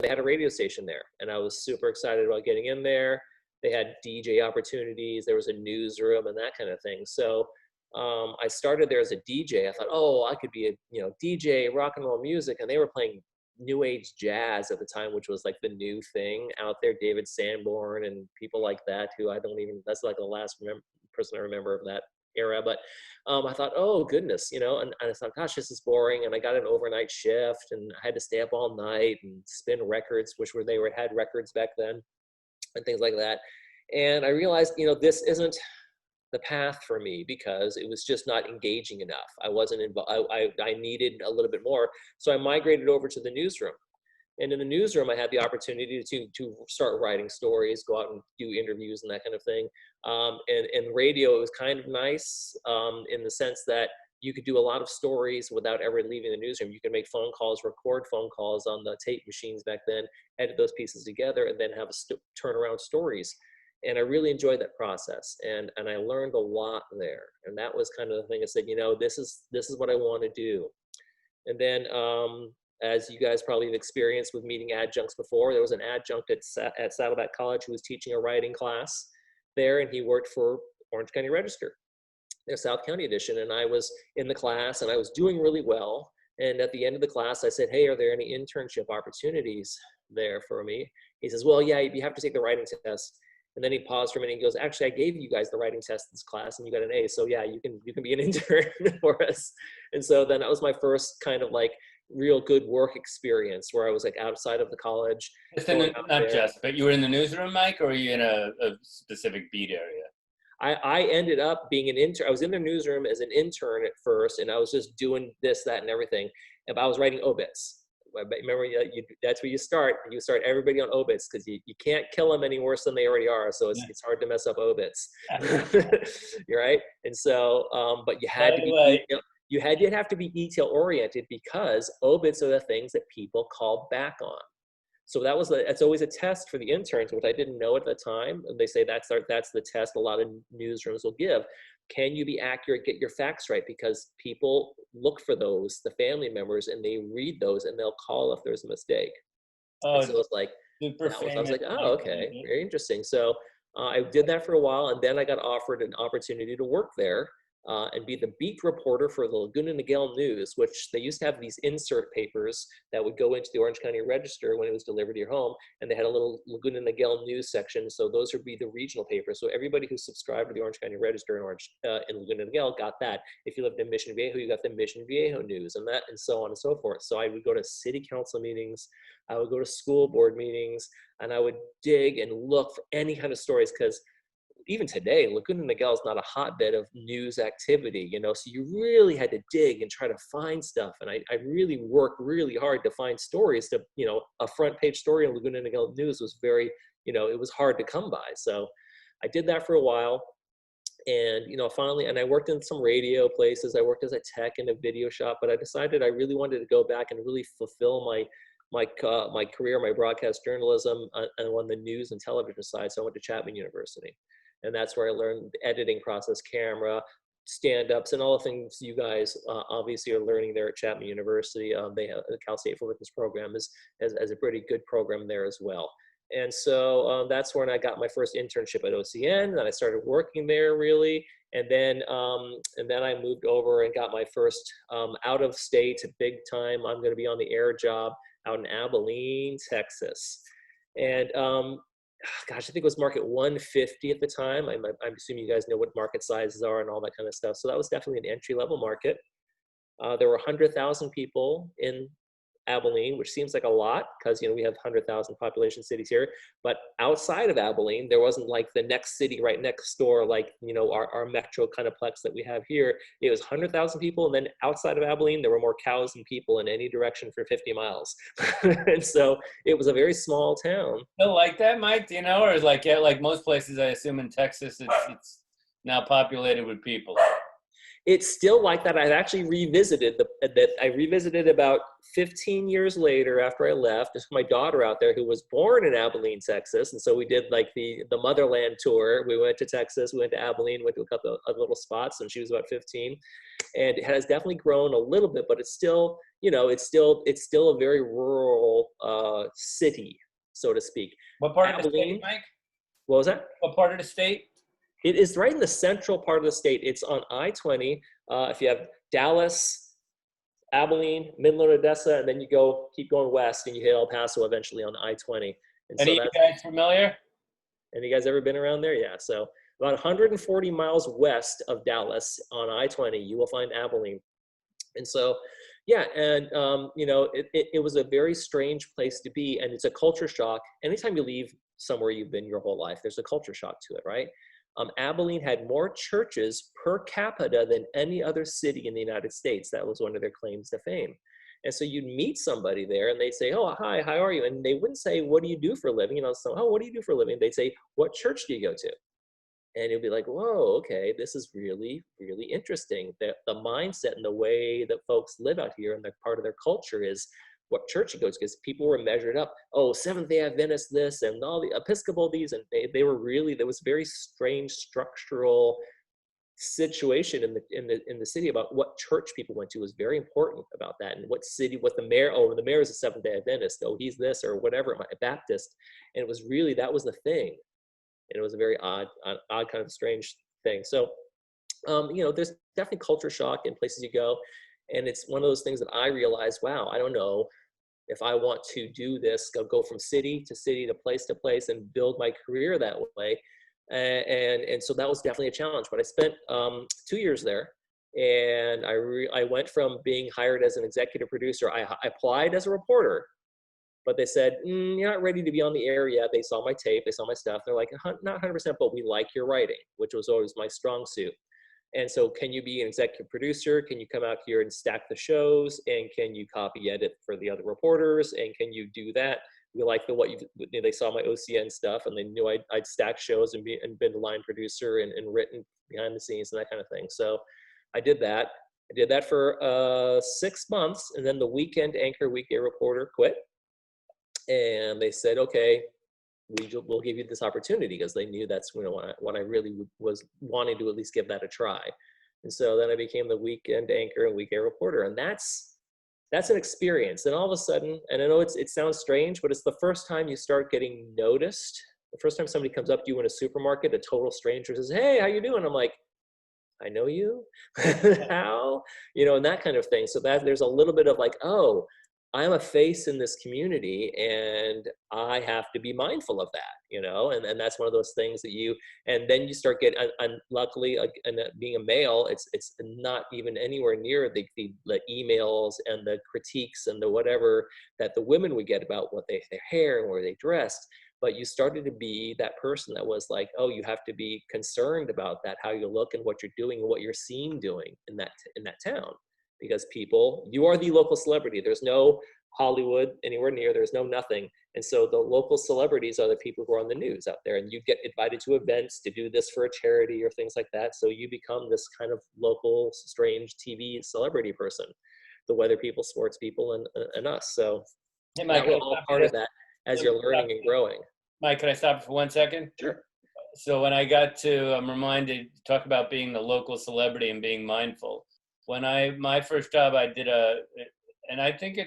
they had a radio station there, and I was super excited about getting in there. They had DJ opportunities. There was a newsroom and that kind of thing. So I started there as a DJ. I thought, oh, I could be a DJ, rock and roll music, and they were playing new age jazz at the time, which was like the new thing out there. David Sanborn and people like that, who that's like the last person I remember of that era. But I thought, oh goodness, and I thought, gosh, this is boring. And I got an overnight shift, and I had to stay up all night and spin records, had records back then and things like that. And I realized, this isn't the path for me, because it was just not engaging enough. I wasn't involved. I needed a little bit more. So I migrated over to the newsroom. And in the newsroom, I had the opportunity to start writing stories, go out and do interviews and that kind of thing. And radio, it was kind of nice in the sense that you could do a lot of stories without ever leaving the newsroom. You could make phone calls, record phone calls on the tape machines back then, edit those pieces together, and then have turnaround stories. And I really enjoyed that process, and I learned a lot there. And that was kind of the thing. I said, this is what I want to do. And then, as you guys probably have experienced with meeting adjuncts before, there was an adjunct at Saddleback College who was teaching a writing class there, and he worked for Orange County Register, their South County edition. And I was in the class, and I was doing really well. And at the end of the class, I said, hey, are there any internship opportunities there for me? He says, well, yeah, you have to take the writing test. And then he paused for a minute and he goes, actually, I gave you guys the writing test this class and you got an A. So yeah, you can be an intern for us. And so then that was my first kind of like real good work experience, where I was like outside of the college. But you were in the newsroom, Mike, or were you in a specific beat area? I ended up being an intern. I was in the newsroom as an intern at first, and I was just doing this, that, and everything. And I was writing obits. Remember, that's where you start. You start everybody on obits, because you can't kill them any worse than they already are. So it's hard to mess up obits. You're right. And so, but you had to be, you'd have to be detail oriented, because obits are the things that people call back on. So that's always a test for the interns, which I didn't know at the time. And they say that's the test a lot of newsrooms will give. Can you be accurate, get your facts right? Because people look for those, the family members, and they read those and they'll call if there's a mistake. Oh, so it's like, I was like, oh, okay, very interesting. So I did that for a while, and then I got offered an opportunity to work there and be the beat reporter for the Laguna Niguel News, which they used to have these insert papers that would go into the Orange County Register when it was delivered to your home, and they had a little Laguna Niguel News section. So those would be the regional papers. So everybody who subscribed to the Orange County Register in Laguna Niguel got that. If you lived in Mission Viejo, you got the Mission Viejo News, and so on and so forth. So I would go to city council meetings, I would go to school board meetings, and I would dig and look for any kind of stories, because even today, Laguna Niguel is not a hotbed of news activity, so you really had to dig and try to find stuff. And I really worked really hard to find stories to, a front page story in Laguna Niguel News was very, it was hard to come by. So I did that for a while. And, finally, and I worked in some radio places. I worked as a tech in a video shop, but I decided I really wanted to go back and really fulfill my career, my broadcast journalism on the news and television side. So I went to Chapman University. And that's where I learned the editing process, camera, stand-ups, and all the things you guys obviously are learning there at Chapman University. They have the Cal State for Witness program is a pretty good program there as well. And so that's when I got my first internship at OCN, and I started working there really. And then I moved over and got my first out-of-state, big-time, I'm going to be on the air job out in Abilene, Texas. And gosh, I think it was market 150 at the time. I'm assuming you guys know what market sizes are and all that kind of stuff. So that was definitely an entry-level market. There were 100,000 people in Abilene, which seems like a lot because, we have 100,000 population cities here. But outside of Abilene, there wasn't like the next city right next door, like, our metro kind of plex that we have here. It was 100,000 people. And then outside of Abilene, there were more cows and people in any direction for 50 miles. And so it was a very small town. Still like that, Mike, or is like most places, I assume in Texas, it's now populated with people? It's still like that. I've actually revisited I revisited about 15 years later after I left. There's my daughter out there who was born in Abilene, Texas. And so we did like the motherland tour. We went to Texas, we went to Abilene, went to a couple of little spots, and she was about 15. And it has definitely grown a little bit, but it's still, you know, it's still a very rural city, so to speak. What part of the state, Abilene, Mike? what was that? What part of the state? It is right in the central part of the state. It's on I-20. If you have Dallas, Abilene, Midland, Odessa, and then you keep going west, and you hit El Paso eventually on I-20. And Any so of you guys familiar? and you guys ever been around there? Yeah. So about 140 miles west of Dallas on I-20, you will find Abilene. And so, yeah, and you know, it was a very strange place to be, and it's a culture shock. Anytime you leave somewhere you've been your whole life, there's a culture shock to it, right? Abilene had more churches per capita than any other city in the United States. That was one of their claims to fame. And so you'd meet somebody there and they'd say, oh, hi, how are you? And they wouldn't say, what do you do for a living? You know, so, oh, what do you do for a living? They'd say, what church do you go to? And it'd be like, whoa, okay, this is really, really interesting. The mindset and the way that folks live out here and the part of their culture is what church you go to, because people were measured up. Oh, Seventh-day Adventist this and all the Episcopal these, and they were really, there was very strange structural situation in the city about what church people went to was very important about that, and what city, what the mayor, oh, the mayor is a Seventh-day Adventist, oh, he's this or whatever, a Baptist, and it was really, that was the thing. And it was a very odd kind of strange thing. So, you know, there's definitely culture shock in places you go. And it's one of those things that I realized, wow, I don't know if I want to do this, go from city to city to place and build my career that way. And so that was definitely a challenge. But I spent 2 years there. And I went from being hired as an executive producer. I applied as a reporter. But they said, you're not ready to be on the air yet. They saw my tape, they saw my stuff. They're like, not 100%, but we like your writing, which was always my strong suit. And so can you be an executive producer? Can you come out here and stack the shows? And can you copy edit for the other reporters? And can you do that? We like they saw my OCN stuff and they knew I'd stack shows and been a line producer and written behind the scenes and that kind of thing. So I did that. I did that for 6 months. And then the weekend anchor, weekday reporter quit. And they said, okay, we'll give you this opportunity, because they knew that's, you know, what I really was wanting to at least give that a try. And so then I became the weekend anchor and weekday reporter. And that's an experience. And all of a sudden, and I know it sounds strange, but it's the first time you start getting noticed. The first time somebody comes up to you in a supermarket, a total stranger says, hey, how you doing? I'm like, I know you? How? You know, and that kind of thing. So that there's a little bit of like, oh, I'm a face in this community and I have to be mindful of that, you know, and that's one of those things that and then you start getting, and luckily, and being a male, it's not even anywhere near the emails and the critiques and the whatever that the women would get about their hair and where they dressed. But you started to be that person that was like, oh, you have to be concerned about that, how you look and what you're doing and what you're seen doing in that town. Because you are the local celebrity. There's no Hollywood anywhere near, there's no nothing. And so the local celebrities are the people who are on the news out there, and you get invited to events to do this for a charity or things like that. So you become this kind of local, strange TV celebrity person, the weather people, sports people, and us. So Hey, Mike, that was all part of that as you're learning and growing. Mike, can I stop for 1 second? Sure. So when I got to, I'm reminded, talk about being the local celebrity and being mindful. When my first job, I did and I think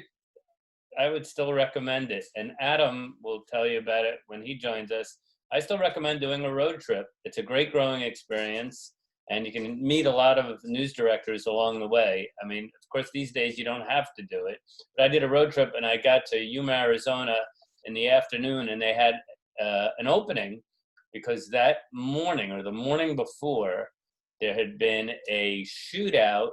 I would still recommend it. And Adam will tell you about it when he joins us. I still recommend doing a road trip. It's a great growing experience, and you can meet a lot of news directors along the way. I mean, of course, these days you don't have to do it, but I did a road trip and I got to Yuma, Arizona in the afternoon, and they had an opening because that morning or the morning before there had been a shootout,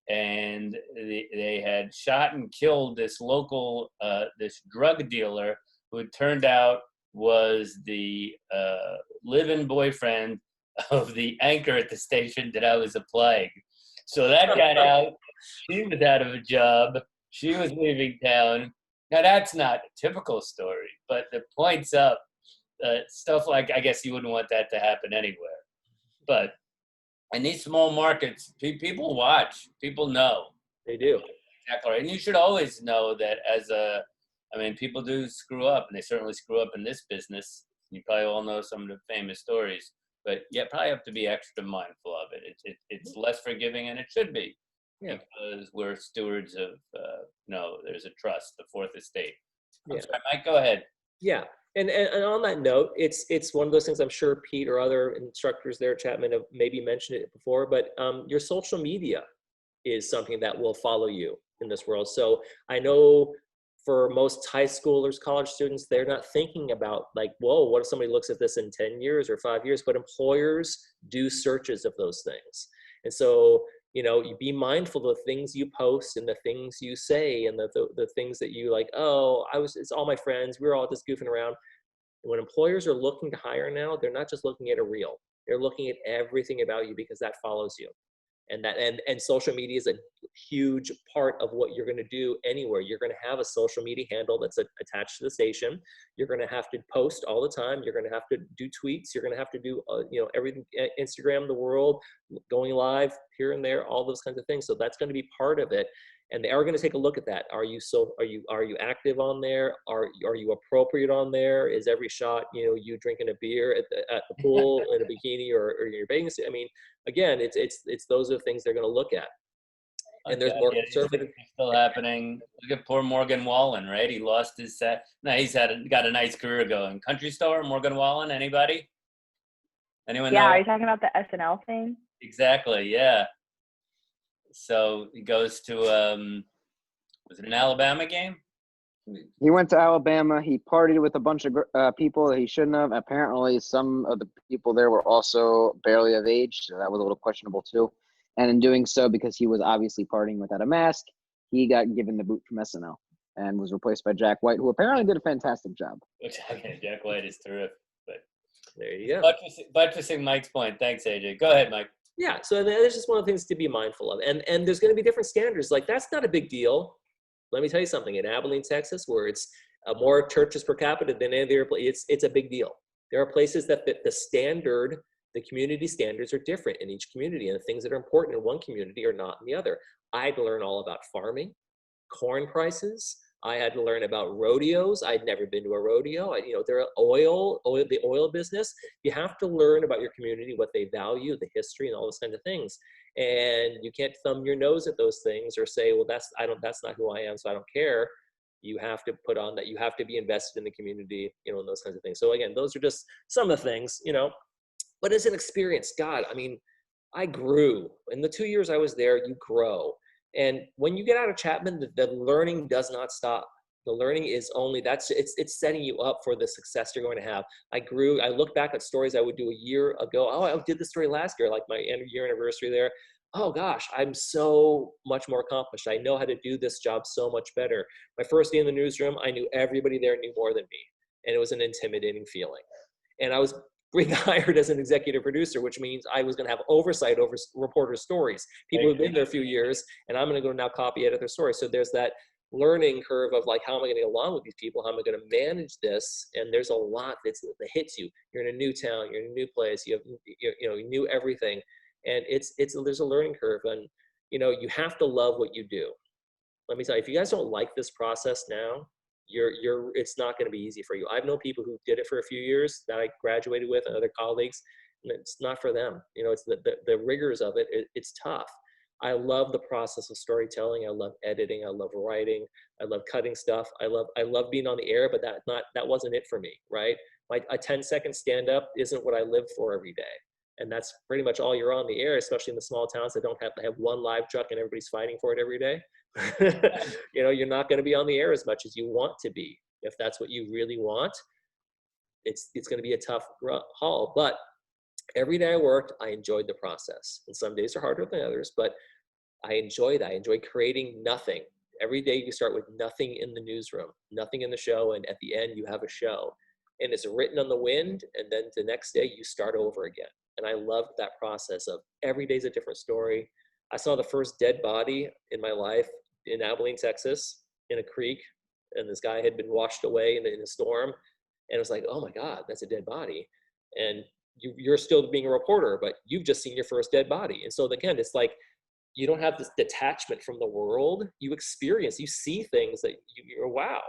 and they had shot and killed this local, this drug dealer who it turned out was the live-in boyfriend of the anchor at the station that I was applying. So that got out. She was out of a job. She was leaving town. Now that's not a typical story, but the point's up. Stuff like, I guess you wouldn't want that to happen anywhere. But in these small markets, people watch, people know. They do. Exactly right. And you should always know that people do screw up, and they certainly screw up in this business. You probably all know some of the famous stories, but you probably have to be extra mindful of it. It's less forgiving, and it should be. Yeah. because we're stewards of, no, there's a trust, the fourth estate. I'm Yeah. sorry, Mike, go ahead. Yeah. And on that note, it's one of those things I'm sure Pete or other instructors there at Chapman have maybe mentioned it before, but your social media is something that will follow you in this world. So I know for most high schoolers, college students, they're not thinking about like, whoa, what if somebody looks at this in 10 years or 5 years? But employers do searches of those things. And so, you know, you be mindful of the things you post and the things you say and the things that you like, oh, it's all my friends. We're all just goofing around. When employers are looking to hire now, they're not just looking at a reel. They're looking at everything about you because that follows you. And social media is a huge part of what you're going to do anywhere. You're going to have a social media handle that's attached to the station. You're going to have to post all the time. You're going to have to do tweets. You're going to have to do everything, Instagram, the world, going live here and there, all those kinds of things. So that's going to be part of it. And they are going to take a look at that. Are you active on there? Are you appropriate on there? Is every shot, you drinking a beer at the pool in a bikini or in your bathing suit? I mean, again, it's those are the things they're going to look at. And there's more conservative. Still happening. Look at poor Morgan Wallen, right? He lost his set. No, he's got a nice career going. Country Store, Morgan Wallen, anybody? Anyone know? Yeah, are you talking about the SNL thing? Exactly, yeah. So he goes to, was it an Alabama game? He went to Alabama. He partied with a bunch of people that he shouldn't have. Apparently, some of the people there were also barely of age, so that was a little questionable too. And in doing so, because he was obviously partying without a mask, he got given the boot from SNL and was replaced by Jack White, who apparently did a fantastic job. Jack White is terrific. But there you go. Buttressing Mike's point. Thanks, AJ. Go ahead, Mike. Yeah, so that's just one of the things to be mindful of. And there's going to be different standards. Like, that's not a big deal. Let me tell you something. In Abilene, Texas, where it's more churches per capita than any other place, it's a big deal. There are places that the community standards are different in each community, and the things that are important in one community are not in the other. I had to learn all about farming, corn prices. I had to learn about rodeos. I'd never been to a rodeo. There are the oil business. You have to learn about your community, what they value, the history, and all those kinds of things. And you can't thumb your nose at those things or say, well, that's not who I am, so I don't care. You have to put on that. You have to be invested in the community, and those kinds of things. So again, those are just some of the things, But as an experience, God, I mean, I grew. In the 2 years I was there, you grow. And when you get out of Chapman, the learning does not stop. The learning is only, it's setting you up for the success you're going to have. I grew. I look back at stories I would do a year ago. Oh, I did this story last year, like my year anniversary there. Oh gosh, I'm so much more accomplished. I know how to do this job so much better. My first day in the newsroom, I knew everybody there knew more than me. And it was an intimidating feeling. And I was being hired as an executive producer, which means I was going to have oversight over reporters' stories. People who've been there a few years, and I'm going to go now copy edit their stories. So there's that learning curve of like, how am I going to get along with these people? How am I going to manage this? And there's a lot that hits you. You're in a new town. You're in a new place. You knew everything, and there's a learning curve, and you have to love what you do. Let me tell you, if you guys don't like this process now, it's not going to be easy for you. I've known people who did it for a few years that I graduated with and other colleagues, and it's not for them. It's the rigors of it. It's tough. I love the process of storytelling. I love editing. I love writing. I love cutting stuff. I love being on the air, but that wasn't it for me, right? A 10-second stand-up isn't what I live for every day. And that's pretty much all you're on the air, especially in the small towns that don't have to have one live truck and everybody's fighting for it every day. You're not going to be on the air as much as you want to be. If that's what you really want, it's going to be a tough haul. But every day I worked, I enjoyed the process. And some days are harder than others, but I enjoyed that. I enjoyed creating nothing. Every day you start with nothing in the newsroom, nothing in the show, and at the end you have a show. And it's written on the wind, and then the next day you start over again. And I loved that process of every day's a different story. I saw the first dead body in my life in Abilene, Texas, in a creek, and this guy had been washed away in a storm. And it was like, oh my God, that's a dead body. And you're still being a reporter, but you've just seen your first dead body. And so again, it's like, you don't have this detachment from the world. You experience, you see things that you're, wow,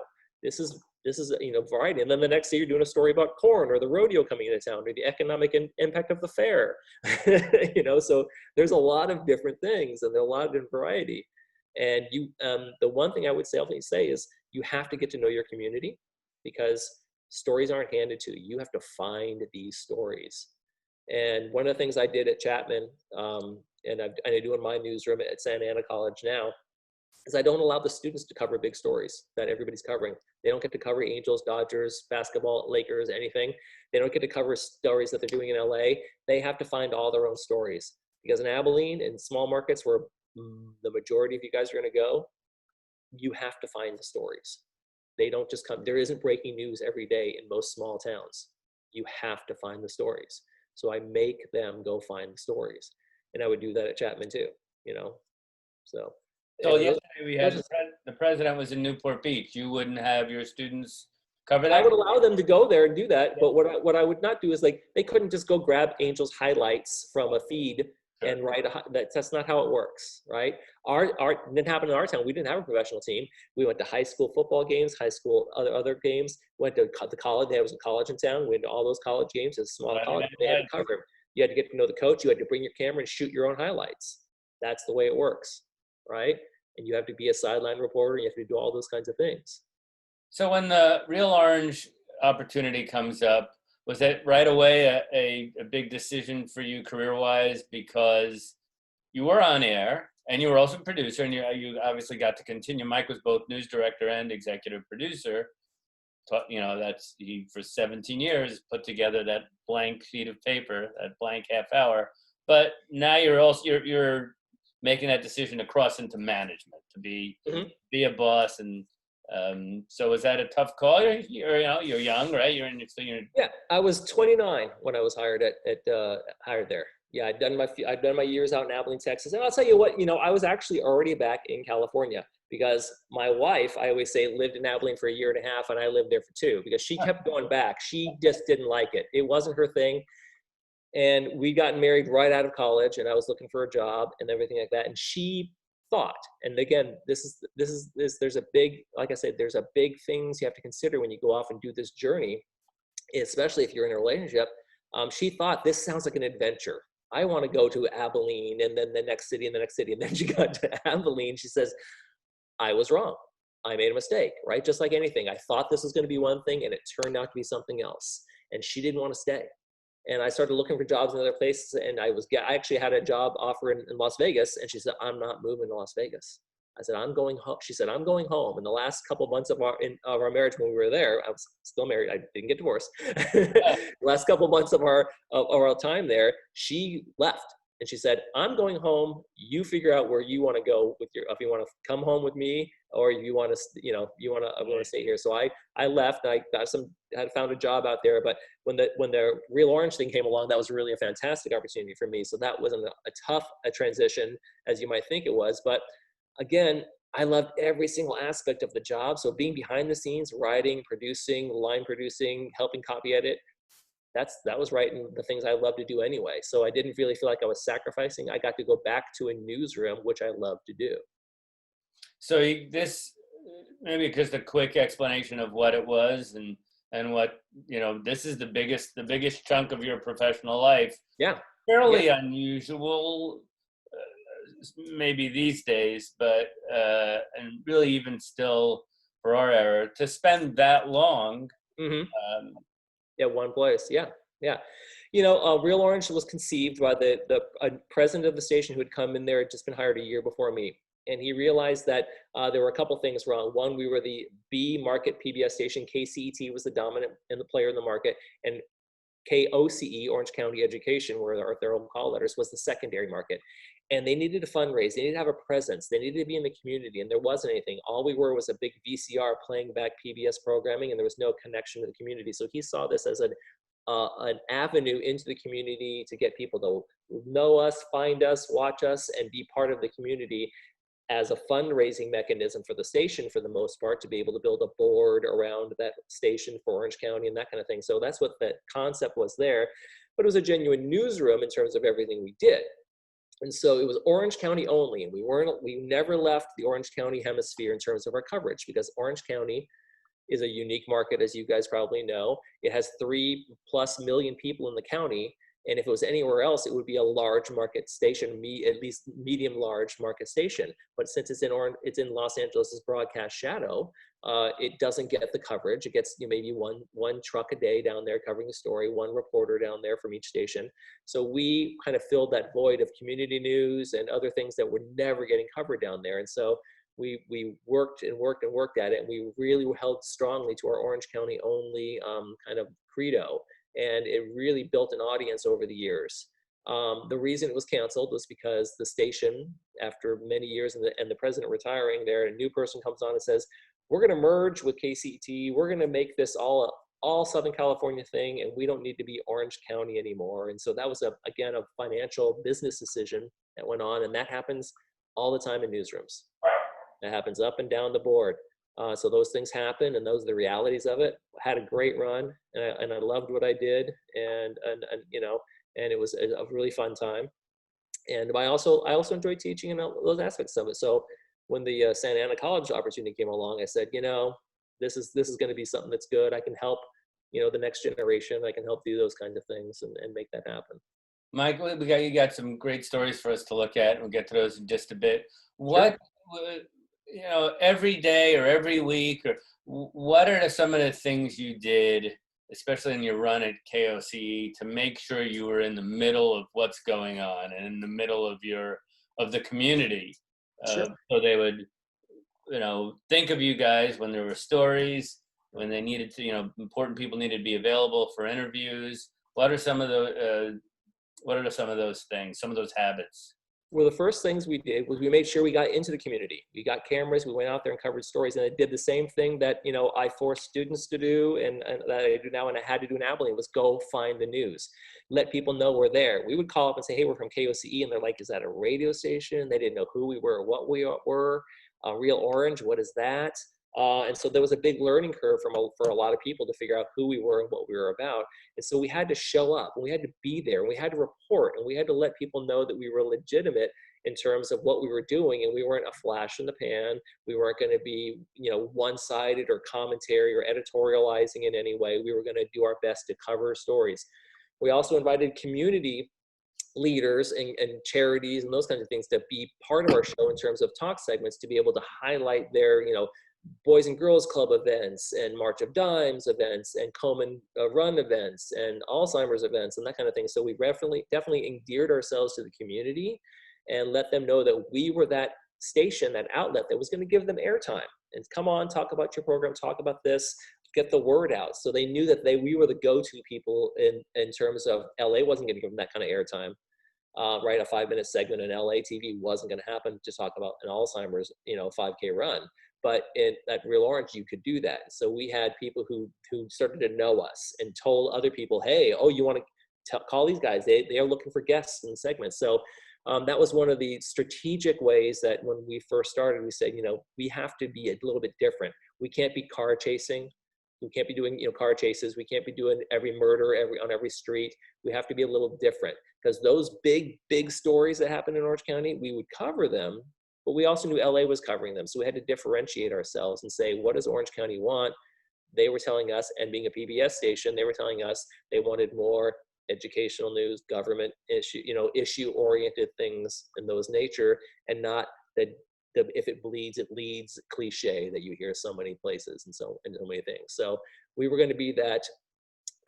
this is This is, variety. And then the next day you're doing a story about corn or the rodeo coming into town or the economic impact of the fair. So there's a lot of different things and there's a lot of different variety. And the one thing I would say is you have to get to know your community, because stories aren't handed to you. You have to find these stories. And one of the things I did at Chapman, and I do in my newsroom at Santa Ana College now, is I don't allow the students to cover big stories that everybody's covering. They don't get to cover Angels, Dodgers, basketball, Lakers, anything. They don't get to cover stories that they're doing in LA. They have to find all their own stories. Because in Abilene, in small markets where the majority of you guys are gonna go, you have to find the stories. They don't just come, there isn't breaking news every day in most small towns. You have to find the stories. So I make them go find the stories. And I would do that at Chapman too, so. So yesterday we had the president was in Newport Beach. You wouldn't have your students cover that? I would allow them to go there and do that, but what I would not do is, like, they couldn't just go grab Angels highlights from a feed and write that's not how it works, right? It didn't happen in our town. We didn't have a professional team. We went to high school football games, high school other games. Went to the college. There was a college in town. We went to all those college games. It's a small college. They had to cover them. You had to get to know the coach. You had to bring your camera and shoot your own highlights. That's the way it works, right? And you have to be a sideline reporter. You have to do all those kinds of things. So when the Real Orange opportunity comes up, was it right away a big decision for you career-wise, because you were on air and you were also a producer, and you obviously got to continue. Mike was both news director and executive producer. He for 17 years put together that blank sheet of paper, that blank half hour. But now you're making that decision to cross into management, to be a boss, and so was that a tough call? You're young, right? Yeah, I was 29 when I was hired hired there. Yeah, I'd done my years out in Abilene, Texas, and I'll tell you what, I was actually already back in California, because my wife, I always say, lived in Abilene for 1.5 years, and I lived there for 2, because she kept going back. She just didn't like it. It wasn't her thing. And we got married right out of college, and I was looking for a job and everything like that. And she thought, and again, there's a big, like I said, there's a big things you have to consider when you go off and do this journey, especially if you're in a relationship. She thought, this sounds like an adventure. I want to go to Abilene, and then the next city and the next city. And then she got to Abilene. She says, I was wrong. I made a mistake, right? Just like anything. I thought this was going to be one thing, and it turned out to be something else. And she didn't want to stay. And I started looking for jobs in other places, and I actually had a job offer in Las Vegas, and she said, I'm not moving to Las Vegas. I said, I'm going home. She said, I'm going home. In the last couple months of our marriage, when we were there, I was still married. I didn't get divorced. Last couple months of our time there, she left. And she said, I'm going home. You figure out where you want to go if you want to come home with me, or if you want to, I want to stay here. So I left. I had found a job out there. But when the Real Orange thing came along, that was really a fantastic opportunity for me. So that wasn't a tough transition as you might think it was. But again, I loved every single aspect of the job. So being behind the scenes, writing, producing, line producing, helping copy edit, that was right in the things I love to do anyway. So I didn't really feel like I was sacrificing. I got to go back to a newsroom, which I love to do. So this, maybe just a quick explanation of what it was and what, this is the biggest chunk of your professional life. Yeah. Fairly unusual, maybe these days, but, and really even still for our era, to spend that long. One place. Yeah. Real Orange was conceived by the president of the station who had come in there, had just been hired a year before me. And he realized that there were a couple things wrong. One, we were the B market PBS station. KCET was the dominant and the player in the market. And KOCE, Orange County Education, where their own call letters, was the secondary market. And they needed to fundraise. They needed to have a presence. They needed to be in the community. And there wasn't anything. All we were was a big VCR playing back PBS programming, and there was no connection to the community. So he saw this as an avenue into the community to get people to know us, find us, watch us, and be part of the community, as a fundraising mechanism for the station, for the most part, to be able to build a board around that station for Orange County and that kind of thing. So that's what the concept was there. But it was a genuine newsroom in terms of everything we did. And so it was Orange County only, and we never left the Orange County hemisphere in terms of our coverage, because Orange County is a unique market, as you guys probably know. It has 3+ million people in the county. And if it was anywhere else, it would be a large market station, at least medium large market station. But since it's in Los Angeles's broadcast shadow, it doesn't get the coverage. It gets maybe one truck a day down there covering the story, one reporter down there from each station. So we kind of filled that void of community news and other things that were never getting covered down there. And so we worked and worked and worked at it, and we really held strongly to our Orange County only kind of credo, and it really built an audience over the years. The reason it was canceled was because the station, after many years and the president retiring there, a new person comes on and says, we're going to merge with KCET, we're going to make this all Southern California thing, and we don't need to be Orange County anymore. And so that was, again, a financial business decision that went on, and that happens all the time in newsrooms. That happens up and down the board. So those things happen, and those are the realities of it. I had a great run, and I loved what I did, and it was a really fun time. And I also enjoyed teaching and those aspects of it. So when the Santa Ana College opportunity came along, I said, this is going to be something that's good. I can help, the next generation. I can help do those kinds of things and make that happen. Mike, you got some great stories for us to look at, and we'll get to those in just a bit. Sure. Every day or every week, or what are some of the things you did, especially in your run at KOCE, to make sure you were in the middle of what's going on and in the middle of the community? Sure. So they would, think of you guys when there were stories, when they needed to, important people needed to be available for interviews. What are some of those things, some of those habits? Well, the first things we did was we made sure we got into the community. We got cameras, we went out there and covered stories, and I did the same thing that, I forced students to do and that I do now and I had to do in Abilene, was go find the news. Let people know we're there. We would call up and say, hey, we're from KOCE, and they're like, is that a radio station? They didn't know who we were or what we were. Real Orange, what is that? And so there was a big learning curve for a lot of people to figure out who we were and what we were about. And so we had to show up, and we had to be there, and we had to report, and we had to let people know that we were legitimate in terms of what we were doing, and we weren't a flash in the pan. We weren't going to be, one-sided or commentary or editorializing in any way. We were going to do our best to cover stories. We also invited community leaders and charities and those kinds of things to be part of our show in terms of talk segments, to be able to highlight their, Boys and Girls Club events and March of Dimes events and Komen Run events and Alzheimer's events and that kind of thing. So we definitely endeared ourselves to the community and let them know that we were that station, that outlet that was going to give them airtime. And come on, talk about your program, talk about this, get the word out. So they knew that we were the go-to people in terms of LA wasn't going to give them that kind of airtime. Right, a 5-minute segment in LA TV wasn't going to happen to talk about an Alzheimer's, 5K run. But at Real Orange, you could do that. So we had people who started to know us and told other people, hey, you want to call these guys? They are looking for guests in segments. So that was one of the strategic ways that when we first started, we said, we have to be a little bit different. We can't be car chasing. We can't be doing car chases. We can't be doing every murder on every street. We have to be a little different, because those big stories that happen in Orange County, we would cover them, but we also knew LA was covering them. So we had to differentiate ourselves and say, what does Orange County want? They were telling us, and being a PBS station, they were telling us they wanted more educational news, government issue-oriented things in those nature, and not the if it bleeds, it leads cliche that you hear so many places and so many things. So we were going to be that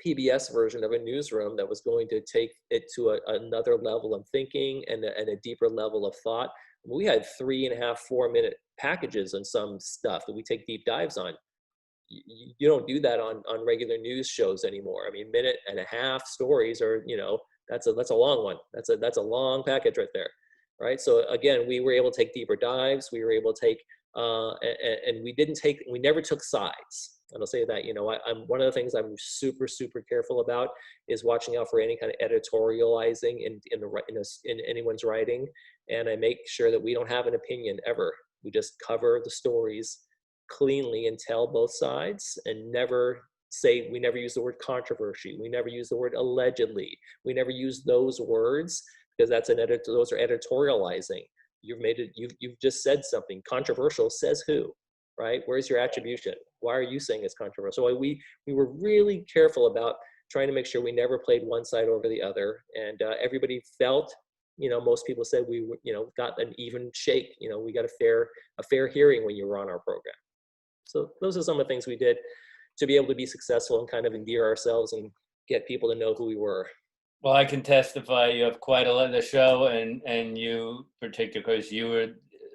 PBS version of a newsroom that was going to take it to another level of thinking and a deeper level of thought. We had 3.5, 4-minute packages on some stuff that we take deep dives on. You don't do that on regular news shows anymore. I mean, 1.5-minute stories are, that's a long one. That's a long package right there. Right. So again, we were able to take deeper dives. We were able to take, and we never took sides. And I'll say that, I'm one of the things I'm super, super careful about is watching out for any kind of editorializing in anyone's writing. And I make sure that we don't have an opinion ever. We just cover the stories cleanly and tell both sides, and we never use the word controversy. We never use the word allegedly. We never use those words, because those are editorializing. You've just said something controversial. Says who, right? Where's your attribution? Why are you saying it's controversial? So we were really careful about trying to make sure we never played one side over the other. And everybody felt, most people said we, got an even shake. We got a fair hearing when you were on our program. So those are some of the things we did to be able to be successful and kind of endear ourselves and get people to know who we were. Well, I can testify you have quite the show, and you particularly, because you were,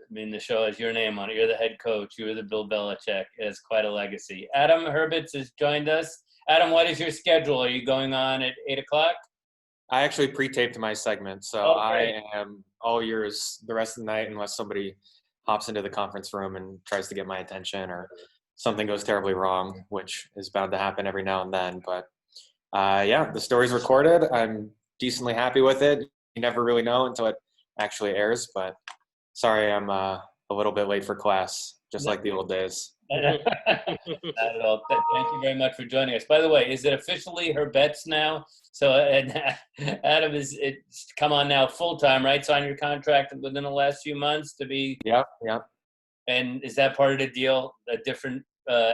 the show has your name on it. You're the head coach. You were the Bill Belichick. It has quite a legacy. Adam Herbets has joined us. Adam, what is your schedule? Are you going on at 8 o'clock? I actually pre-taped my segment, so I am all yours the rest of the night unless somebody hops into the conference room and tries to get my attention or something goes terribly wrong, which is bound to happen every now and then. But yeah, the story's recorded. I'm decently happy with it. You never really know until it actually airs, but sorry I'm a little bit late for class, just like the old days. Not at all. Thank you very much for joining us. By the way, is it officially Herbets now? So Adam, it's come on now full-time, right? Signed your contract within the last few months to be... Yeah. And is that part of the deal, a different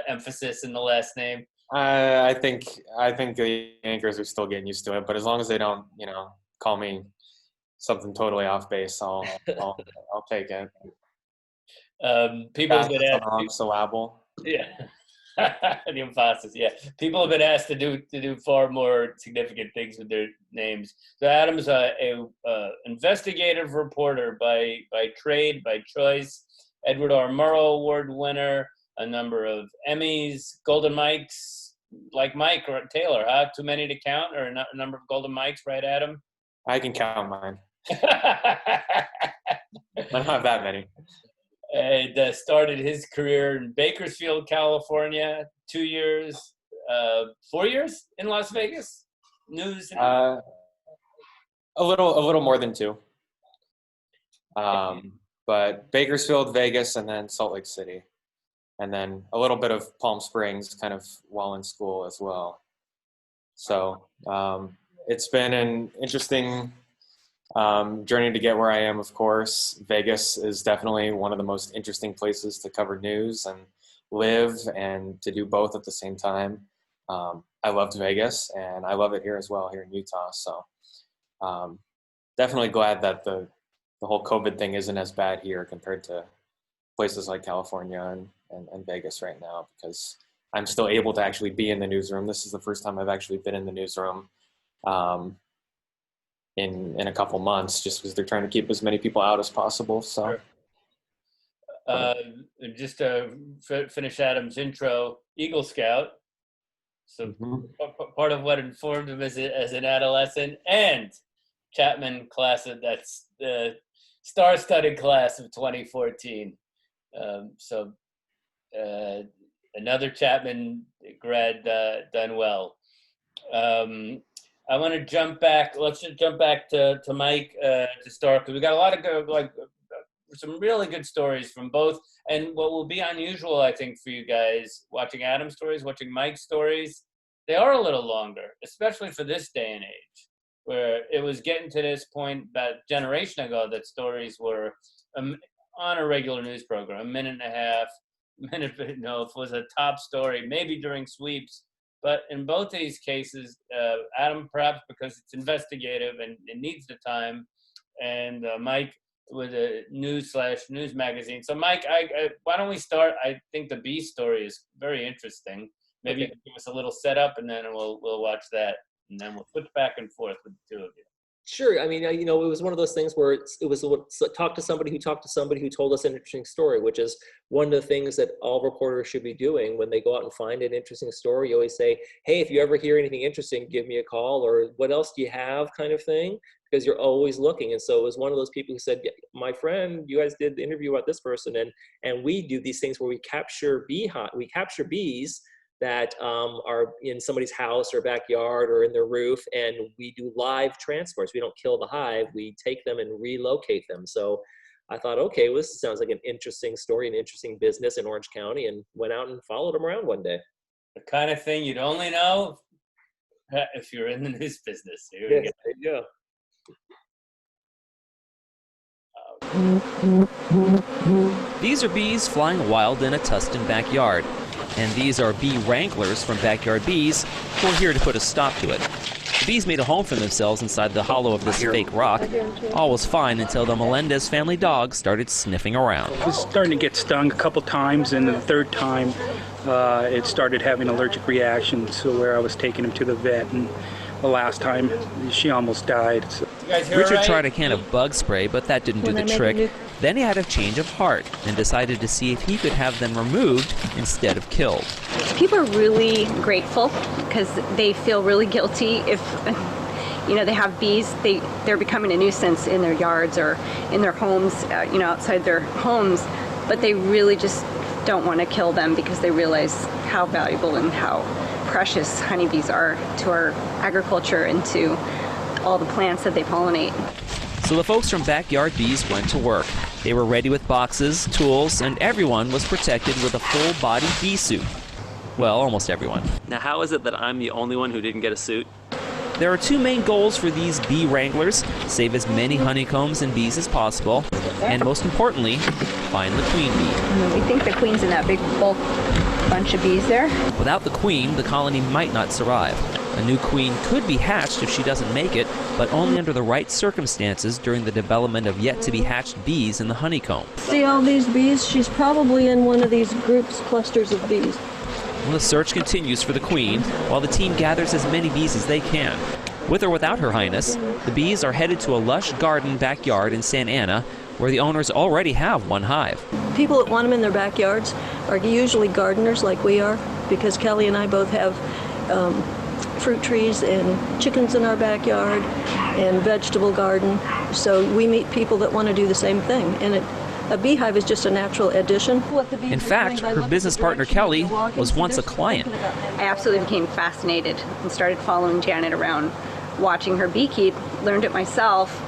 emphasis in the last name? I think the anchors are still getting used to it, but as long as they don't, call me something totally off base, I'll take it. People have been asked. Syllable. Yeah, the emphasis. Yeah, people have been asked to do far more significant things with their names. So Adam's a investigative reporter by trade, by choice. Edward R. Murrow Award winner, a number of Emmys, Golden Mikes, like Mike or Taylor, huh? Too many to count, or a number of Golden Mikes, right, Adam? I can count mine. I don't have that many. And started his career in Bakersfield, California, 2 years, 4 years in Las Vegas? News? A little more than 2. But Bakersfield, Vegas, and then Salt Lake City. And then a little bit of Palm Springs kind of while in school as well. So it's been an interesting journey to get where I am, of course. Vegas is definitely one of the most interesting places to cover news and live and to do both at the same time. I loved Vegas, and I love it here as well, here in Utah. So definitely glad that the whole COVID thing isn't as bad here compared to places like California and Vegas right now, because I'm still able to actually be in the newsroom. This is the first time I've actually been in the newsroom in a couple months, just because they're trying to keep as many people out as possible. So, just to finish Adam's intro, Eagle Scout. So part of what informed him as an adolescent, and Chapman class, that's the star-studded class of 2014. Another Chapman grad done well. I want to jump back. Let's just jump back to Mike to start, because we got a lot of good, some really good stories from both. And what will be unusual, I think, for you guys watching Adam's stories, watching Mike's stories, they are a little longer, especially for this day and age, where it was getting to this point about a generation ago that stories were on a regular news program, a minute and a half, if it was a top story, maybe during sweeps. But in both these cases, Adam, perhaps because it's investigative and it needs the time, and Mike with a news magazine. So Mike, why don't we start? I think the B story is very interesting. Maybe you can give us a little setup, and then we'll watch that, and then we'll switch back and forth with the two of you. Sure. I mean, it was one of those things where it was talk to somebody who talked to somebody who told us an interesting story, which is one of the things that all reporters should be doing when they go out and find an interesting story. You always say, hey, if you ever hear anything interesting, give me a call, or what else do you have, kind of thing, because you're always looking. And so it was one of those people who said, yeah, my friend, you guys did the interview about this person, and we do these things where we capture bees that are in somebody's house or backyard or in their roof, and we do live transports. We don't kill the hive, we take them and relocate them. So I thought, okay, well, this sounds like an interesting story, an interesting business in Orange County, and went out and followed them around one day. The kind of thing you'd only know if you're in the news business. Here Yes, there you go. These are bees flying wild in a Tustin backyard. And these are bee wranglers from Backyard Bees who are here to put a stop to it. The bees made a home for themselves inside the hollow of this fake rock. All was fine until the Melendez family dog started sniffing around. It was starting to get stung a couple times, and the third time it started having allergic reactions, so where I was taking him to the vet, and the last time she almost died. So. Richard tried a can of bug spray, but that didn't do the trick. Then he had a change of heart and decided to see if he could have them removed instead of killed. People are really grateful because they feel really guilty if, they have bees. They're becoming a nuisance in their yards or in their homes, outside their homes. But they really just don't want to kill them because they realize how valuable and how precious honeybees are to our agriculture and to all the plants that they pollinate. So the folks from Backyard Bees went to work. They were ready with boxes, tools, and everyone was protected with a full-body bee suit. Well, almost everyone. Now, how is it that I'm the only one who didn't get a suit? There are two main goals for these bee wranglers: save as many honeycombs and bees as possible, and most importantly, find the queen bee. We think the queen's in that big bulk bunch of bees there. Without the queen, the colony might not survive. A new queen could be hatched if she doesn't make it, but only under the right circumstances during the development of yet-to-be-hatched bees in the honeycomb. See all these bees? She's probably in one of these groups, clusters of bees. Well, the search continues for the queen, while the team gathers as many bees as they can. With or without Her Highness, the bees are headed to a lush garden backyard in Santa Ana, where the owners already have one hive. People that want them in their backyards are usually gardeners like we are, because Kelly and I both have fruit trees and chickens in our backyard and vegetable garden. So we meet people that want to do the same thing. And a beehive is just a natural addition. In fact, her business partner Kelly was once a client. I absolutely became fascinated and started following Janet around, watching her beekeep, learned it myself,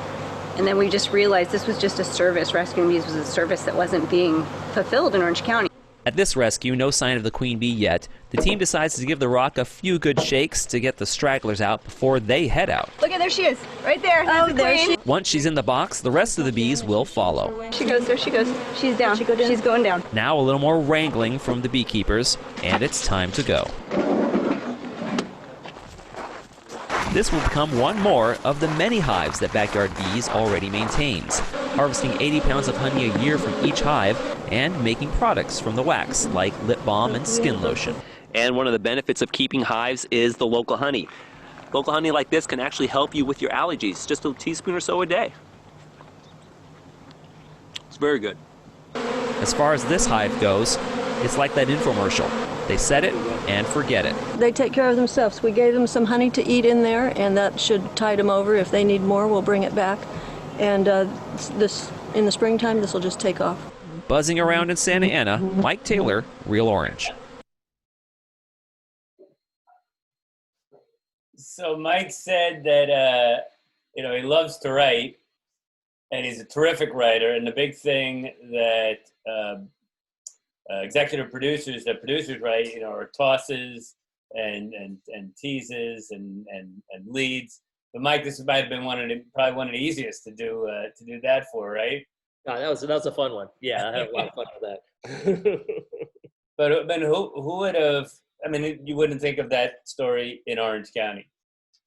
and then we just realized this was just a service. Rescuing bees was a service that wasn't being fulfilled in Orange County. At this rescue, no sign of the queen bee yet. The team decides to give the rock a few good shakes to get the stragglers out before they head out. Look, there she is, right there. There's the queen. Once she's in the box, the rest of the bees will follow. She goes, there she goes. She's down. She's going down. Now a little more wrangling from the beekeepers, and it's time to go. This will become one more of the many hives that Backyard Bees already maintains, harvesting 80 pounds of honey a year from each hive and making products from the wax like lip balm and skin lotion. And one of the benefits of keeping hives is the local honey. Local honey like this can actually help you with your allergies, just a teaspoon or so a day. It's very good. As far as this hive goes, it's like that infomercial. They set it and forget it. They take care of themselves. We gave them some honey to eat in there, and that should tide them over. If they need more, we'll bring it back. And this in the springtime, this will just take off. Buzzing around in Santa Ana, Mike Taylor, Real Orange. So Mike said that he loves to write, and he's a terrific writer. And the big thing that executive producers write, are tosses and teases and leads. But Mike, this might have been probably one of the easiest to do that for, right? That was a fun one. Yeah, I had a lot of fun with that. But who would have? I mean, you wouldn't think of that story in Orange County,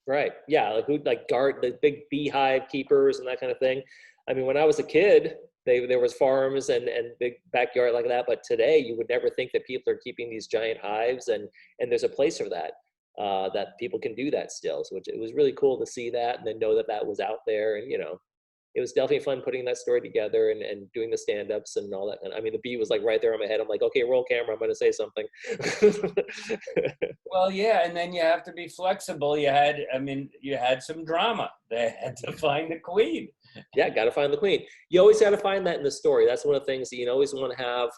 right? Yeah, like guard the big beehive keepers and that kind of thing. I mean, when I was a kid, there was farms and big backyard like that. But today, you would never think that people are keeping these giant hives, and there's a place for that. That people can do that still. So it was really cool to see that and then know that was out there. And, it was definitely fun putting that story together and doing the stand-ups and all that. And I mean, the bee was like right there on my head. I'm like, okay, roll camera. I'm going to say something. Well, yeah. And then you have to be flexible. You had some drama. They had to find the queen. Yeah, got to find the queen. You always got to find that in the story. That's one of the things that you always want to have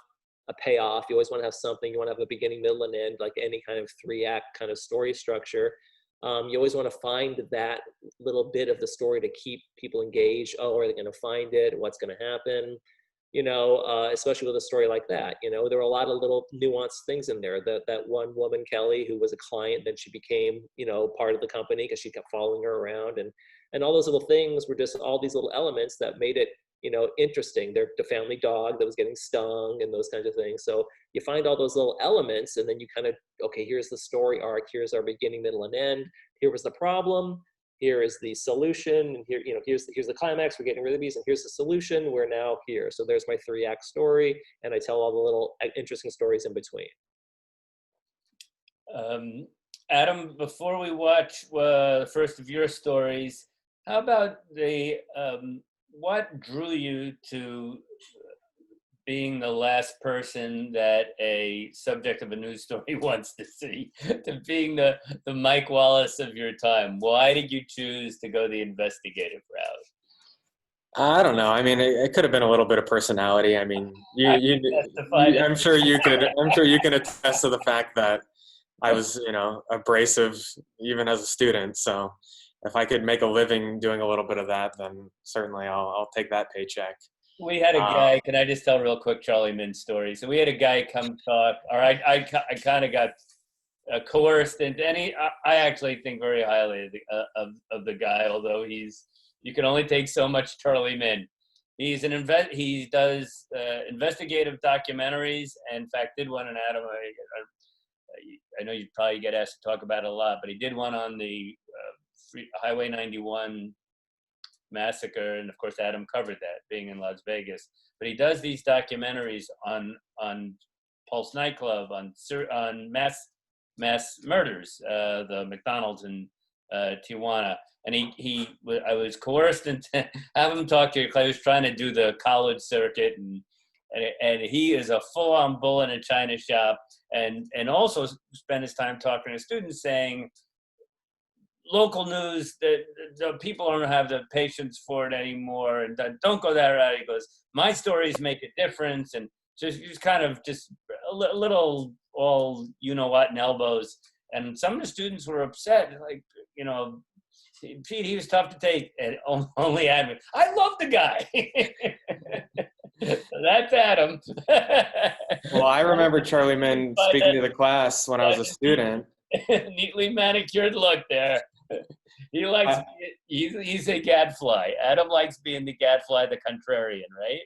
a payoff. You always want to have something. You want to have a beginning, middle, and end, like any kind of 3-act kind of story structure. You always want to find that little bit of the story to keep people engaged. Oh, are they going to find it? What's going to happen? Especially with a story like that. There were a lot of little nuanced things in there. That one woman, Kelly, who was a client, then she became, part of the company because she kept following her around. And all those little things were just all these little elements that made it interesting. The family dog that was getting stung and those kinds of things. So you find all those little elements, and then you kind of, okay, here's the story arc. Here's our beginning, middle, and end. Here was the problem. Here is the solution. And here, here's the climax. We're getting rid of these, and here's the solution. We're now here. So there's my 3-act story, and I tell all the little interesting stories in between. Adam, before we watch the first of your stories, how about what drew you to being the last person that a subject of a news story wants to see, to being the Mike Wallace of your time? Why did you choose to go the investigative route? I don't know. I mean, it could have been a little bit of personality. I mean, I'm sure you can attest to the fact that I was, abrasive even as a student. So if I could make a living doing a little bit of that, then certainly I'll take that paycheck. We had a guy, can I just tell real quick Charlie Min's story? So we had a guy come talk, or I kind of got coerced into, and I actually think very highly of the guy, although you can only take so much Charlie Min. He does investigative documentaries, and in fact did one, and Adam, I know you'd probably get asked to talk about it a lot, but he did one on the Highway 91 massacre, and of course Adam covered that, being in Las Vegas. But he does these documentaries on Pulse nightclub, on mass murders, the McDonald's in Tijuana. And I was coerced into having him talk to you because I was trying to do the college circuit, and he is a full-on bull in a china shop, and also spend his time talking to students, saying local news that the people don't have the patience for it anymore, and don't go that route. He goes, my stories make a difference, and just he was kind of just a little all what and elbows. And some of the students were upset, like, Pete, he was tough to take, and only admin. I love the guy. That's Adam. Well, I remember Charlie Min speaking to the class when I was a student. Neatly manicured look there. He likes, he's a gadfly. Adam likes being the gadfly, the contrarian, right?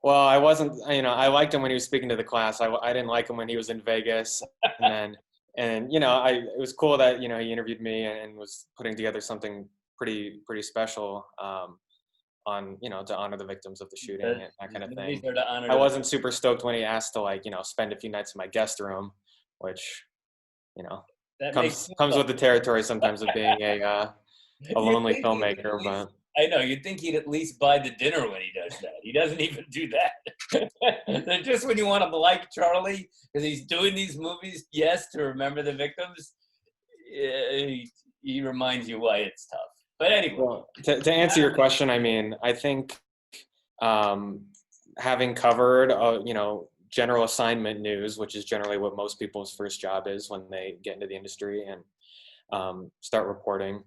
Well, I wasn't, I liked him when he was speaking to the class. I didn't like him when he was in Vegas. And it was cool that, he interviewed me and was putting together something pretty special on, to honor the victims of the shooting and that kind of thing. I wasn't super stoked when he asked to spend a few nights in my guest room, which, comes with the territory sometimes of being a lonely filmmaker. But I know, you'd think he'd at least buy the dinner when he does that. He doesn't even do that. Just when you want to like Charlie, because he's doing these movies, yes, to remember the victims, he reminds you why it's tough. But anyway. Well, to answer your question, I mean, I think having covered, general assignment news, which is generally what most people's first job is when they get into the industry and start reporting,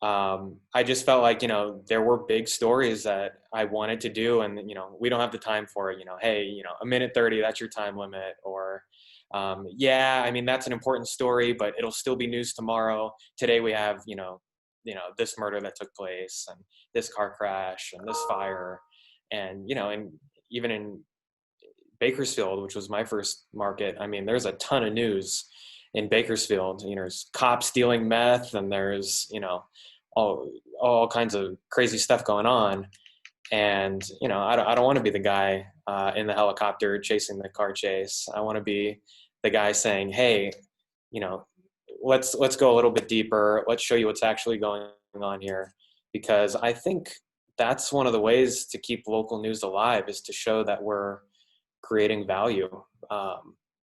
I just felt like, there were big stories that I wanted to do, and, we don't have the time for it. Hey, a minute 30, that's your time limit. Or, that's an important story, but it'll still be news tomorrow. Today we have, this murder that took place, and this car crash, and this fire. And, and even in Bakersfield, which was my first market, I mean, there's a ton of news in Bakersfield. There's cops stealing meth, and there's, all kinds of crazy stuff going on. And, I don't want to be the guy in the helicopter chasing the car chase. I want to be the guy saying, hey, let's go a little bit deeper. Let's show you what's actually going on here. Because I think that's one of the ways to keep local news alive, is to show that we're creating value,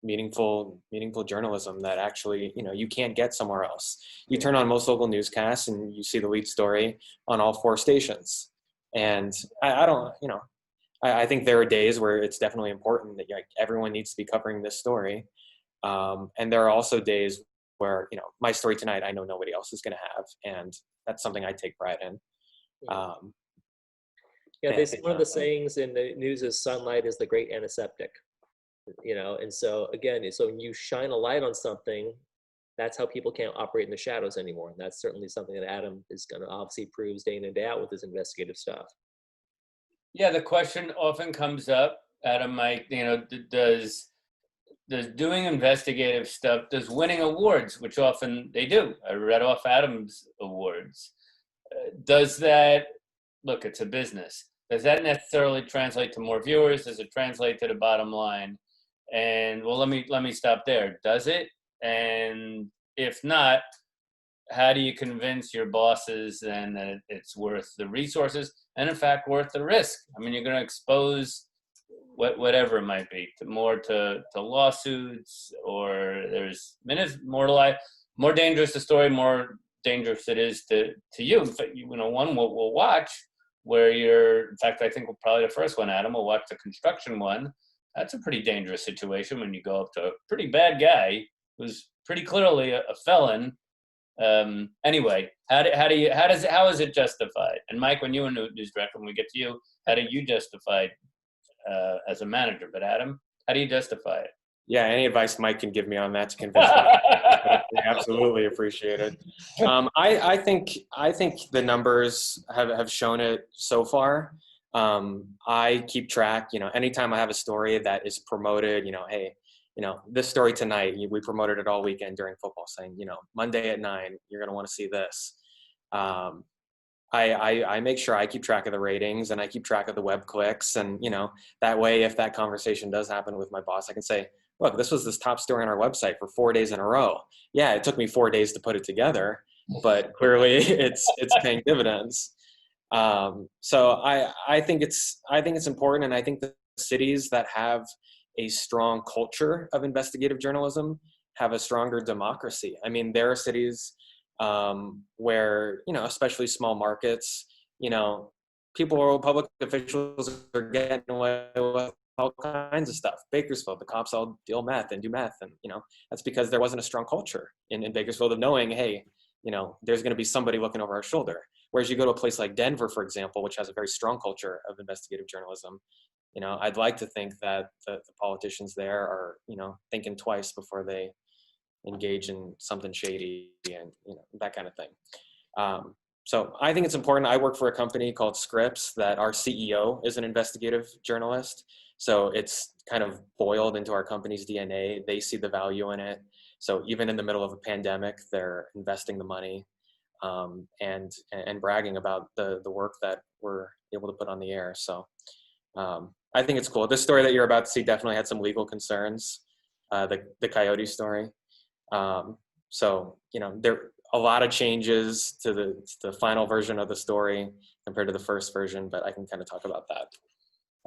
meaningful journalism that actually, you can't get somewhere else. You turn on most local newscasts and you see the lead story on all 4 stations. And I think there are days where it's definitely important that everyone needs to be covering this story. And there are also days where, my story tonight, I know nobody else is going to have. And that's something I take pride in. One of the sayings in the news is sunlight is the great antiseptic, and so again, so when you shine a light on something, that's how people can't operate in the shadows anymore. And that's certainly something that Adam is going to obviously proves day in and day out with his investigative stuff. Yeah, the question often comes up, Adam, Mike, does doing investigative stuff, does winning awards, which often they do. I read off Adam's awards. Does that, look, it's a business. Does that necessarily translate to more viewers? Does it translate to the bottom line? And well, let me stop there. Does it? And if not, how do you convince your bosses then that it's worth the resources and in fact worth the risk? I mean, you're going to expose whatever it might be to lawsuits, or there's more dangerous the story, more dangerous it is to you. In fact, one we'll watch where in fact, I think probably the first one, Adam, we'll watch the construction one. That's a pretty dangerous situation when you go up to a pretty bad guy who's pretty clearly a felon. Anyway, how is it justified? And Mike, when you were news director, when we get to you, how do you justify it as a manager? But Adam, how do you justify it? Yeah, any advice Mike can give me on that to convince me, we absolutely appreciate it. I think the numbers have shown it so far. I keep track. Anytime I have a story that is promoted, hey, this story tonight, we promoted it all weekend during football, saying, Monday at 9, you're going to want to see this. I make sure I keep track of the ratings and I keep track of the web clicks. And, that way, if that conversation does happen with my boss, I can say, look, this was this top story on our website for 4 days in a row. Yeah, it took me 4 days to put it together, but clearly it's paying dividends. So I think it's important. And I think the cities that have a strong culture of investigative journalism have a stronger democracy. I mean, there are cities where, especially small markets, public officials are getting away with all kinds of stuff. Bakersfield, the cops all deal meth and do meth. And, that's because there wasn't a strong culture in Bakersfield of knowing, hey, there's going to be somebody looking over our shoulder. Whereas you go to a place like Denver, for example, which has a very strong culture of investigative journalism, I'd like to think that the politicians there are, thinking twice before they engage in something shady and, that kind of thing. So I think it's important. I work for a company called Scripps that our CEO is an investigative journalist. So it's kind of boiled into our company's DNA. They see the value in it. So even in the middle of a pandemic, they're investing the money and bragging about the work that we're able to put on the air. So I think it's cool. This story that you're about to see definitely had some legal concerns, the coyote story. So, there are a lot of changes to the final version of the story compared to the first version, but I can kind of talk about that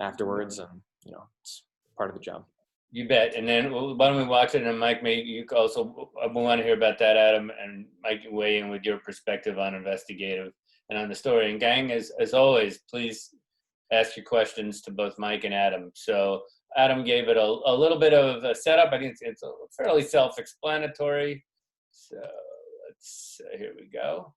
afterwards. And, it's part of the job. You bet. And then why don't we watch it? And Mike, maybe you also want to hear about that, Adam, and Mike, you weigh in with your perspective on investigative and on the story. And gang, as always, please ask your questions to both Mike and Adam. So Adam gave it a little bit of a setup. I think it's fairly self-explanatory. So here we go.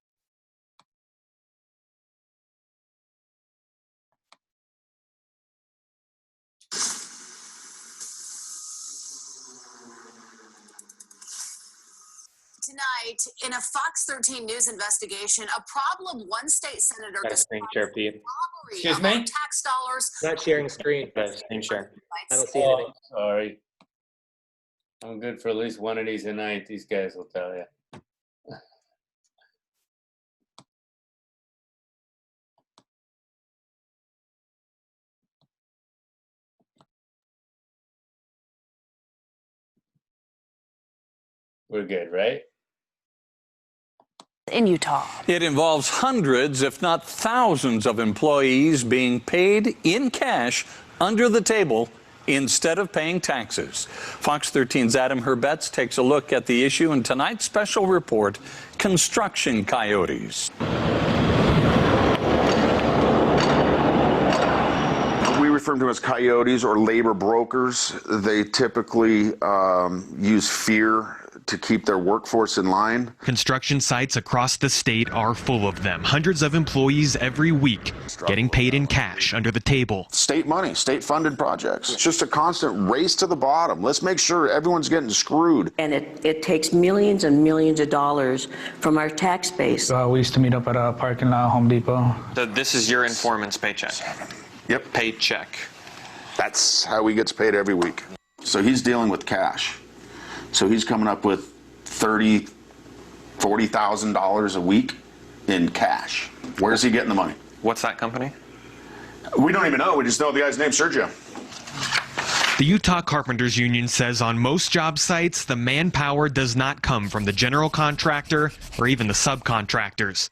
Tonight, in a Fox 13 News investigation, a problem one state senator Screen share, Pete. Excuse me? Tax dollars. Not sharing screen. Screen share. I don't see anything. Sorry. I'm good for at least one of these a night, these guys will tell you. We're good, right? In Utah. It involves hundreds, if not thousands, of employees being paid in cash under the table instead of paying taxes. Fox 13's Adam Herbets takes a look at the issue in tonight's special report, Construction Coyotes. We refer to them as coyotes or labor brokers. They typically use fear to keep their workforce in line. Construction sites across the state are full of them. Hundreds of employees every week getting paid in cash under the table. State money, state-funded projects. It's just a constant race to the bottom. Let's make sure everyone's getting screwed. And it takes millions and millions of dollars from our tax base. We used to meet up at a parking lot, Home Depot. So this is your informant's paycheck? Yep. Paid check. That's how he gets paid every week. So he's dealing with cash. So he's coming up with $40,000 a week in cash. Where's he getting the money? What's that company? We don't even know. We just know the guy's name's Sergio. The Utah Carpenters Union says on most job sites, the manpower does not come from the general contractor or even the subcontractors.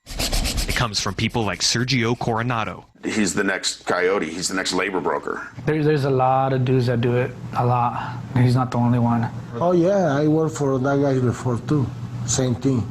It comes from people like Sergio Coronado. He's the next coyote. He's the next labor broker. There's a lot of dudes that do it, a lot. He's not the only one. Oh yeah, I worked for that guy before too. Same thing.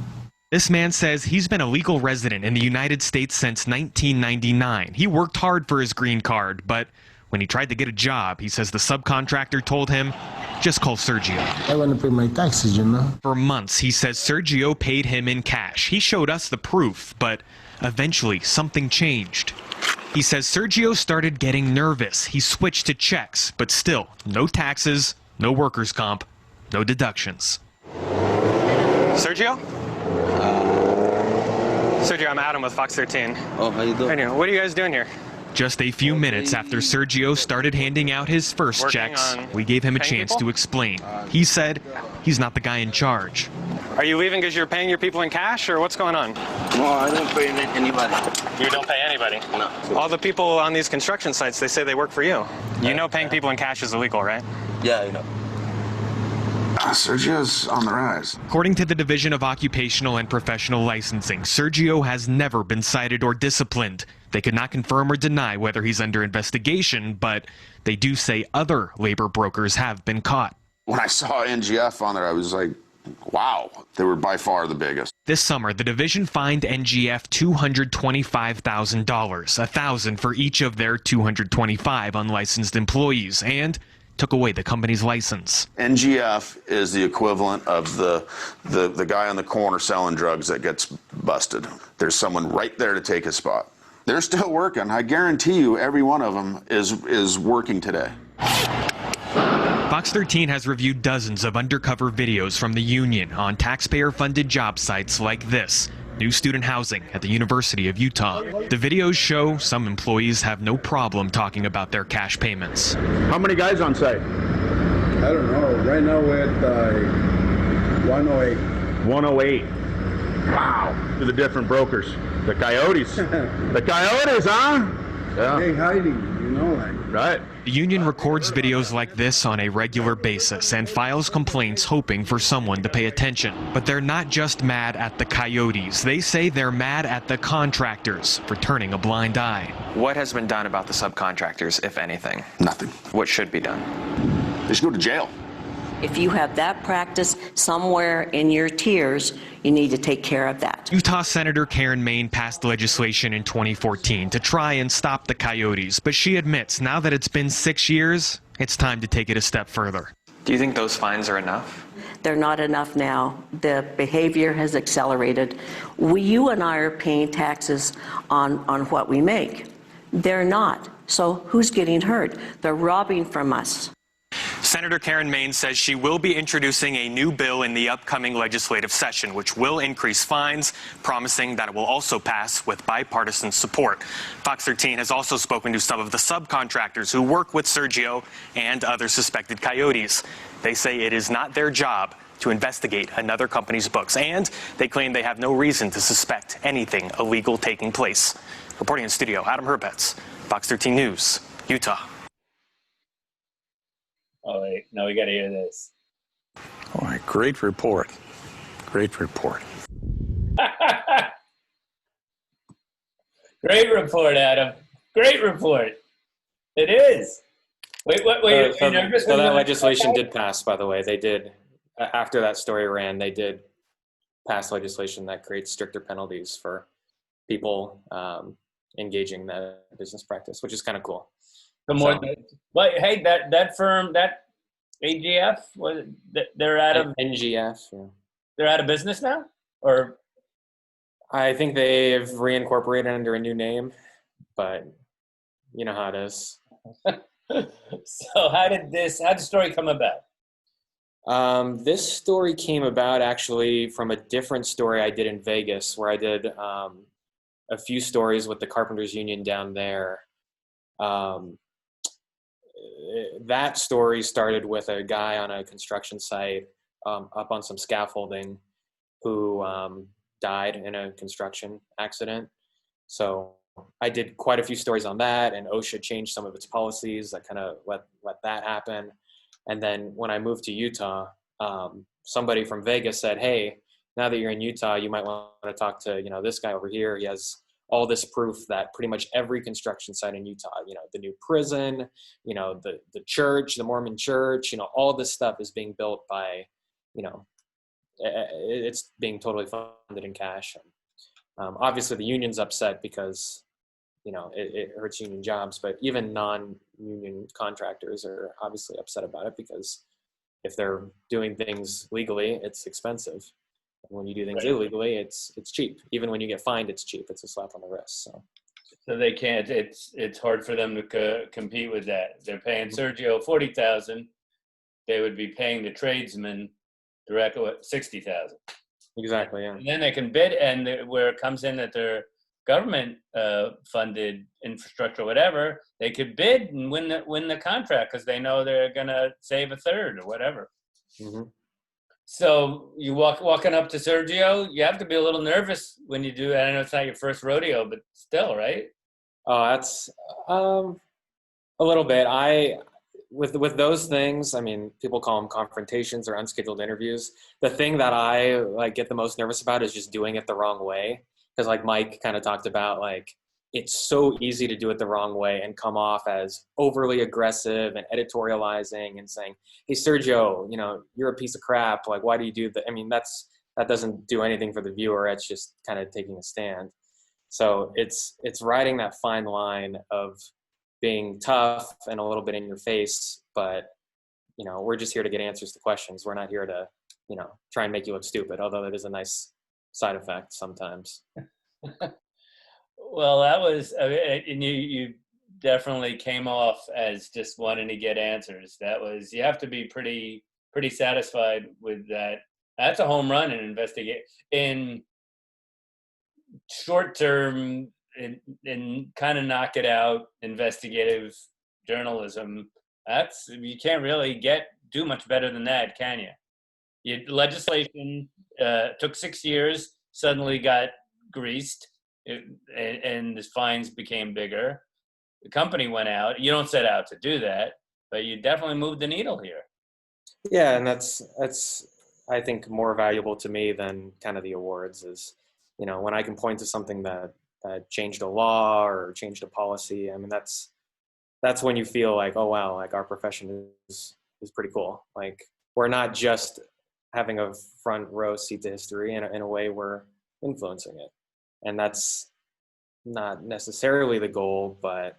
This man says he's been a legal resident in the United States since 1999. He worked hard for his green card, but when he tried to get a job, he says the subcontractor told him, just call Sergio. I want to pay my taxes, you know. For months, he says Sergio paid him in cash. He showed us the proof, but eventually something changed. He says Sergio started getting nervous. He switched to checks, but still, no taxes, no workers' comp, no deductions. Sergio? Sergio, I'm Adam with Fox 13. Oh, how you doing? Anyway, what are you guys doing here? Just a few minutes after Sergio started handing out his first checks, we gave him a chance to explain. He said he's not the guy in charge. Are you leaving because you're paying your people in cash, or what's going on? No, I don't pay anybody. You don't pay anybody? No. All the people on these construction sites, they say they work for you. You know paying people in cash is illegal, right? Yeah, I know. Sergio's on the rise. According to the Division of Occupational and Professional Licensing, Sergio has never been cited or disciplined. They could not confirm or deny whether he's under investigation, but they do say other labor brokers have been caught. When I saw NGF on there, I was like, wow, they were by far the biggest. This summer, the division fined NGF $225,000, $1,000 for each of their 225 unlicensed employees, and took away the company's license. NGF is the equivalent of the guy on the corner selling drugs that gets busted. There's someone right there to take his spot. They're still working. I guarantee you every one of them is working today. Fox 13 has reviewed dozens of undercover videos from the union on taxpayer-funded job sites like this, new student housing at the University of Utah. The videos show some employees have no problem talking about their cash payments. How many guys on site? I don't know. Right now we're at 108. 108. Wow. To the different brokers. The coyotes. The coyotes, huh? Yeah. They hiding, you know, like. Right. The union records videos like this on a regular basis and files complaints hoping for someone to pay attention. But they're not just mad at the coyotes. They say they're mad at the contractors for turning a blind eye. What has been done about the subcontractors, if anything? Nothing. What should be done? They should go to jail. If you have that practice somewhere in your tiers, you need to take care of that. Utah Senator Karen Maine passed legislation in 2014 to try and stop the coyotes, but she admits now that it's been 6 years, it's time to take it a step further. Do you think those fines are enough? They're not enough now. The behavior has accelerated. You and I are paying taxes on what we make. They're not. So who's getting hurt? They're robbing from us. Senator Karen Maine says she will be introducing a new bill in the upcoming legislative session, which will increase fines, promising that it will also pass with bipartisan support. Fox 13 has also spoken to some of the subcontractors who work with Sergio and other suspected coyotes. They say it is not their job to investigate another company's books, and they claim they have no reason to suspect anything illegal taking place. Reporting in studio, Adam Herbets, Fox 13 News, Utah. Oh, wait. No, we got to hear this. All right, great report. Great report. Great report, Adam. Great report. It is. Wait, what? Wait, so that legislation did pass, by the way. They did, after that story ran, they did pass legislation that creates stricter penalties for people engaging in that business practice, which is kind of cool. But hey, that firm, that AGF, they're out of NGF. Yeah. They're out of business now, or I think they've reincorporated under a new name, but you know how it is. So how did the story come about? This story came about actually from a different story I did in Vegas, where I did a few stories with the Carpenters Union down there. that story started with a guy on a construction site up on some scaffolding who died in a construction accident. So I did quite a few stories on that, and OSHA changed some of its policies that kind of let that happen. And then when I moved to Utah, somebody from Vegas said, hey, now that you're in Utah, you might want to talk to, this guy over here. He has all this proof that pretty much every construction site in Utah, the new prison, the church, the Mormon church, all this stuff is being built by, it's being totally funded in cash. Obviously the union's upset because, it hurts union jobs, but even non-union contractors are obviously upset about it because if they're doing things legally, it's expensive. And when you do things illegally, it's cheap. Even when you get fined, it's cheap. It's a slap on the wrist. So they can't. It's hard for them to compete with that. They're paying Sergio $40,000. They would be paying the tradesman directly $60,000. Exactly. Yeah. And then they can bid, and where it comes in that they're government funded infrastructure or whatever, they could bid and win the contract because they know they're gonna save a third or whatever. Mm-hmm. So you walking up to Sergio, you have to be a little nervous when you do. I know it's not your first rodeo, but still, right? Oh, that's a little bit. With those things, I mean, people call them confrontations or unscheduled interviews. The thing that I get the most nervous about is just doing it the wrong way. Because like Mike kind of talked about, it's so easy to do it the wrong way and come off as overly aggressive and editorializing and saying, hey, Sergio, you're a piece of crap. Like, why do you do that? I mean, that doesn't do anything for the viewer. It's just kind of taking a stand. So it's riding that fine line of being tough and a little bit in your face, but, we're just here to get answers to questions. We're not here to, try and make you look stupid, although it is a nice side effect sometimes. Well, that was, and you definitely came off as just wanting to get answers. That was, you have to be pretty satisfied with that. That's a home run in short term and kind of knock it out investigative journalism. You can't really do much better than that, can you? Legislation took 6 years, suddenly got greased, and the fines became bigger. The company went out. You don't set out to do that, but you definitely moved the needle here. Yeah, and that's I think more valuable to me than kind of the awards is, when I can point to something that changed a law or changed a policy. I mean, that's when you feel like, oh wow, like our profession is pretty cool. Like we're not just having a front row seat to history. In a way, we're influencing it. And that's not necessarily the goal, but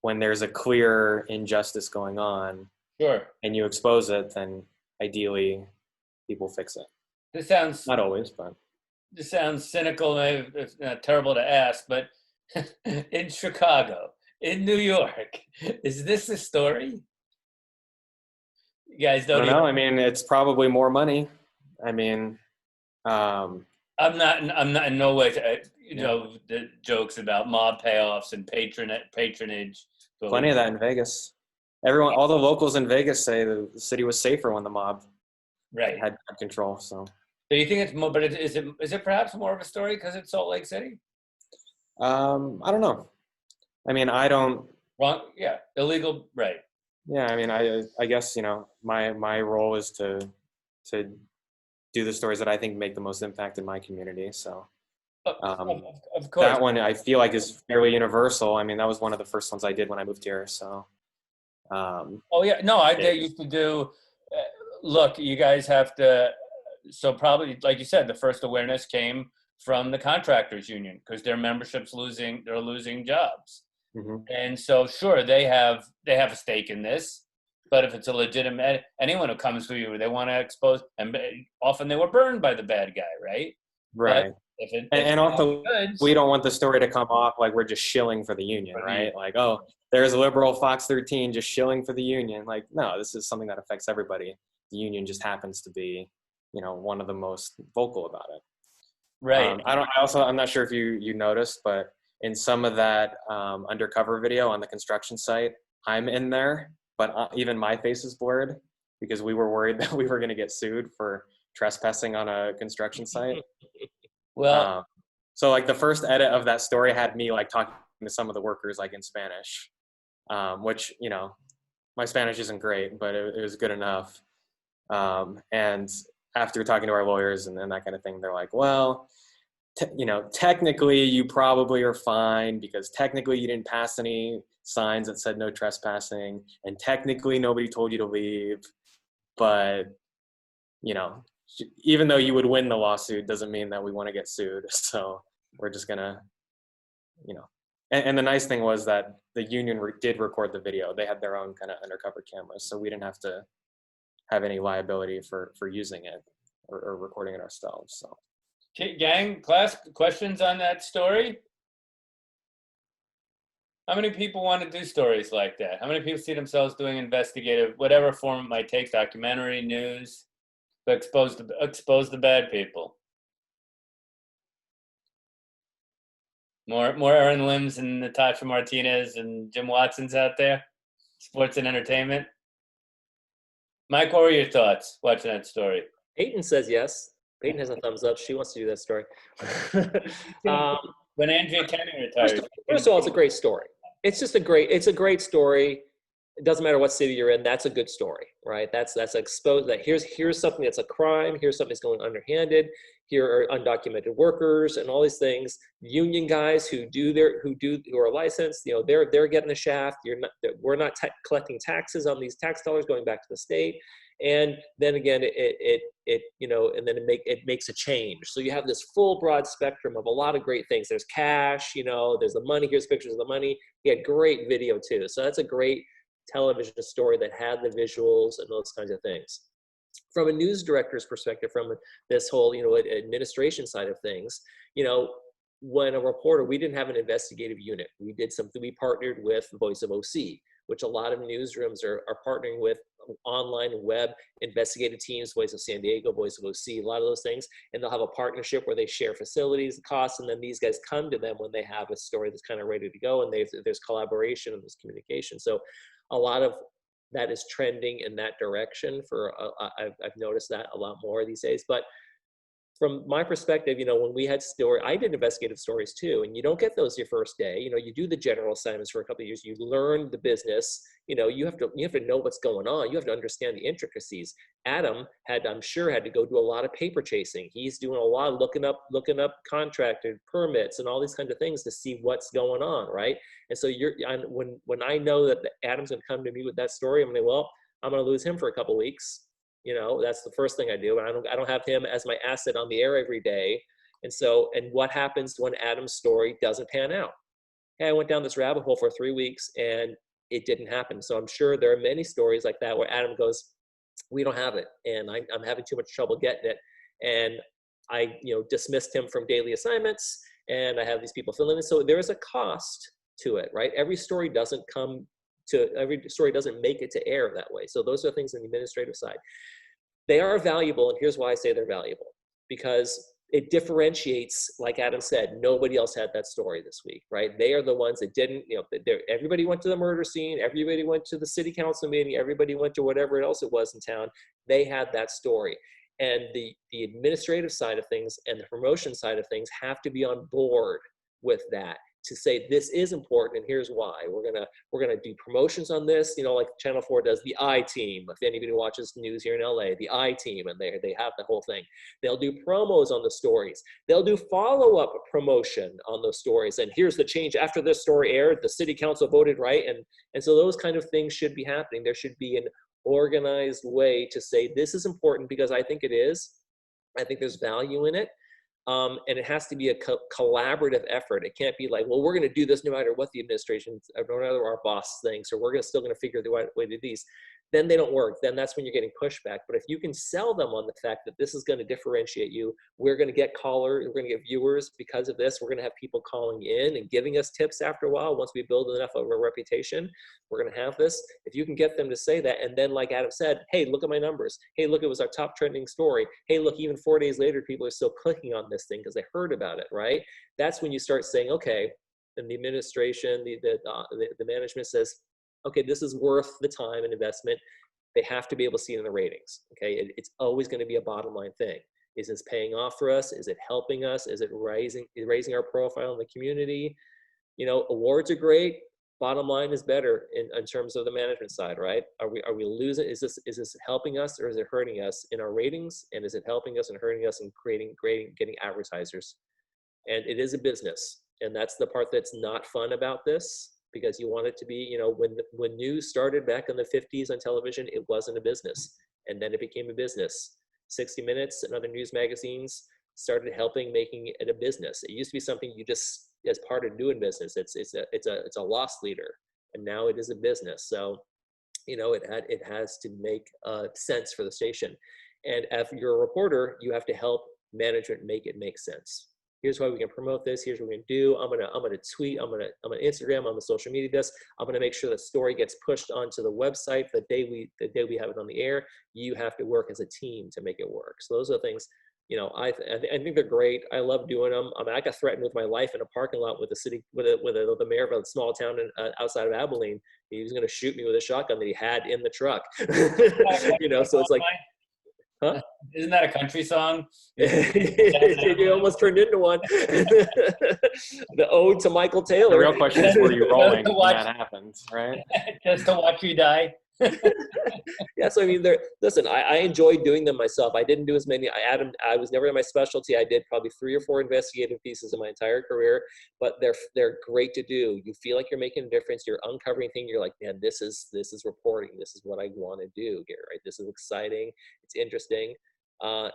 when there's a clear injustice going on, sure, and you expose it, then ideally people fix it. This sounds not always, but this sounds cynical. It's terrible to ask, but in Chicago, in New York, is this a story? You guys don't know. I mean, it's probably more money. I mean, I'm not in no way, the jokes about mob payoffs and patronage. Plenty of that in Vegas. All the locals in Vegas say the city was safer when the mob had control. So you think it's more, but is it perhaps more of a story because it's Salt Lake City? I don't know. I mean, I don't. Wrong. Yeah. Illegal. Right. Yeah. I mean, I guess, my role is to do the stories that I think make the most impact in my community. So of course, that one I feel like is fairly universal. I mean, that was one of the first ones I did when I moved here. So. Oh yeah, no, I used to do. Look, you guys have to. So probably, like you said, the first awareness came from the contractors union because their membership's they're losing jobs. Mm-hmm. And so sure, they have a stake in this, but if it's a legitimate, anyone who comes to you, they want to expose, and often they were burned by the bad guy, right? Right. And also, we don't want the story to come off like we're just shilling for the union, right? Like, oh, there's a liberal Fox 13 just shilling for the union. Like, no, this is something that affects everybody. The union just happens to be, one of the most vocal about it. Right. I'm not sure if you noticed, but in some of that undercover video on the construction site, I'm in there, but even my face is blurred because we were worried that we were going to get sued for trespassing on a construction site. Well, so like the first edit of that story had me like talking to some of the workers like in Spanish, which, you know, my Spanish isn't great, but it was good enough. And after talking to our lawyers and that kind of thing, they're like, well, you know, technically you probably are fine because technically you didn't pass any signs that said no trespassing, and technically nobody told you to leave. But, you know, even though you would win the lawsuit doesn't mean that we want to get sued. So we're just gonna, you know, and the nice thing was that the union did record the video. They had their own kind of undercover cameras, so we didn't have to have any liability for using it or recording it ourselves. So. Gang, class, questions on that story? How many people want to do stories like that? How many people see themselves doing investigative, whatever form it might take, documentary, news, to expose the bad people? More Aaron Limbs and Natasha Martinez and Jim Watson's out there? Sports and entertainment? Mike, what were your thoughts watching that story? Peyton says yes. Peyton has a thumbs up. She wants to do that story. When Andrea Kenny retires. First of all, it's a great story. It's a great story. It doesn't matter what city you're in. That's a good story, right? That's exposed that here's something that's a crime. Here's something that's going underhanded. Here are undocumented workers and all these things. Union guys who are licensed, you know, they're getting the shaft. We're not collecting taxes on these tax dollars going back to the state. And then again, it you know, and then it makes a change. So you have this full broad spectrum of a lot of great things. There's cash, you know, there's the money. Here's pictures of the money. He had great video too. So that's a great television story that had the visuals and those kinds of things. From a news director's perspective, from this whole, you know, administration side of things, you know, when a reporter, we didn't have an investigative unit. We did something, we partnered with Voice of OC, which a lot of newsrooms are partnering with online and web investigative teams, Voice of San Diego, Voice of OC, a lot of those things. And they'll have a partnership where they share facilities, costs, and then these guys come to them when they have a story that's kind of ready to go, and there's collaboration and there's communication. So a lot of that is trending in that direction. I've noticed that a lot more these days. But from my perspective, you know, when we had I did investigative stories too, and you don't get those your first day. You know, you do the general assignments for a couple of years, you learn the business, you know, you have to know what's going on. You have to understand the intricacies. Adam I'm sure had to go do a lot of paper chasing. He's doing a lot of looking up contracted permits and all these kinds of things to see what's going on, right? And so when I know that Adam's gonna come to me with that story, I'm gonna lose him for a couple of weeks. You know, that's the first thing I do. And I don't have him as my asset on the air every day. And what happens when Adam's story doesn't pan out? Hey, I went down this rabbit hole for 3 weeks and it didn't happen. So I'm sure there are many stories like that where Adam goes, we don't have it. And I'm having too much trouble getting it. And I, you know, dismissed him from daily assignments and I have these people filling in. So there is a cost to it, right? Every story doesn't make it to air that way. So those are things on the administrative side. They are valuable, and here's why I say they're valuable. Because it differentiates, like Adam said, nobody else had that story this week, right? They are the ones that didn't, you know, everybody went to the murder scene, everybody went to the city council meeting, everybody went to whatever else it was in town. They had that story. And the administrative side of things and the promotion side of things have to be on board with that, to say this is important and here's why. We're gonna do promotions on this, you know, like Channel 4 does the I Team. If anybody watches news here in LA, the I Team, and they have the whole thing. They'll do promos on the stories. They'll do follow-up promotion on those stories. And here's the change after this story aired, the city council voted right, and so those kind of things should be happening. There should be an organized way to say this is important because I think it is. I think there's value in it. And it has to be a collaborative effort. It can't be like, well, we're going to do this no matter what the administration, no matter our boss thinks, or we're still going to figure the right way to do these. Then they don't work. Then that's when you're getting pushback. But if you can sell them on the fact that this is going to differentiate you, we're going to get callers, we're going to get viewers because of this. We're going to have people calling in and giving us tips after a while. Once we build enough of a reputation, we're going to have this. If you can get them to say that, and then like Adam said, hey, look at my numbers. Hey, look, it was our top trending story. Hey, look, even 4 days later, people are still clicking on this thing because they heard about it, right? That's when you start saying, okay, then the administration, the management says, okay, this is worth the time and investment. They have to be able to see it in the ratings. Okay, it's always going to be a bottom line thing. Is this paying off for us? Is it helping us? Is it raising our profile in the community? You know, awards are great. Bottom line is better in terms of the management side, right? Are we losing? Is this helping us or is it hurting us in our ratings? And is it helping us and hurting us in getting advertisers? And it is a business, and that's the part that's not fun about this, because you want it to be, you know, when news started back in the 50s on television, it wasn't a business, and then it became a business. 60 Minutes and other news magazines started helping making it a business. It used to be something you just, as part of doing business, it's a loss leader, and now it is a business. So, you know, it has to make sense for the station. And if you're a reporter, you have to help management make it make sense. Here's why we can promote this. Here's what we're gonna do. I'm gonna tweet. I'm gonna Instagram. I'm a social media desk. I'm gonna make sure the story gets pushed onto the website the day we have it on the air. You have to work as a team to make it work. So those are things, you know, I think they're great. I love doing them. I mean, I got threatened with my life in a parking lot with the mayor of a small town outside of Abilene. He was gonna shoot me with a shotgun that he had in the truck. You know, so it's like. Huh? Isn't that a country song? You almost turned into one. The ode to Michael Taylor. The real question is, were you rolling when that happened, right? Just to watch you die. Yeah, so I mean, listen, I enjoyed doing them myself. I didn't do as many. I was never in my specialty. I did probably 3 or 4 investigative pieces in my entire career, but they're great to do. You feel like you're making a difference. You're uncovering things. You're like, man, this is reporting. This is what I want to do, Gary. Right? This is exciting. It's interesting. But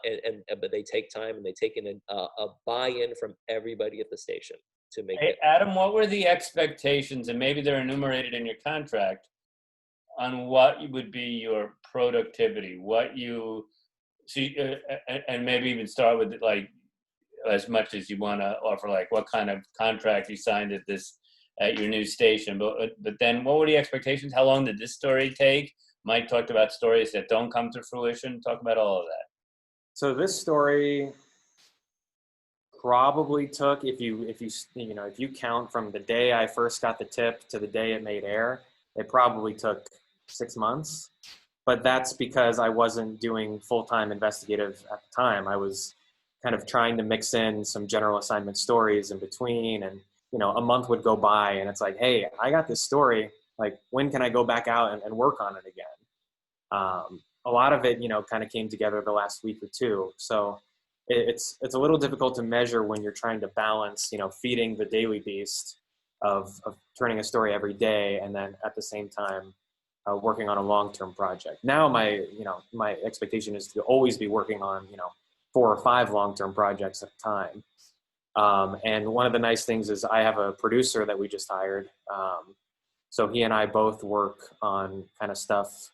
they take time, and they take in a buy-in from everybody at the station to make it. Adam, what were the expectations, and maybe they're enumerated in your contract, on what would be your productivity, what you see, and maybe even start with, like, as much as you want to offer, like what kind of contract you signed at your new station, but then what were the expectations? How long did this story take? Mike talked about stories that don't come to fruition. Talk about all of that. So this story probably took, if you count from the day I first got the tip to the day it made air, it probably took 6 months, but that's because I wasn't doing full-time investigative at the time. I was kind of trying to mix in some general assignment stories in between, and, you know, a month would go by and it's like, hey, I got this story, like, when can I go back out and work on it again? A lot of it, you know, kind of came together the last week or two. So it's a little difficult to measure when you're trying to balance, you know, feeding the daily beast of turning a story every day, and then at the same time working on a long-term project. Now my expectation is to always be working on, you know, 4 or 5 long-term projects at a time. And one of the nice things is I have a producer that we just hired. So he and I both work on kind of stuff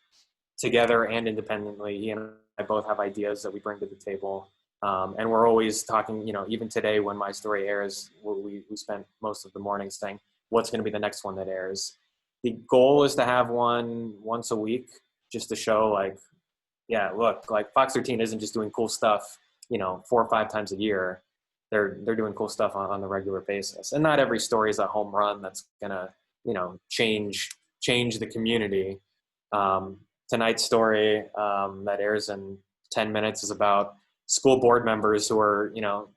together and independently. He and I both have ideas that we bring to the table. And we're always talking, you know, even today when my story airs, we spent most of the morning saying, what's going to be the next one that airs? The goal is to have one once a week, just to show, like, yeah, look, like Fox 13 isn't just doing cool stuff, you know, 4 or 5 times a year. They're doing cool stuff on the regular basis. And not every story is a home run that's going to, you know, change the community. Tonight's story that airs in 10 minutes is about school board members who are, you know,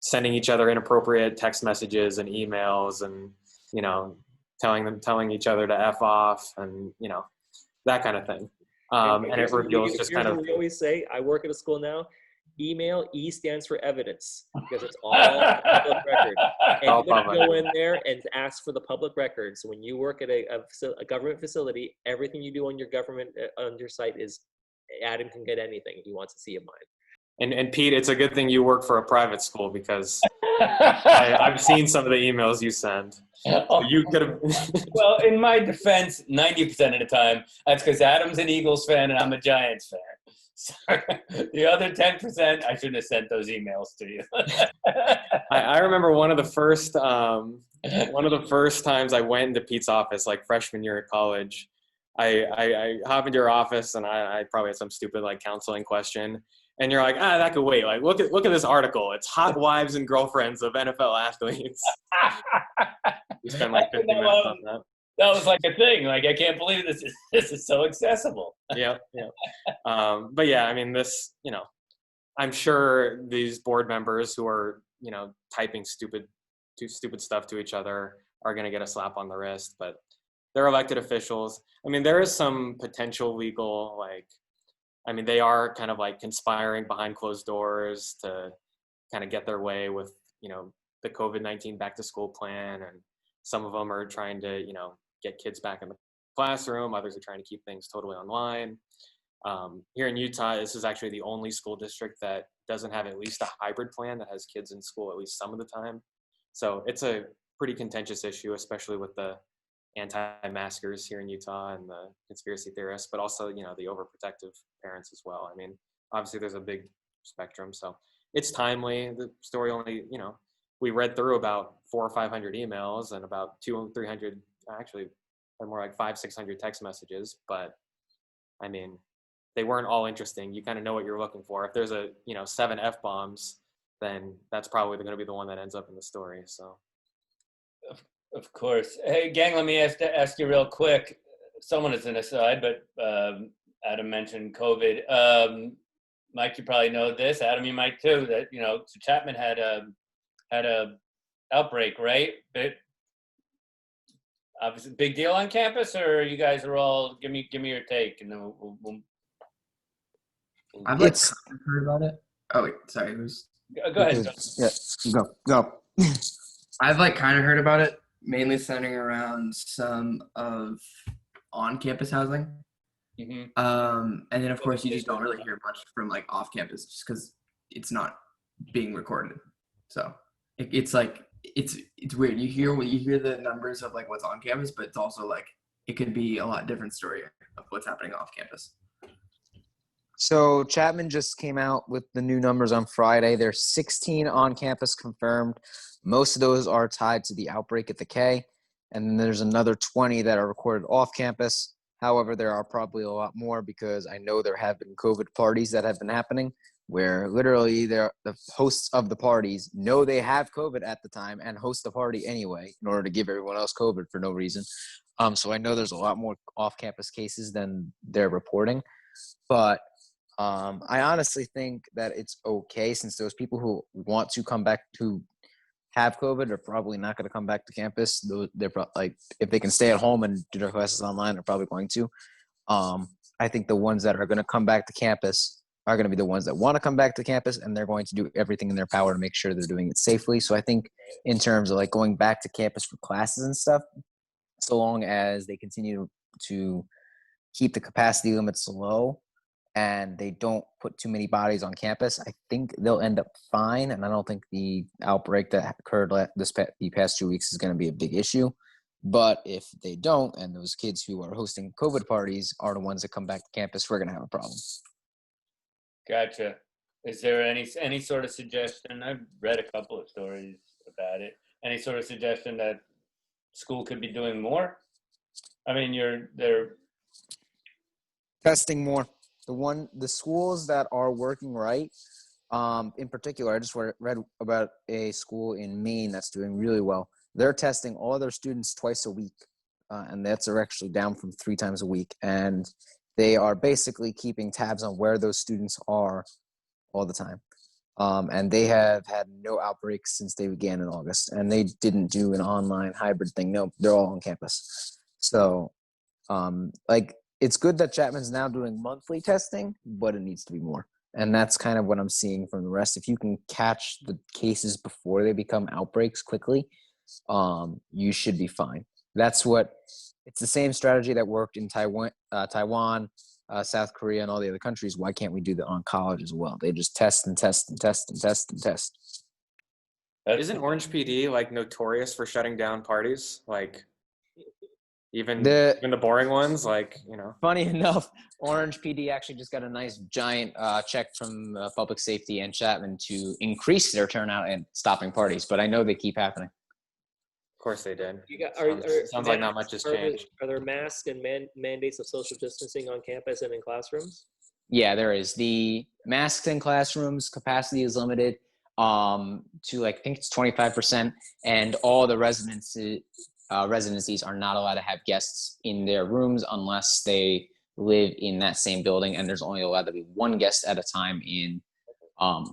sending each other inappropriate text messages and emails, and, you know, telling each other to F off, and, you know, that kind of thing. And it reveals just kind of. We always say, I work at a school now. Email, E stands for evidence, because it's all public record. And you're going to go in there and ask for the public record. So when you work at a government facility, everything you do on your government on your site is, Adam can get anything if he wants to see it mine. And Pete, it's a good thing you work for a private school, because I've seen some of the emails you send. So you could have. Well, in my defense, 90% of the time, that's because Adam's an Eagles fan and I'm a Giants fan. So the other 10%, I shouldn't have sent those emails to you. I remember one of the first times I went into Pete's office, like freshman year at college. I hop into your office and I probably had some stupid, like, counseling question. And you're like, that could wait. Like, look at this article. It's hot wives and girlfriends of NFL athletes. We spent like 50 minutes on that. That was like a thing. Like, I can't believe this is so accessible. Yeah. But yeah, I mean, this, I'm sure these board members who are, typing stupid stuff to each other are going to get a slap on the wrist, but they're elected officials. I mean, there is some potential legal, they are kind of like conspiring behind closed doors to kind of get their way with, the COVID-19 back to school plan. And some of them are trying to, get kids back in the classroom. Others are trying to keep things totally online. Here in Utah, this is actually the only school district that doesn't have at least a hybrid plan that has kids in school at least some of the time. So it's a pretty contentious issue, especially with the anti-maskers here in Utah and the conspiracy theorists, but also, the overprotective parents as well. I mean, obviously there's a big spectrum, so it's timely. The story only, we read through about 400 or 500 emails and about 200, 300, actually more like 500-600 text messages, but I mean, they weren't all interesting. You kind of know what you're looking for. If there's 7 F-bombs, then that's probably going to be the one that ends up in the story. So, of course. Hey, gang, let me ask you real quick. Someone is an aside, but Adam mentioned COVID. Mike, you probably know this. Adam, you might too. That so Chapman had a outbreak, right? But obviously, big deal on campus, or you guys are all give me your take, and then we'll I've heard about it. Oh wait, sorry. Go ahead. Yeah, go. I've kind of heard about it, mainly centering around some of on-campus housing. Mm-hmm. And then of course you just don't really hear much from off campus, just because it's not being recorded. So it's weird. You hear the numbers of what's on campus, but it's also it could be a lot different story of what's happening off campus. So Chapman just came out with the new numbers on Friday. There's 16 on campus confirmed. Most of those are tied to the outbreak at the K. And then there's another 20 that are recorded off campus. However, there are probably a lot more, because I know there have been COVID parties that have been happening where literally the hosts of the parties know they have COVID at the time and host the party anyway in order to give everyone else COVID for no reason. So I know there's a lot more off-campus cases than they're reporting. But I honestly think that it's okay, since those people who want to come back to have COVID are probably not going to come back to campus. They're if they can stay at home and do their classes online, they're probably going to. I think the ones that are going to come back to campus are going to be the ones that want to come back to campus, and they're going to do everything in their power to make sure they're doing it safely. So I think in terms of going back to campus for classes and stuff, so long as they continue to keep the capacity limits low and they don't put too many bodies on campus, I think they'll end up fine. And I don't think the outbreak that occurred the past 2 weeks is going to be a big issue. But if they don't, and those kids who are hosting COVID parties are the ones that come back to campus, we're going to have a problem. Gotcha. Is there any sort of suggestion? I've read a couple of stories about it. Any sort of suggestion that school could be doing more? I mean, they're testing more. The schools that are working right, in particular, I just read about a school in Maine that's doing really well. They're testing all their students twice a week, and that's actually down from 3 times a week. And they are basically keeping tabs on where those students are all the time. And they have had no outbreaks since they began in August. And they didn't do an online hybrid thing. No, they're all on campus. So, it's good that Chapman's now doing monthly testing, but it needs to be more. And that's kind of what I'm seeing from the rest. If you can catch the cases before they become outbreaks quickly, you should be fine. It's the same strategy that worked in Taiwan, South Korea, and all the other countries. Why can't we do that on college as well? They just test and test and test and test and test. Isn't Orange PD notorious for shutting down parties? Even the boring ones, Funny enough, Orange PD actually just got a nice giant check from Public Safety and Chapman to increase their turnout and stopping parties. But I know they keep happening. Of course they did. Sounds like not much has changed. Are there masks and mandates of social distancing on campus and in classrooms? Yeah, there is. The masks in classrooms, capacity is limited. to like, I think it's 25%, and all the residencies are not allowed to have guests in their rooms unless they live in that same building, and there's only allowed to be one guest at a time in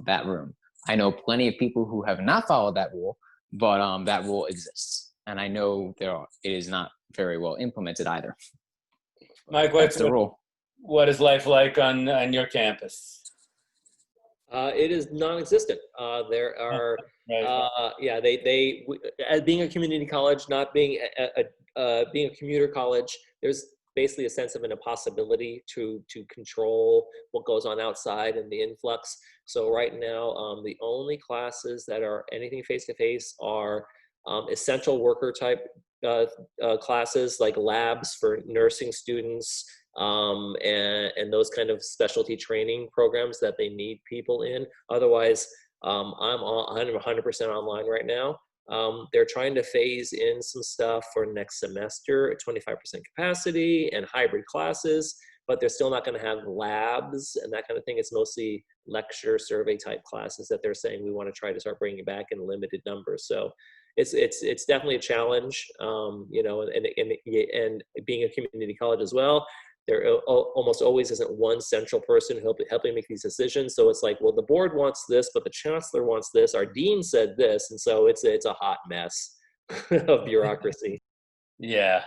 that room. I know plenty of people who have not followed that rule, but that rule exists, and I know it is not very well implemented either. Mike, That's the rule. What is life like on your campus? It is non-existent. There are, as being a community college, not being being a commuter college, there's basically a sense of an impossibility to control what goes on outside and the influx. So right now, the only classes that are anything face-to-face are essential worker type classes, like labs for nursing students, and those kind of specialty training programs that they need people in. Otherwise, I'm 100% online right now. They're trying to phase in some stuff for next semester at 25% capacity and hybrid classes, but they're still not going to have labs and that kind of thing. It's mostly lecture survey type classes that they're saying we want to try to start bringing back in limited numbers. So it's definitely a challenge, you know, and being a community college as well. There almost always isn't one central person helping make these decisions. So it's like, well, the board wants this, but the chancellor wants this. Our dean said this, and so it's a hot mess of bureaucracy. Yeah.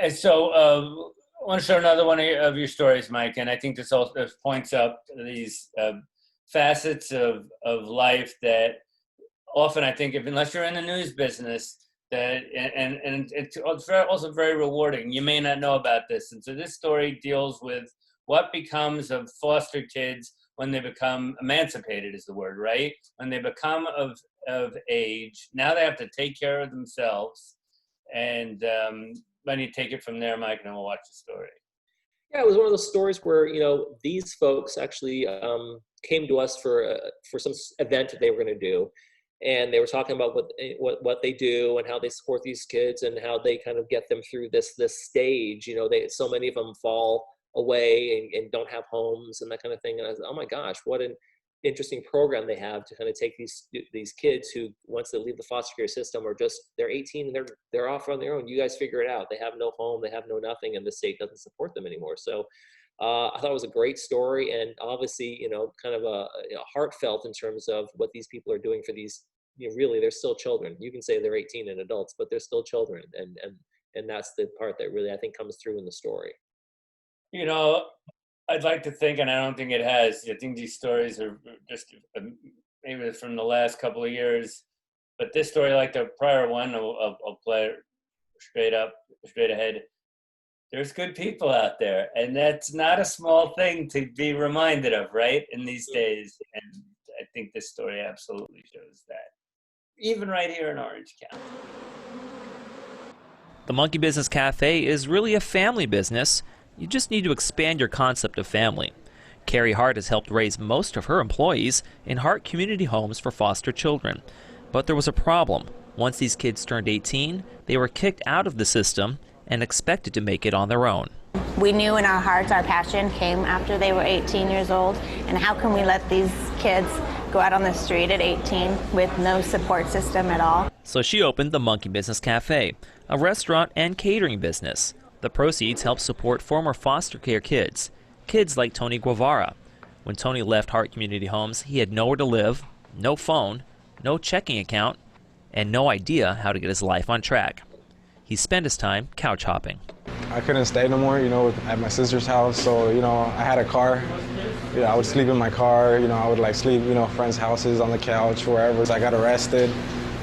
So I want to show another one of your stories, Mike, and I think this also points up these facets of life that often I think, unless you're in the news business, that and it's also very rewarding. You may not know about this, and so this story deals with what becomes of foster kids when they become emancipated, is the word, right? When they become of age, now they have to take care of themselves. And why don't you take it from there, Mike, and then we'll watch the story. Yeah, it was one of those stories where, you know, these folks actually came to us for some event that they were going to do. And they were talking about what they do and how they support these kids and how they kind of get them through this stage. You know, so many of them fall away and don't have homes and that kind of thing. And I was, oh my gosh, what an interesting program they have to kind of take these kids who, once they leave the foster care system, are just, they're 18 and they're off on their own. You guys figure it out. They have no home, they have no nothing, and the state doesn't support them anymore. So I thought it was a great story, and obviously, you know, kind of a heartfelt in terms of what these people are doing for these, you know, really, they're still children. You can say they're 18 and adults, but they're still children. And that's the part that really, I think, comes through in the story. You know, I'd like to think, and I don't think it has, I think these stories are just maybe from the last couple of years, but this story, like the prior one, I'll play it straight ahead. There's good people out there, and that's not a small thing to be reminded of, right, in these days. And I think this story absolutely shows that, even right here in Orange County. The Monkey Business Cafe is really a family business. You just need to expand your concept of family. Carrie Hart has helped raise most of her employees in Hart Community Homes for foster children. But there was a problem. Once these kids turned 18, they were kicked out of the system and expected to make it on their own. We knew in our hearts our passion came after they were 18 years old, and how can we let these kids go out on the street at 18 with no support system at all? So she opened the Monkey Business Cafe, a restaurant and catering business. The proceeds help support former foster care kids like Tony Guevara. When Tony left Hart Community Homes, he had nowhere to live, no phone, no checking account, and no idea how to get his life on track. He spent his time couch hopping. I couldn't stay no more, you know, at my sister's house, so, you know, I had a car. You know, I would sleep in my car, you know, I would like sleep, you know, friends' houses, on the couch, wherever. So I got arrested,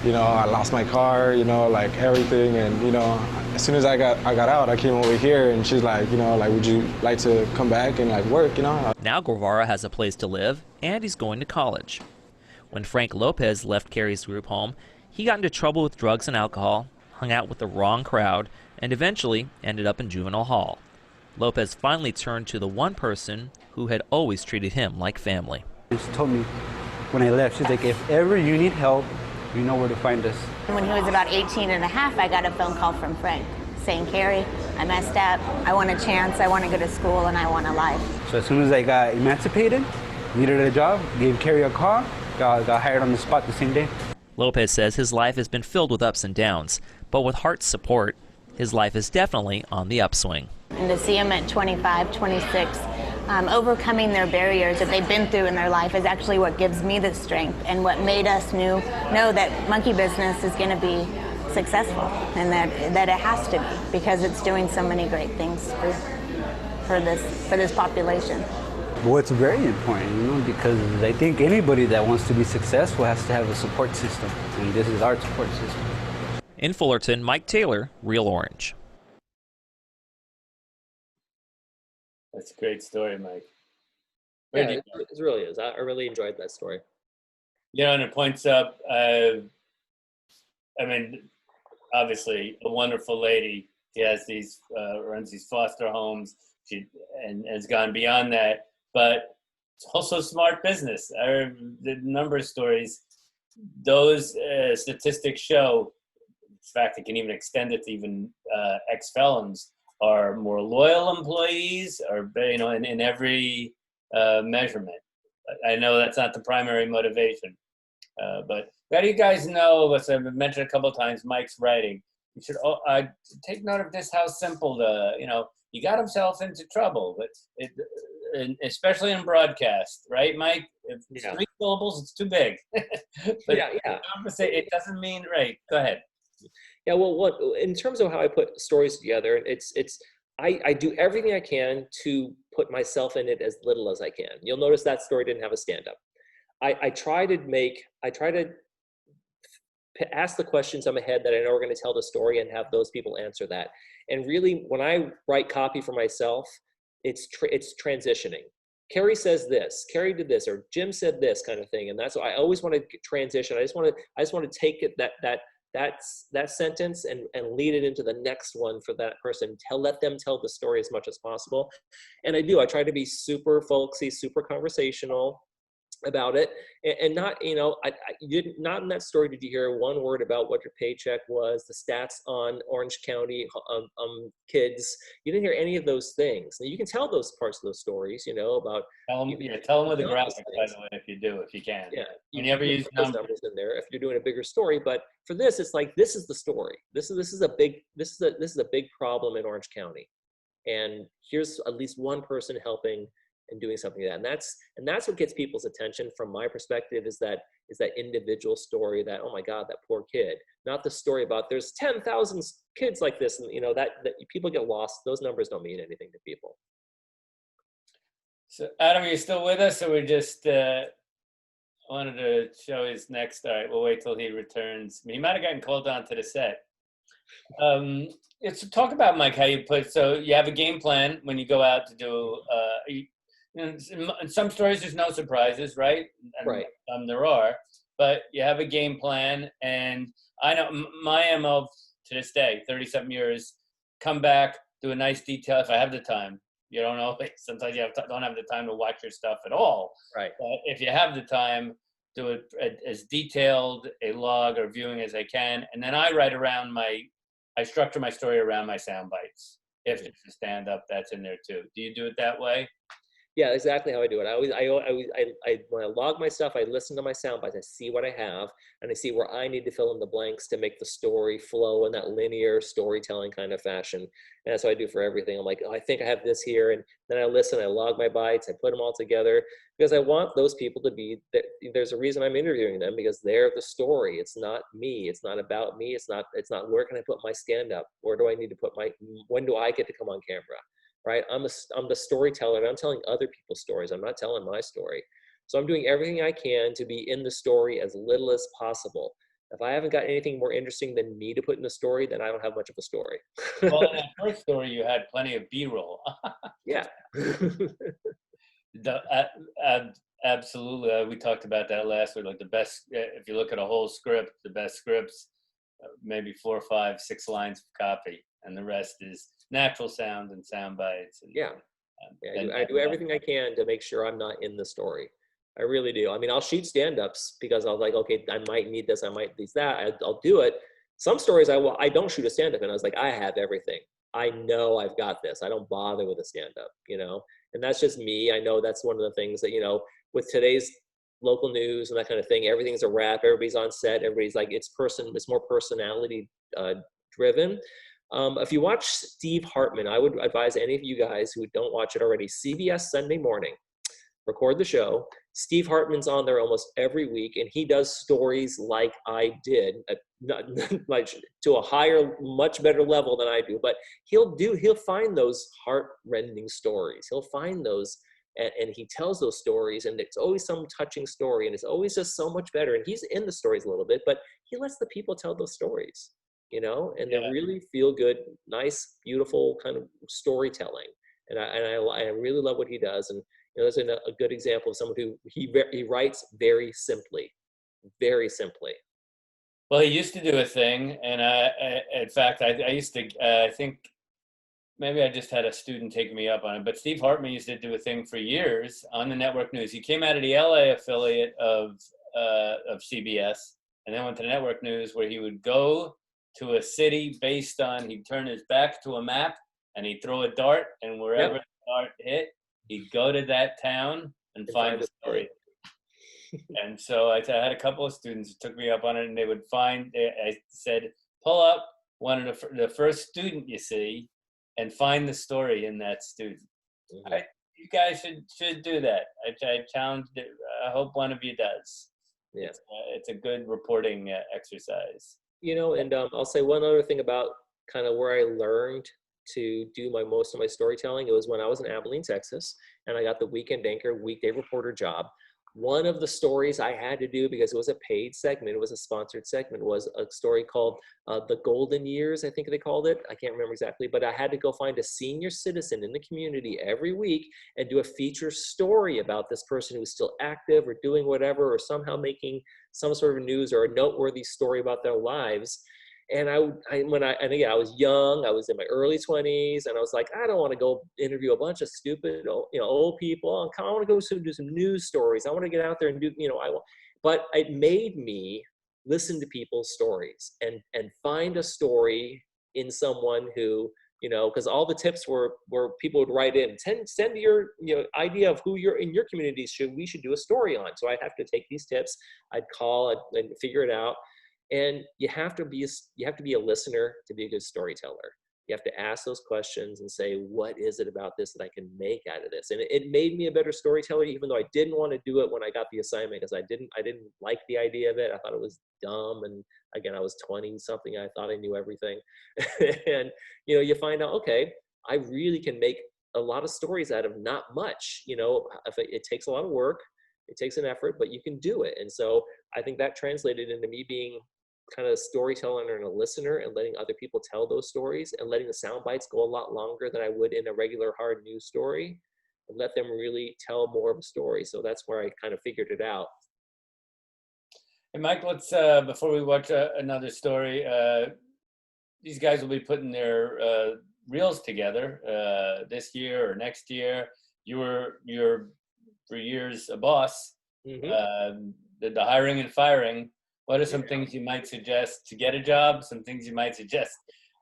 you know, I lost my car, you know, like everything, and, you know, as soon as I got out, I came over here, and she's like, you know, like, would you like to come back and like work, you know? Now Guevara has a place to live, and he's going to college. When Frank Lopez left Carrie's group home, he got into trouble with drugs and alcohol, hung out with the wrong crowd, and eventually ended up in juvenile hall. Lopez finally turned to the one person who had always treated him like family. She told me when I left, she's like, if ever you need help, you know where to find us. When he was about 18 and a half, I got a phone call from Frank saying, Carrie, I messed up, I want a chance, I want to go to school, and I want a life. So as soon as I got emancipated, needed a job, gave Carrie a call, got hired on the spot the same day. Lopez says his life has been filled with ups and downs, but with Hart's support, his life is definitely on the upswing. And to see them at 25, 26, overcoming their barriers that they've been through in their life is actually what gives me the strength and what made us know that monkey business is going to be successful, and that it has to be, because it's doing so many great things for this population. Well, it's very important, because I think anybody that wants to be successful has to have a support system, and this is our support system. In Fullerton, Mike Taylor, Real Orange. That's a great story, Mike. Yeah, it really is. I really enjoyed that story. And it points up, I mean, obviously a wonderful lady. She has these, runs these foster homes, and has gone beyond that, but it's also smart business. The number of stories, those statistics show, in fact, it can even extend it to even ex-felons, are more loyal employees, or in every measurement. I know that's not the primary motivation, but how do you guys know? As I've mentioned a couple of times, Mike's writing. You should take note of this. How simple he got himself into trouble, but especially in broadcast, right, Mike? If it's 3 syllables, it's too big. But it doesn't mean right. Go ahead. Yeah, well, in terms of how I put stories together, I do everything I can to put myself in it as little as I can. You'll notice that story didn't have a stand-up. I try to ask the questions in my head that I know are going to tell the story, and have those people answer that. And really, when I write copy for myself, it's transitioning. Carrie says this, Carrie did this, or Jim said this kind of thing, and that's why I always want to transition. I just want to take it that sentence and lead it into the next one for that person. Let them tell the story as much as possible. And I try to be super folksy, super conversational about it, and not, not in that story did you hear one word about what your paycheck was, the stats on Orange County kids. You didn't hear any of those things. Now, you can tell those parts of those stories, about. Tell them with the graphics, by the way, if you can. Yeah. You never use numbers in there if you're doing a bigger story. But for this, it's like, this is the story. This is a big problem in Orange County, and here's at least one person helping and doing something like that. And that's what gets people's attention from my perspective, is that individual story, that, oh my God, that poor kid. Not the story about there's 10,000 kids like this, and that people get lost. Those numbers don't mean anything to people. So Adam, are you still with us, or we just wanted to show his next? All right, we'll wait till he returns. He might have gotten called onto the set. It's talk about, Mike, how you so you have a game plan when you go out to do, in some stories there's no surprises, right? Right. There are, but you have a game plan, and I know my MO to this day, 30-something years, come back, do a nice detail if I have the time. You don't know, sometimes you don't have the time to watch your stuff at all. Right. But if you have the time, do it as detailed a log or viewing as I can, and then I structure my story around my sound bites. If it's a stand-up, that's in there too. Do you do it that way? Yeah, exactly how I do it. When I log my stuff, I listen to my sound bites. I see what I have, and I see where I need to fill in the blanks to make the story flow in that linear storytelling kind of fashion. And that's what I do for everything. I'm like, oh, I think I have this here, and then I listen. I log my bites. I put them all together because I want those people to be. There's a reason I'm interviewing them, because they're the story. It's not me. It's not about me. It's not where can I put my stand up? Where do I need to put when do I get to come on camera? Right? I'm the storyteller, and I'm telling other people's stories. I'm not telling my story. So I'm doing everything I can to be in the story as little as possible. If I haven't got anything more interesting than me to put in the story, then I don't have much of a story. Well, in that first story, you had plenty of B-roll. Yeah. Absolutely. We talked about that last week. Like the best, if you look at a whole script, the best scripts, maybe 4, 5, 6 lines of copy, and the rest is natural sound and sound bites. I do everything I can to make sure I'm not in the story. I really do. I mean, I'll shoot stand-ups because I was like, okay, I might need this, I might need that. I'll do it. Some stories I don't shoot a stand-up, and I was like, I have everything. I know I've got this. I don't bother with a stand-up, and that's just me. I know that's one of the things that, with today's local news and that kind of thing. Everything's a wrap. Everybody's on set. Everybody's like, it's more personality driven. If you watch Steve Hartman, I would advise any of you guys who don't watch it already, CBS Sunday Morning, record the show. Steve Hartman's on there almost every week, and he does stories like I did, like to a higher, much better level than I do. But he'll find those heart-rending stories. He'll find those, and he tells those stories, and it's always some touching story, and it's always just so much better. And he's in the stories a little bit, but he lets the people tell those stories, you know, and they really feel good, nice, beautiful kind of storytelling. And I really love what he does. And you know, there's a good example of someone who he writes very simply, very simply. Well, he used to do a thing, and in fact, I used to, I think maybe I just had a student take me up on it, but Steve Hartman used to do a thing for years on the network news. He came out of the LA affiliate of CBS, and then went to the network news, where he would go to a city based on, he'd turn his back to a map, and he'd throw a dart, and wherever the dart hit, he'd go to that town and find the story. And so I had a couple of students who took me up on it, and they would find, I said, pull up one of the first student you see and find the story in that student. Mm-hmm. You guys should do that. I challenge it. I hope one of you does. Yeah. It's a good reporting exercise. You know, and I'll say one other thing about kind of where I learned to do most of my storytelling. It was when I was in Abilene, Texas, and I got the weekend anchor, weekday reporter job. One of the stories I had to do, because it was a paid segment, it was a sponsored segment, was a story called The Golden Years, I think they called it. I can't remember exactly, but I had to go find a senior citizen in the community every week and do a feature story about this person who was still active or doing whatever, or somehow making some sort of news or a noteworthy story about their lives. And I was young, I was in my early 20s, and I was like, I don't want to go interview a bunch of stupid, old people. I want to go do some news stories. I want to get out there and do, but it made me listen to people's stories and find a story in someone who, because all the tips were people would write in, send your idea of who you're in your community we should do a story on. So I'd have to take these tips, I'd call and figure it out. And you have to be a listener to be a good storyteller. You have to ask those questions and say, what is it about this that I can make out of this? And it made me a better storyteller, even though I didn't want to do it when I got the assignment, because I didn't like the idea of it. I thought it was dumb. And again, I was 20 something. I thought I knew everything. And, you find out, okay, I really can make a lot of stories out of not much. It takes a lot of work. It takes an effort, but you can do it. And so I think that translated into me being kind of a storyteller and a listener, and letting other people tell those stories, and letting the sound bites go a lot longer than I would in a regular hard news story, and let them really tell more of a story. So that's where I kind of figured it out. And Mike, let's before we watch another story, these guys will be putting their reels together this year or next year. You're for years a boss. Mm-hmm. The hiring and firing. What are some things you might suggest to get a job? Some things you might suggest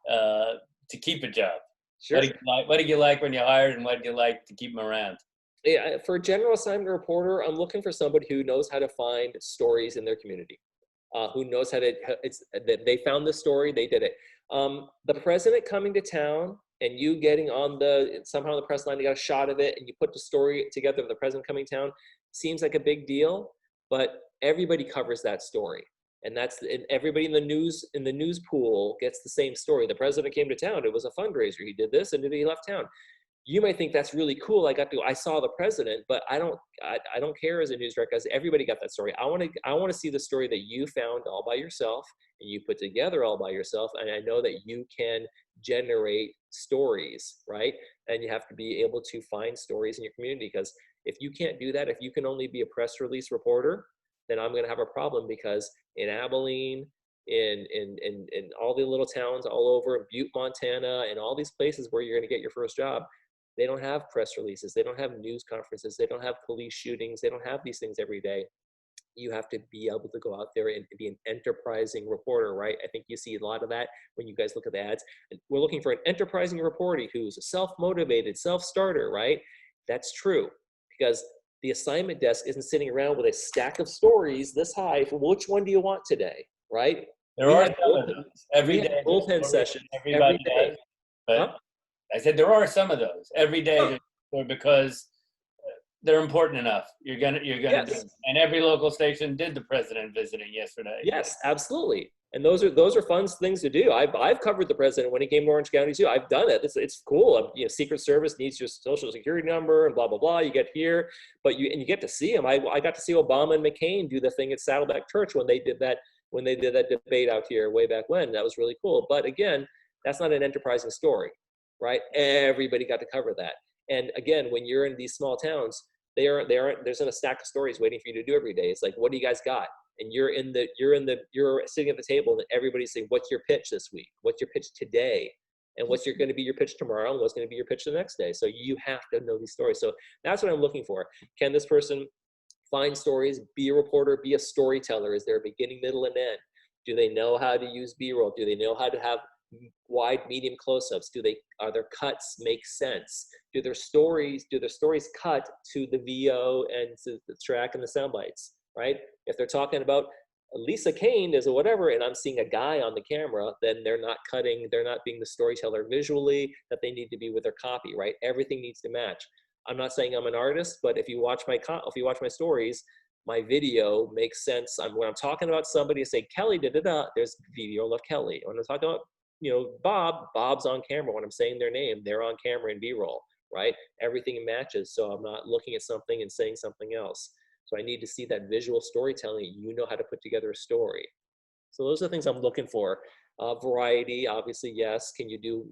to keep a job? Sure. What did you like when you hired, and what did you like to keep them around? Yeah, for a general assignment reporter, I'm looking for somebody who knows how to find stories in their community, who knows how to. They found the story, they did it. The president coming to town and you getting on somehow the press line, you got a shot of it, and you put the story together of the president coming to town, seems like a big deal, but everybody covers that story. And everybody in the news pool gets the same story. The president came to town. It was a fundraiser. He did this, and then he left town. You might think that's really cool. I saw the president, but I don't care as a news director, because everybody got that story. I want to see the story that you found all by yourself and you put together all by yourself. And I know that you can generate stories, right? And you have to be able to find stories in your community, because if you can't do that, if you can only be a press release reporter, then I'm going to have a problem, because in Abilene, in all the little towns all over, Butte, Montana, and all these places where you're going to get your first job, they don't have press releases. They don't have news conferences. They don't have police shootings. They don't have these things every day. You have to be able to go out there and be an enterprising reporter, right? I think you see a lot of that when you guys look at the ads. We're looking for an enterprising reporter who's a self-motivated, self-starter, right? That's true, because The assignment desk isn't sitting around with a stack of stories this high for which one do you want today, right? There are some of those. Every day. Bullpen sessions. Everybody every day. does. But I said there are some of those every day because they're important enough. You're gonna do it. And every local station did the president visiting yesterday. Yes, absolutely. And those are fun things to do. I've covered the president when he came to Orange County too. I've done it. It's cool. You know, Secret Service needs your social security number and blah blah blah. You get here, but you get to see him. I got to see Obama and McCain do the thing at Saddleback Church when they did that debate out here way back when. That was really cool. But again, that's not an enterprising story, right? Everybody got to cover that. And again, when you're in these small towns, there's a stack of stories waiting for you to do every day. It's like, what do you guys got? And you're sitting at the table and everybody's saying, what's your pitch this week? What's your pitch today? And what's going to be your pitch tomorrow? And what's going to be your pitch the next day? So you have to know these stories. So that's what I'm looking for. Can this person find stories, be a reporter, be a storyteller? Is there a beginning, middle, and end? Do they know how to use B-roll? Do they know how to have wide, medium close-ups? Are their cuts make sense? Do their stories cut to the VO and to the track and the sound bites, right? If they're talking about Lisa Kane is or whatever, and I'm seeing a guy on the camera, then they're not being the storyteller visually that they need to be with their copy, right? Everything needs to match. I'm not saying I'm an artist, but if you watch my stories, my video makes sense. When I'm talking about somebody, I say Kelly, there's video of Kelly. When I'm talking about Bob's on camera. When I'm saying their name, they're on camera in B-roll, right? Everything matches, so I'm not looking at something and saying something else. So I need to see that visual storytelling. You know how to put together a story. So those are the things I'm looking for. Variety, obviously, yes. Can you do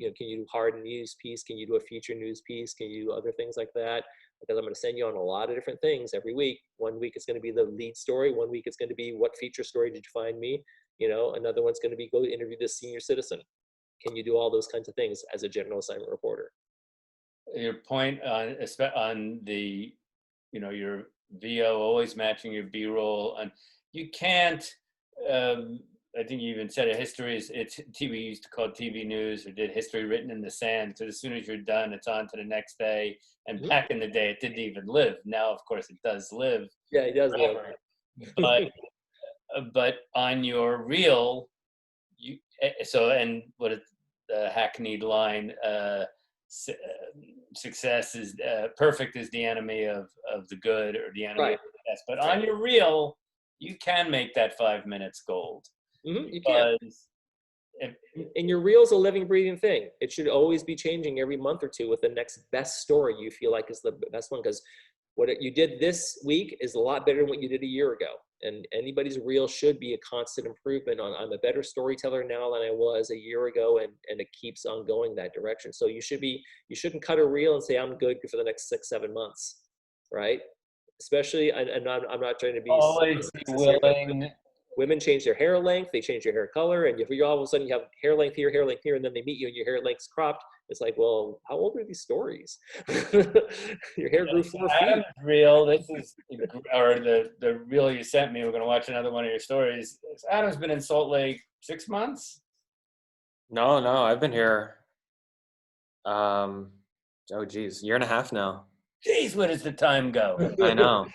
hard news piece? Can you do a feature news piece? Can you do other things like that? Because I'm going to send you on a lot of different things every week. One week it's going to be the lead story. One week it's going to be what feature story did you find me? Another one's going to be go interview this senior citizen. Can you do all those kinds of things as a general assignment reporter? Your point on the, your VO always matching your B-roll, and you can't. I think you even said it's TV used to call it TV news, or did history written in the sand. So as soon as you're done, it's on to the next day. And back in the day, it didn't even live. Now, of course, it does live. Yeah, it does live. But on your reel, what is the hackneyed line? Success is perfect is the enemy of the good, or the enemy of success. But on your reel, you can make that 5 minutes gold. You can. And your reel's a living, breathing thing. It should always be changing every month or two with the next best story you feel like is the best one, because what you did this week is a lot better than what you did a year ago. And anybody's reel should be a constant improvement on. I'm a better storyteller now than I was a year ago, and it keeps on going that direction. So you shouldn't cut a reel and say I'm good for the next 6-7 months, right? Especially, and I'm not trying to be always be willing. Women change their hair length, they change their hair color, and if you all of a sudden you have hair length here, and then they meet you and your hair length's cropped, it's like, well, how old are these stories? Your hair grew 4 feet. Adam's reel, this is, or the reel you sent me, we're going to watch another one of your stories. Adam's been in Salt Lake 6 months? No, I've been here, year and a half now. Jeez, where does the time go? I know.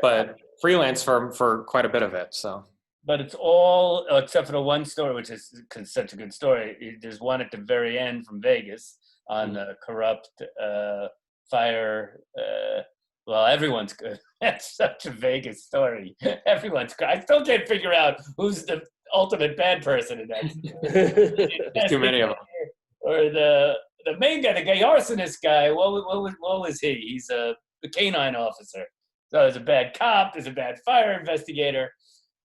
But freelance for quite a bit of it, so. But it's all, except for the one story, which is such a good story. There's one at the very end from Vegas on the corrupt fire. Well, everyone's good. That's such a Vegas story. Everyone's good. I still can't figure out who's the ultimate bad person in that. There's too many of them. Or the main guy, the gay arsonist guy, what was he? He's a canine officer. So there's a bad cop, there's a bad fire investigator,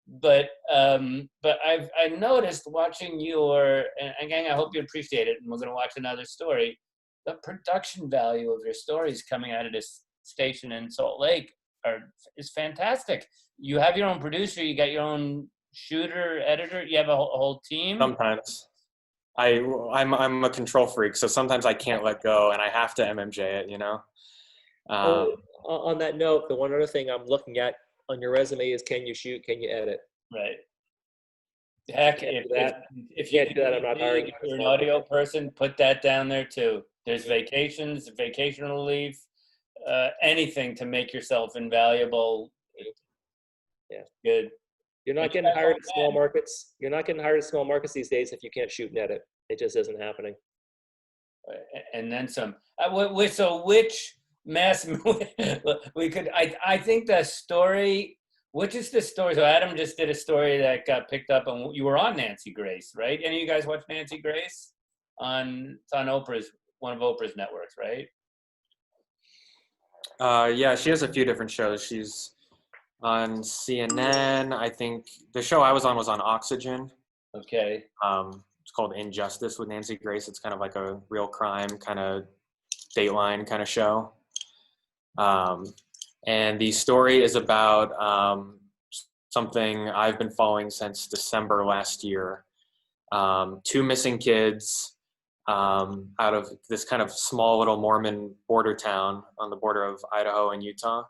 but I noticed watching your, and again, I hope you appreciate it, and we're going to watch another story, the production value of your stories coming out of this station in Salt Lake is fantastic. You have your own producer, you got your own shooter, editor, you have a whole team? Sometimes. I'm a control freak, so sometimes I can't let go, and I have to MMJ it, On that note, the one other thing I'm looking at on your resume is, can you shoot, can you edit? Right. Heck, if you can't do that, I'm not hiring you. If you're an audio person, put that down there too. There's vacations, vacational leave. anything to make yourself invaluable. Yeah. Good. You're not getting hired at small markets. You're not getting hired at small markets these days if you can't shoot and edit. It just isn't happening. And then some. So which mass we could? I think the story. Which is the story? So Adam just did a story that got picked up, and you were on Nancy Grace, right? Any of you guys watch Nancy Grace? It's on Oprah's, one of Oprah's networks, right? Yeah, she has a few different shows. She's on CNN. I think the show I was on Oxygen. Okay. It's called Injustice with Nancy Grace. It's kind of like a real crime kind of Dateline kind of show. And the story is about something I've been following since December last year. 2 missing kids out of this kind of small little Mormon border town on the border of Idaho and Utah.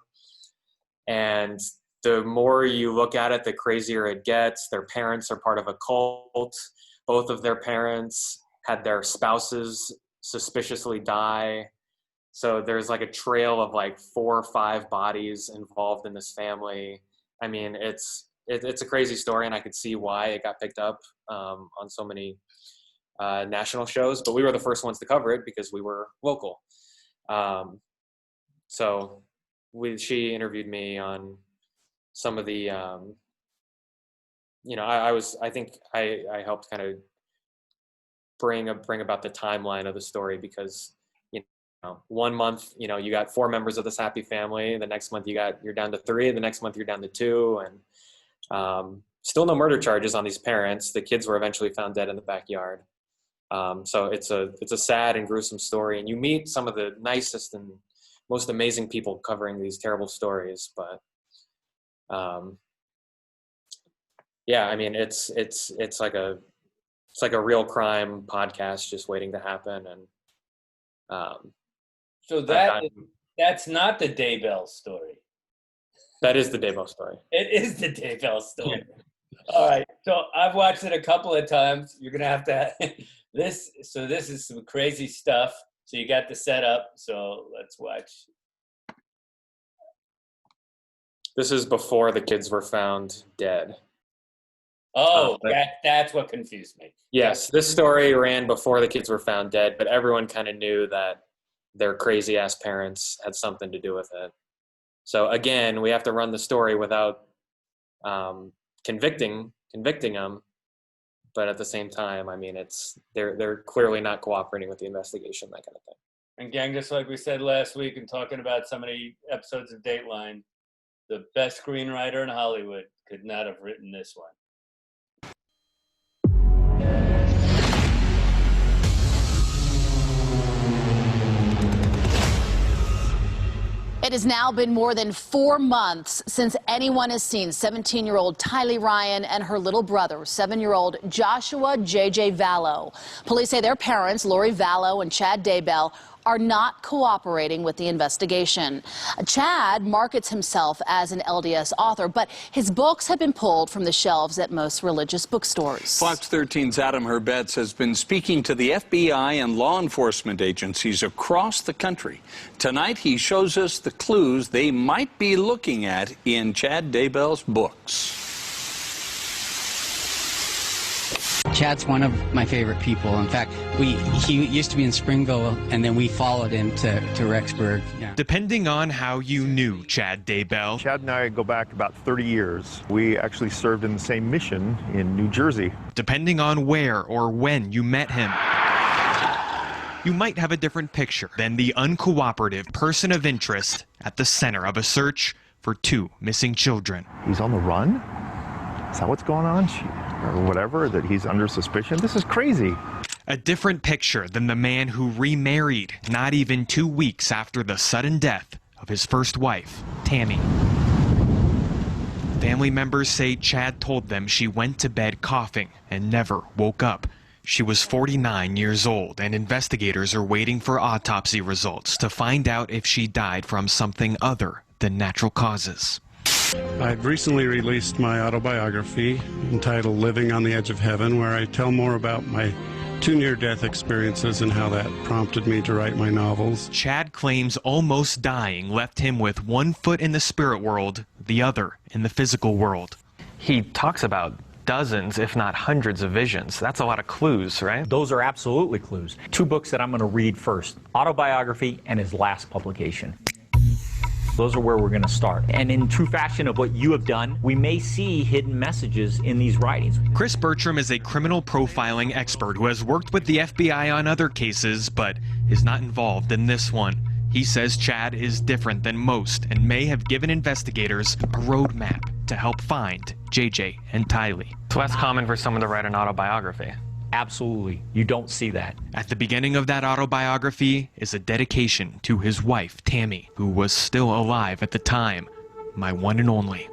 And the more you look at it, the crazier it gets. Their parents are part of a cult. Both of their parents had their spouses suspiciously die. So there's like a trail of like 4 or 5 bodies involved in this family. I mean, it's a crazy story, and I could see why it got picked up on so many national shows. But we were the first ones to cover it because we were local. So she interviewed me on some of the, I think I helped kind of bring about the timeline of the story because, 1 month, you got 4 members of this happy family. The next month you're down to 3. The next month you're down to 2, and still no murder charges on these parents. The kids were eventually found dead in the backyard. So it's a sad and gruesome story, and you meet some of the nicest and most amazing people covering these terrible stories. But yeah, I mean, it's like a real crime podcast just waiting to happen, and so that's not the Daybell story. That is the Daybell story. It is the Daybell story. All right. So I've watched it a couple of times. You're gonna have to this. So this is some crazy stuff. So you got the setup. So let's watch. This is before the kids were found dead. Oh, that's what confused me. Yes, this story ran before the kids were found dead, but everyone kind of knew that their crazy ass parents had something to do with it. So again, we have to run the story without convicting them, but at the same time, I mean, they're clearly not cooperating with the investigation, that kind of thing. And gang, just like we said last week, and talking about so many episodes of Dateline, the best screenwriter in Hollywood could not have written this one. It has now been more than 4 months since anyone has seen 17-year-old Tylee Ryan and her little brother, 7-year-old Joshua J.J. Vallow. Police say their parents, Lori Vallow and Chad Daybell, are not cooperating with the investigation. Chad markets himself as an LDS author, but his books have been pulled from the shelves at most religious bookstores. Fox 13's Adam Herbets has been speaking to the FBI and law enforcement agencies across the country. Tonight, he shows us the clues they might be looking at in Chad Daybell's books. Chad's one of my favorite people. In fact, he used to be in Springville, and then we followed him to Rexburg. Yeah. Depending on how you knew Chad Daybell. Chad and I go back about 30 years. We actually served in the same mission in New Jersey. Depending on where or when you met him, you might have a different picture than the uncooperative person of interest at the center of a search for 2 missing children. He's on the run? Is that what's going on? Or whatever, that he's under suspicion? This is crazy. A different picture than the man who remarried not even 2 weeks after the sudden death of his first wife, Tammy. Family members say Chad told them she went to bed coughing and never woke up. She was 49 years old, and investigators are waiting for autopsy results to find out if she died from something other than natural causes. I've recently released my autobiography entitled Living on the Edge of Heaven, where I tell more about my 2 near-death experiences and how that prompted me to write my novels. Chad claims almost dying left him with one foot in the spirit world, the other in the physical world. He talks about dozens, if not hundreds of visions. That's a lot of clues, right? Those are absolutely clues. 2 books that I'm going to read first, autobiography and his last publication. Those are where we're going to start. And in true fashion of what you have done, we may see hidden messages in these writings. Chris Bertram is a criminal profiling expert who has worked with the FBI on other cases, but is not involved in this one. He says Chad is different than most and may have given investigators a roadmap to help find JJ and Tylee. It's less common for someone to write an autobiography. Absolutely. You don't see that. At the beginning of that autobiography is a dedication to his wife, Tammy, who was still alive at the time, my one and only.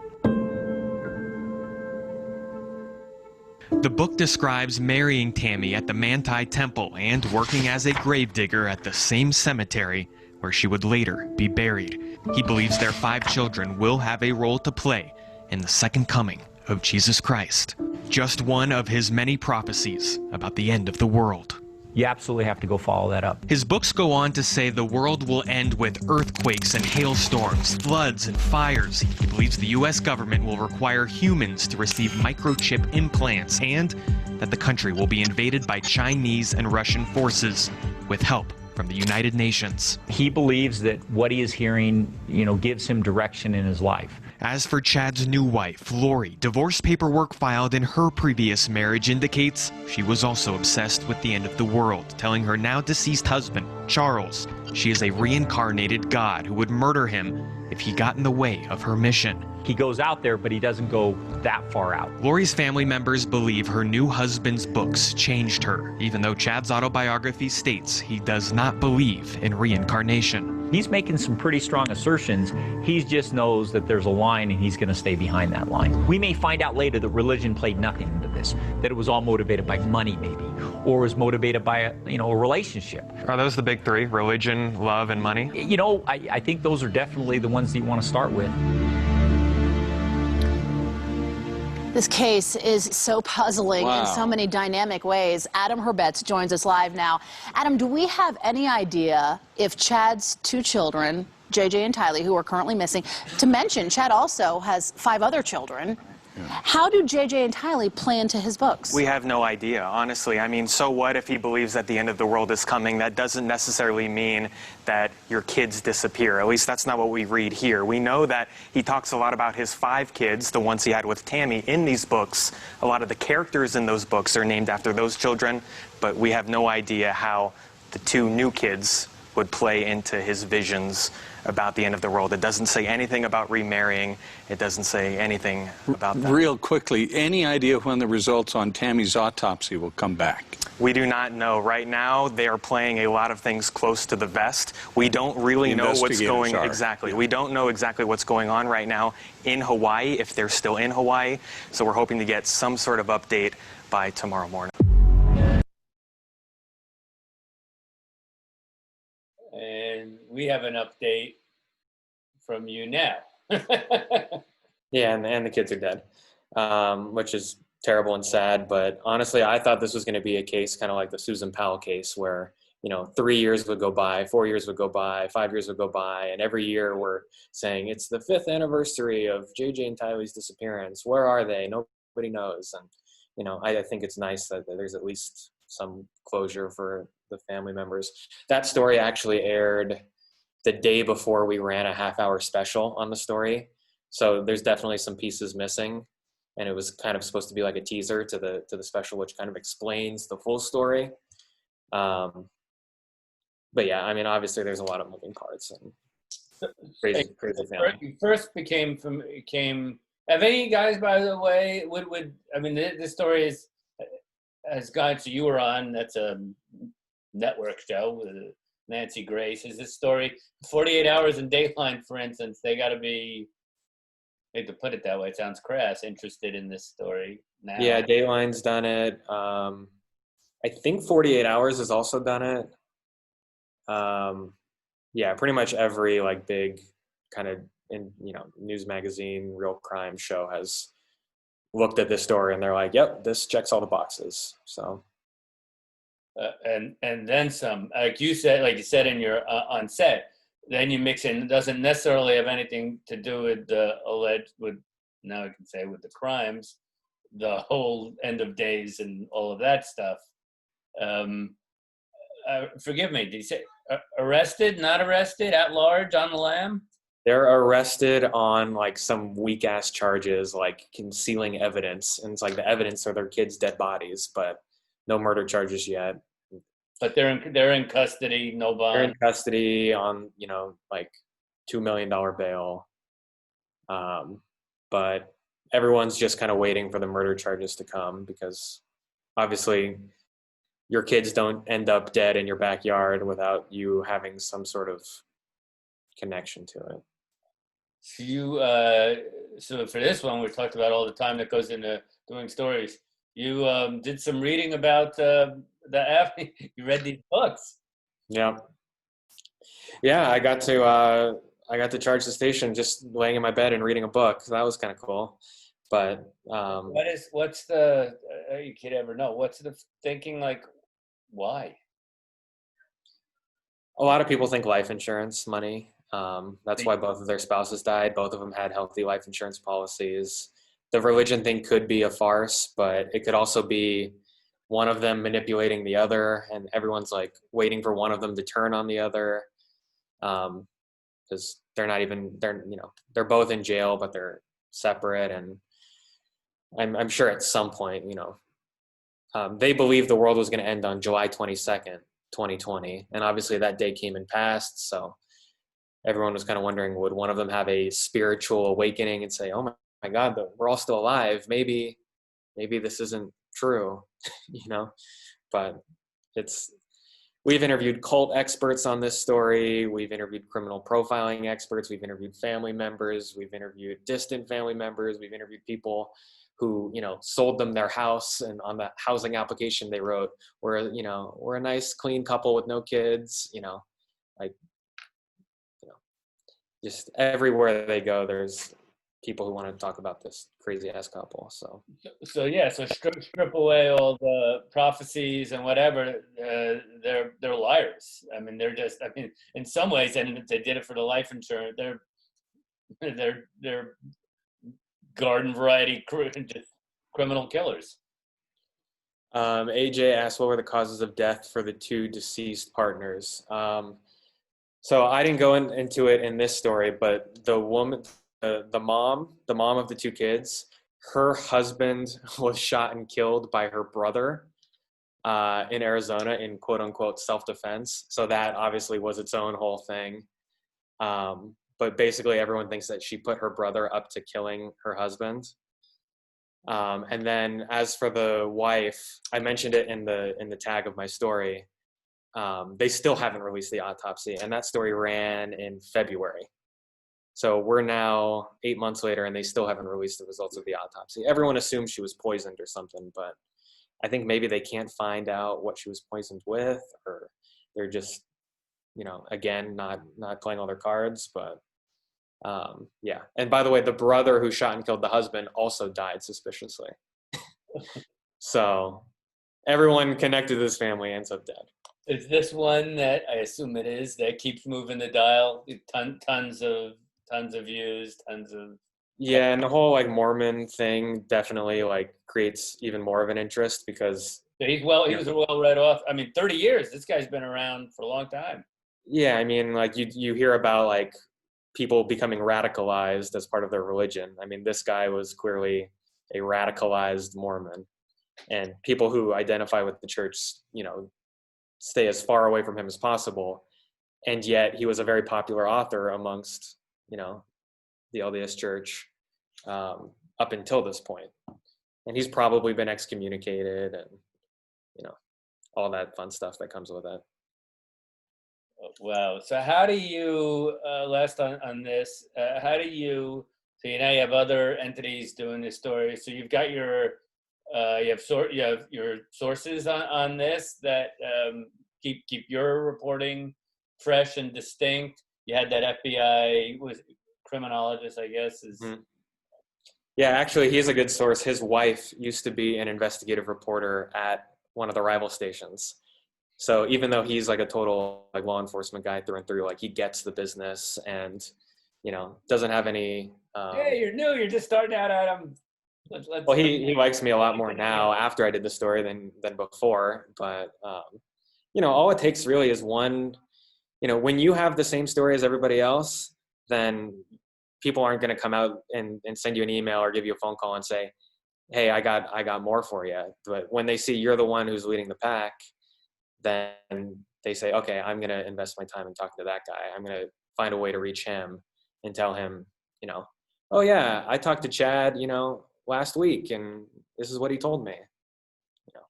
The book describes marrying Tammy at the Manti Temple and working as a gravedigger at the same cemetery where she would later be buried. He believes their 5 children will have a role to play in the second coming of Jesus Christ. Just one of his many prophecies about the end of the world. You absolutely have to go follow that up. His books go on to say the world will end with earthquakes and hailstorms, floods and fires. He believes the U.S. government will require humans to receive microchip implants and that the country will be invaded by Chinese and Russian forces with help from the United Nations. He believes that what he is hearing, gives him direction in his life. As for Chad's new wife, Lori, divorce paperwork filed in her previous marriage indicates she was also obsessed with the end of the world, telling her now deceased husband, Charles, she is a reincarnated God who would murder him if he got in the way of her mission. He goes out there, but he doesn't go that far out. Lori's family members believe her new husband's books changed her, even though Chad's autobiography states he does not believe in reincarnation. He's making some pretty strong assertions. He just knows that there's a line and he's going to stay behind that line. We may find out later that religion played nothing into this, that it was all motivated by money maybe, or was motivated by a relationship. Are those the big 3, religion, love, and money? I think those are definitely the ones that you want to start with. This case is so puzzling in so many dynamic ways. Adam Herbets joins us live now. Adam, do we have any idea if Chad's 2 children, JJ and Tylee, who are currently missing, to mention Chad also has 5 other children, how do JJ and Tylee play into his books? We have no idea, honestly. I mean, so what if he believes that the end of the world is coming? That doesn't necessarily mean that your kids disappear. At least that's not what we read here. We know that he talks a lot about his 5 kids, the ones he had with Tammy, in these books. A lot of the characters in those books are named after those children, but we have no idea how the 2 new kids would play into his visions about the end of the world. It doesn't say anything about remarrying. It doesn't say anything about that. Real quickly, any idea when the results on Tammy's autopsy will come back? We do not know. Right now, they are playing a lot of things close to the vest. We don't really know what's going on. Exactly. We don't know exactly what's going on right now in Hawaii, if they're still in Hawaii. So we're hoping to get some sort of update by tomorrow morning. And we have an update from you now. Yeah, and the kids are dead, which is terrible and sad. But honestly, I thought this was going to be a case kind of like the Susan Powell case where, 3 years would go by, 4 years would go by, 5 years would go by. And every year we're saying it's the 5th anniversary of JJ and Tylee's disappearance. Where are they? Nobody knows. And, I think it's nice that there's at least some closure for the family members. That story actually aired the day before we ran a half-hour special on the story. So there's definitely some pieces missing. And it was kind of supposed to be like a teaser to the special, which kind of explains the full story. But yeah, I mean, obviously there's a lot of moving parts and crazy family. You first became, have any guys, by the way, this story has gone, so you were on, that's a network show with Nancy Grace. Is this story 48 hours in Dateline, for instance? They got to be, I hate to put it that way, it sounds crass, interested in this story now. Yeah, Dateline's done it. I think 48 Hours has also done it. Yeah, pretty much every big kind of news magazine, real crime show has looked at this story and they're like, yep, this checks all the boxes. So and then some. Like you said in your on set. Then you mix in, it doesn't necessarily have anything to do with the now I can say with the crimes, the whole end of days and all of that stuff. Forgive me, did you say arrested, not arrested, at large, on the lam? They're arrested on like some weak ass charges, like concealing evidence. And it's like the evidence are their kids' dead bodies, but no murder charges yet. But they're in custody, no bond. They're in custody on, like $2 million bail. But everyone's just kind of waiting for the murder charges to come because obviously your kids don't end up dead in your backyard without you having some sort of connection to it. So for this one, we talked about all the time that goes into doing stories. You did some reading about you read these books. Yeah, I got to charge the station just laying in my bed and reading a book. So that was kind of cool. But what's the you could ever know? What's the thinking like? Why? A lot of people think life insurance money. That's why both of their spouses died. Both of them had healthy life insurance policies. The religion thing could be a farce, but it could also be one of them manipulating the other, and everyone's like waiting for one of them to turn on the other, because they're both in jail, but they're separate. And I'm sure at some point, they believed the world was going to end on July 22nd, 2020, and obviously that day came and passed. So everyone was kind of wondering, would one of them have a spiritual awakening and say, "Oh my God, we're all still alive. Maybe this isn't true," But we've interviewed cult experts on this story. We've interviewed criminal profiling experts. We've interviewed family members. We've interviewed distant family members. We've interviewed people who, sold them their house, and on the housing application they wrote, we're a nice, clean couple with no kids, just everywhere they go, there's people who want to talk about this crazy ass couple. So strip away all the prophecies and whatever. They're liars. I mean, in some ways, and they did it for the life insurance. They're garden variety just criminal killers. AJ asked, what were the causes of death for the two deceased partners? So I didn't go into it in this story, but the woman, the mom of the two kids, her husband was shot and killed by her brother in Arizona in quote unquote self-defense. So that obviously was its own whole thing. But basically everyone thinks that she put her brother up to killing her husband. And then as for the wife, I mentioned it in the tag of my story. They still haven't released the autopsy, and that story ran in February. So we're now 8 months later, and they still haven't released the results of the autopsy. Everyone assumes she was poisoned or something, but I think maybe they can't find out what she was poisoned with, or they're just, again, not playing all their cards. But yeah. And by the way, the brother who shot and killed the husband also died suspiciously. So everyone connected to this family ends up dead. Is this one that I assume it is that keeps moving the dial? Tons of views, tons of. Yeah, and the whole Mormon thing definitely creates even more of an interest because he was well read off. I mean, 30 years. This guy's been around for a long time. Yeah, I mean, you hear about people becoming radicalized as part of their religion. I mean, this guy was clearly a radicalized Mormon, and people who identify with the church, stay as far away from him as possible. And yet he was a very popular author amongst, the LDS Church up until this point. And he's probably been excommunicated and, all that fun stuff that comes with it. Wow. So how do you, last on this, how do you, so you have other entities doing this story. So you've got you have your sources on this that keep your reporting fresh and distinct. You had that FBI criminologist, I guess. Yeah, actually, he's a good source. His wife used to be an investigative reporter at one of the rival stations, So even though he's like a total like law enforcement guy through and through, like he gets the business and, you know, doesn't have any. Hey, you're new. You're just starting out, Adam. Well, he likes me a lot more now after I did the story than before. But, you know, all it takes really is one, you know, when you have the same story as everybody else, then people aren't going to come out and send you an email or give you a phone call and say, hey, I got more for you. But when they see you're the one who's leading the pack, then they say, okay, I'm going to invest my time in talking to that guy. I'm going to find a way to reach him and tell him, you know, oh yeah, I talked to Chad, you know, last week and this is what he told me, you know,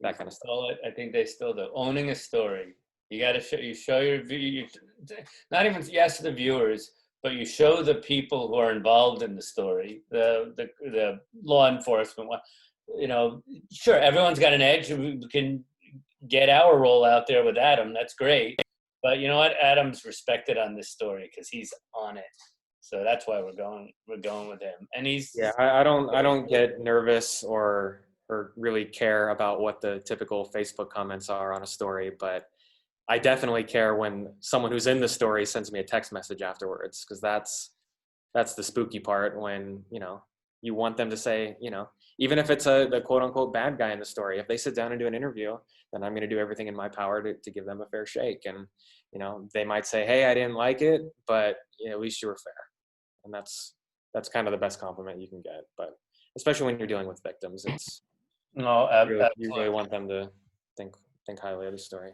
that kind of stuff. I think they still do. Owning a story. You got to show your not even yes to the viewers, but you show the people who are involved in the story, the law enforcement one. You know, sure, everyone's got an edge. We can get our role out there with Adam. That's great. But you know what? Adam's respected on this story because he's on it. So that's why we're going with him. And he's I don't get nervous or really care about what the typical Facebook comments are on a story, but I definitely care when someone who's in the story sends me a text message afterwards, because that's the spooky part, when, you know, you want them to say, you know, even if it's the quote unquote bad guy in the story, if they sit down and do an interview, then I'm going to do everything in my power to give them a fair shake. And, you know, they might say, hey, I didn't like it, but you know, at least you were fair. And that's kind of the best compliment you can get. But especially when you're dealing with victims, it's you really want them to think highly of the story.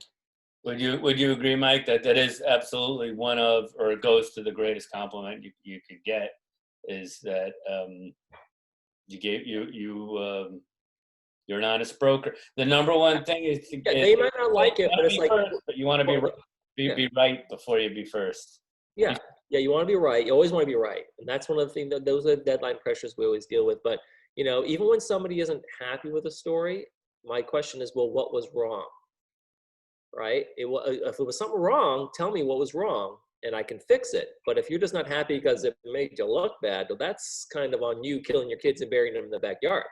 Would you agree, Mike, that is absolutely one of, or it goes to the greatest compliment you could get, is that you're an honest broker. The number one thing is to get. They might not like it, but it's like, but you want to be right before you be first. Yeah, you want to be right. You always want to be right, and that's one of the things that those are deadline pressures we always deal with. But you know, even when somebody isn't happy with a story, my question is, well, what was wrong? Right? If it was something wrong, tell me what was wrong, and I can fix it. But if you're just not happy because it made you look bad, well, that's kind of on you, killing your kids and burying them in the backyard,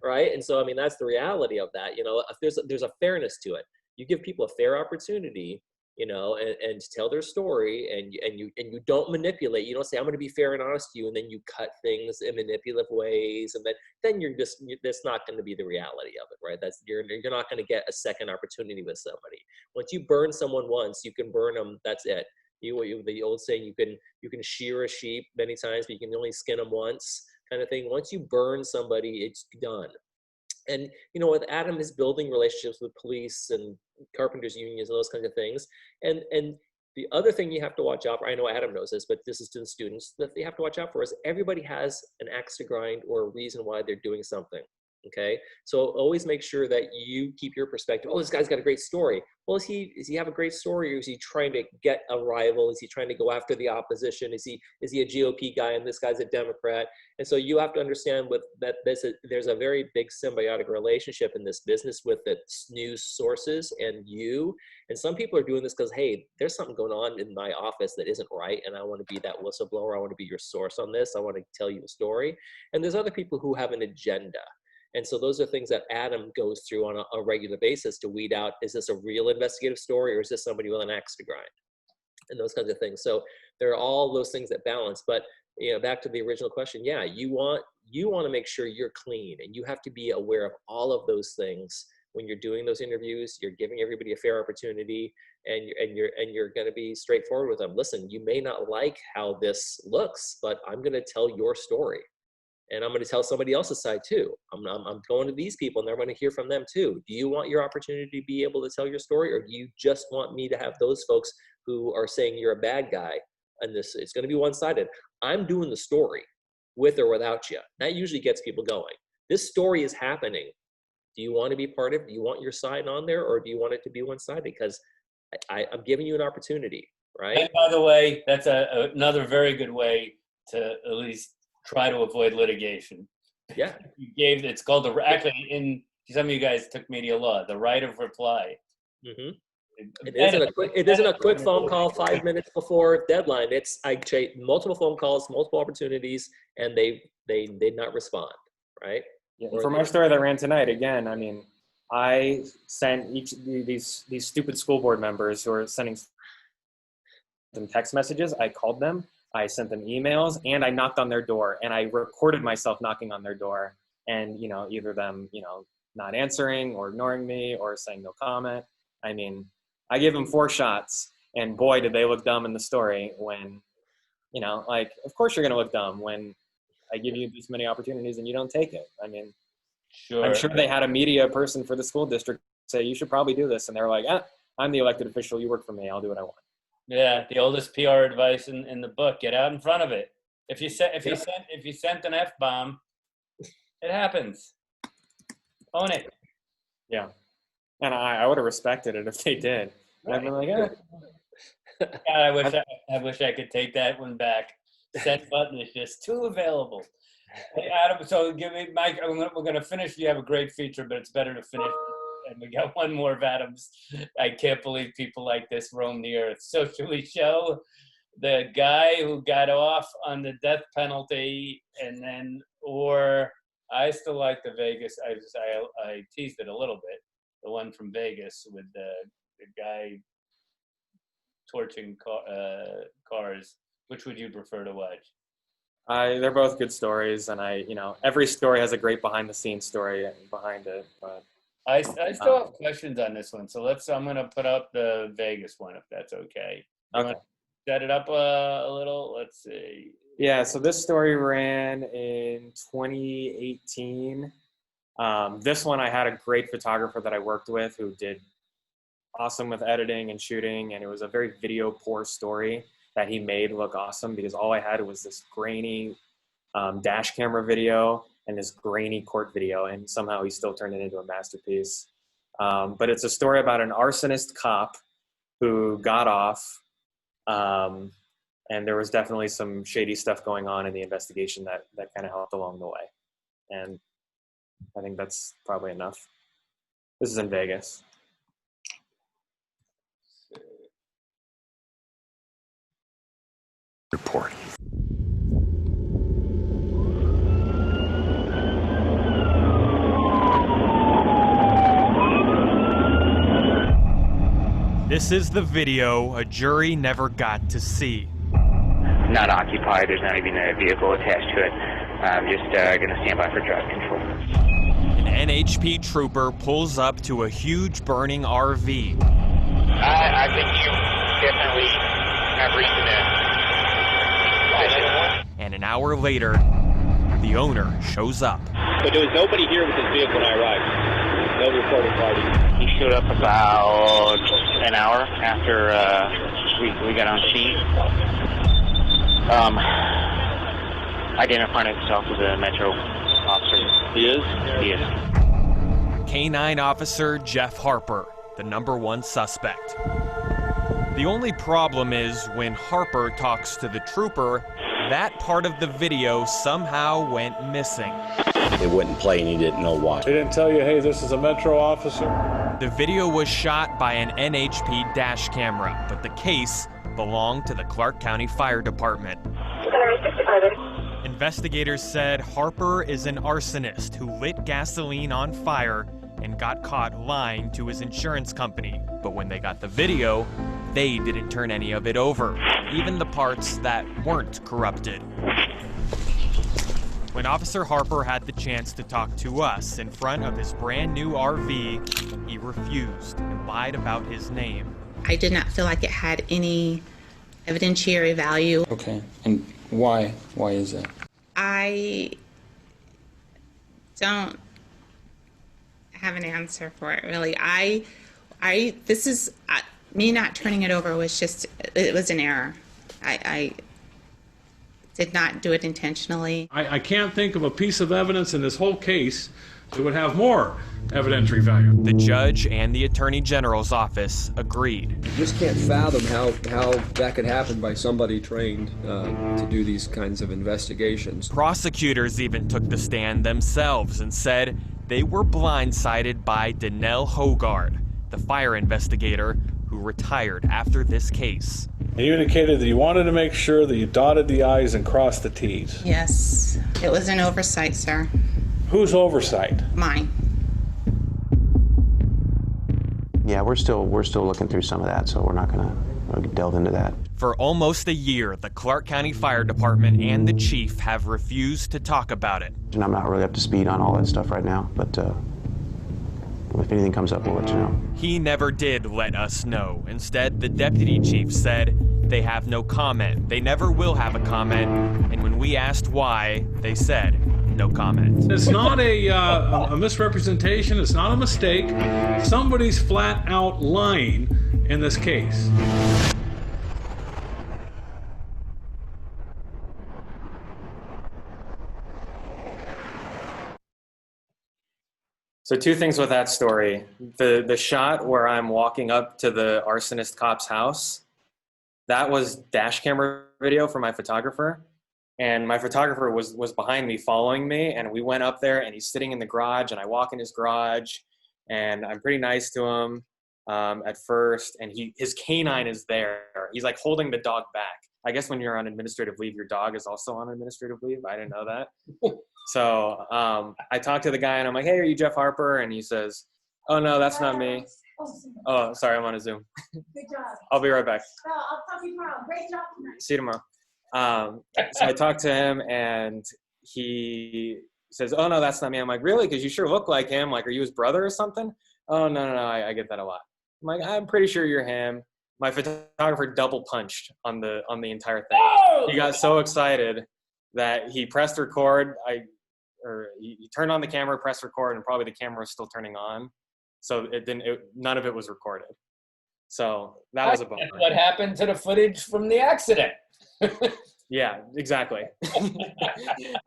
right? And so, I mean, that's the reality of that. You know, if there's a fairness to it. You give people a fair opportunity, you know, and to tell their story, and you don't manipulate. You don't say, I'm going to be fair and honest to you, and then you cut things in manipulative ways, and then that's not going to be the reality of it, right? You're not going to get a second opportunity with somebody. Once you burn someone once, you can burn them. That's it. The old saying, you can shear a sheep many times, but you can only skin them once, kind of thing. Once you burn somebody, it's done. And, you know, with Adam is building relationships with police and carpenters unions and those kinds of things. And the other thing you have to watch out for, I know Adam knows this, but this is to the students, that they have to watch out for is everybody has an axe to grind or a reason why they're doing something. Okay, so always make sure that you keep your perspective. Oh, this guy's got a great story. Well, does he have a great story, or is he trying to get a rival? Is he trying to go after the opposition? Is he a GOP guy and this guy's a Democrat? And so you have to understand there's a very big symbiotic relationship in this business with the news sources and you. And some people are doing this because, hey, there's something going on in my office that isn't right, and I want to be that whistleblower. I want to be your source on this. I want to tell you a story. And there's other people who have an agenda. And so those are things that Adam goes through on a regular basis to weed out, is this a real investigative story, or is this somebody with an axe to grind? And those kinds of things. So there are all those things that balance. But you know, back to the original question, yeah, you want to make sure you're clean, and you have to be aware of all of those things when you're doing those interviews. You're giving everybody a fair opportunity, and you're going to be straightforward with them. Listen, you may not like how this looks, but I'm going to tell your story. And I'm going to tell somebody else's side too. I'm going to these people, and they're going to hear from them too. Do you want your opportunity to be able to tell your story, or do you just want me to have those folks who are saying you're a bad guy? And it's going to be one-sided. I'm doing the story with or without you. That usually gets people going. This story is happening. Do you want to be part of it? Do you want your side on there, or do you want it to be one-sided? Because I'm giving you an opportunity, right? And by the way, that's another very good way to at least try to avoid litigation. Yeah. It's called in some of you guys took media law, the right of reply. Mm-hmm. It isn't a quick phone call 5 minutes before deadline. I take multiple phone calls, multiple opportunities, and they did not respond, right? Yeah. For my story that ran tonight, again, I mean, I sent these stupid school board members who are sending them text messages. I called them, I sent them emails, and I knocked on their door, and I recorded myself knocking on their door, and either them not answering or ignoring me or saying no comment. I mean, I gave them 4 shots, and boy, did they look dumb in the story when, like, of course you're gonna look dumb when I give you this many opportunities and you don't take it. I mean, Sure. I'm sure they had a media person for the school district say, you should probably do this. And they're like, I'm the elected official. You work for me. I'll do what I want. Yeah, the oldest PR advice in the book: get out in front of it. If you sent an F-bomb, it happens. Own it. Yeah, and I would have respected it if they did. Right. I'd be like, God, I wish I could take that one back. Send button is just too available. Hey, Adam, so give me, Mike. We're going to finish. You have a great feature, but it's better to finish. And we got one more of Adam's. I can't believe people like this roam the earth. So should we show the guy who got off on the death penalty, and then, or I still like the Vegas. I teased it a little bit. The one from Vegas with the guy torching cars. Which would you prefer to watch? They're both good stories, and every story has a great behind-the-scenes story behind it. But I still have questions on this one, so I'm going to put up the Vegas one if that's okay. Okay. Set it up a little. Let's see. Yeah, so this story ran in 2018. This one I had a great photographer that I worked with who did awesome with editing and shooting, and it was a very video-poor story that he made look awesome because all I had was this grainy dash camera video and this grainy court video, and somehow he still turned it into a masterpiece. But it's a story about an arsonist cop who got off, and there was definitely some shady stuff going on in the investigation that kind of helped along the way. And I think that's probably enough. This is in Vegas. Report. This is the video a jury never got to see. Not occupied. There's not even a vehicle attached to it. I'm just going to stand by for drive control. An NHP trooper pulls up to a huge burning RV. I think you definitely have reason to. And an hour later, the owner shows up. But there was nobody here with this vehicle when I arrived. No reported party. He showed up about an hour after we got on scene. Identifying himself as a Metro officer. He is? He is. K-9 officer Jeff Harper, the #1 suspect. The only problem is when Harper talks to the trooper, that part of the video somehow went missing. It wouldn't play and you didn't know why. They didn't tell you, hey, this is a Metro officer? The video was shot by an NHP dash camera, but the case belonged to the Clark County Fire Department. Investigators said Harper is an arsonist who lit gasoline on fire and got caught lying to his insurance company. But when they got the video, they didn't turn any of it over, even the parts that weren't corrupted. When Officer Harper had the chance to talk to us in front of his brand new RV, he refused and lied about his name. I did not feel like it had any evidentiary value. Okay, and why? Why is that? I don't have an answer for it, really. Me not turning it over was just, it was an error. I did not do it intentionally. I can't think of a piece of evidence in this whole case that would have more evidentiary value. The judge and the Attorney General's office agreed. You just can't fathom how that could happen by somebody trained to do these kinds of investigations. Prosecutors even took the stand themselves and said they were blindsided by Danelle Hogard, the fire investigator who retired after this case. You indicated that you wanted to make sure that you dotted the I's and crossed the T's. Yes, it was an oversight, sir. Whose oversight? Mine. Yeah, we're still looking through some of that, so we're not going to delve into that. For almost a year, the Clark County Fire Department and the chief have refused to talk about it. And I'm not really up to speed on all that stuff right now, but if anything comes up, we'll let you know. He never did let us know. Instead, the deputy chief said they have no comment. They never will have a comment. And when we asked why, they said no comment. It's not a misrepresentation. It's not a mistake. Somebody's flat out lying in this case. So 2 things with that story. The shot where I'm walking up to the arsonist cop's house, that was dash camera video from my photographer. And my photographer was behind me, following me, and we went up there, and he's sitting in the garage, and I walk in his garage, and I'm pretty nice to him at first, and his canine is there. He's like holding the dog back. I guess when you're on administrative leave, your dog is also on administrative leave. I didn't know that. So I talked to the guy, and I'm like, hey, are you Jeff Harper? And he says, oh, no, that's not me. Oh, sorry, I'm on a Zoom. Good job. I'll be right back. I'll talk to you tomorrow. Great job tonight. See you tomorrow. So I talked to him, and he says, oh, no, that's not me. I'm like, really? Because you sure look like him. Like, are you his brother or something? Oh, no, I get that a lot. I'm like, I'm pretty sure you're him. My photographer double punched on the entire thing. Oh! He got so excited that he pressed record. He turned on the camera, pressed record, and probably the camera was still turning on. So none of it was recorded. So that was a bummer. What happened to the footage from the accident? Yeah, exactly.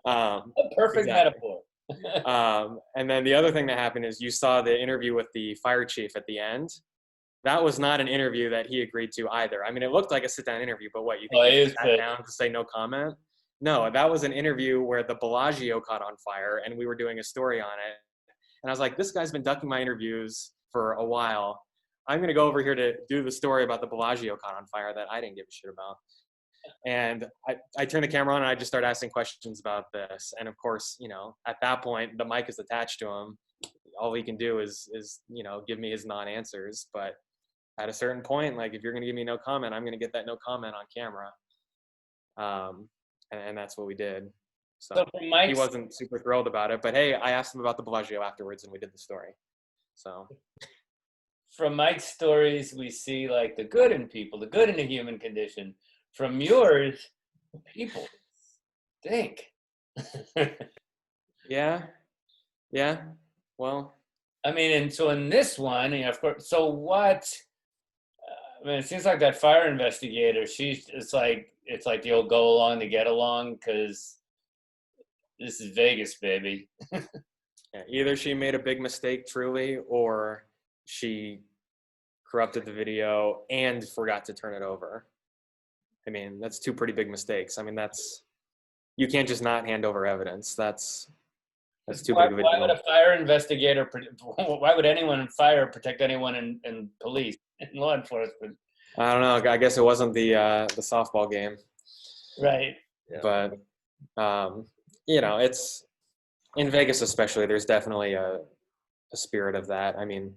A perfect metaphor. And then the other thing that happened is you saw the interview with the fire chief at the end. That was not an interview that he agreed to either. I mean, it looked like a sit-down interview, but what, you think he sat down to say no comment? No, that was an interview where the Bellagio caught on fire, and we were doing a story on it. And I was like, this guy's been ducking my interviews for a while. I'm going to go over here to do the story about the Bellagio caught on fire that I didn't give a shit about. And I turned the camera on, and I just started asking questions about this. And of course, at that point, the mic is attached to him. All he can do is give me his non-answers. But at a certain point, like, if you're going to give me no comment, I'm going to get that no comment on camera. And that's what we did. So he wasn't super thrilled about it, but hey, I asked him about the Bellagio afterwards, and we did the story. So from Mike's stories, we see like the good in people, the good in the human condition. From yours, people stink. Yeah. Well, I mean, and so in this one, of course. So what? I mean, it seems like that fire investigator. It's like the old go along to get along, because this is Vegas, baby. Yeah, either she made a big mistake truly, or she corrupted the video and forgot to turn it over. I mean, that's 2 pretty big mistakes. I mean, you can't just not hand over evidence. That's too big of a deal. Why would a fire investigator, why would anyone in fire protect anyone in police and law enforcement? I don't know. I guess it wasn't the softball game. Right. Yeah. But, it's in Vegas especially, there's definitely a spirit of that. I mean,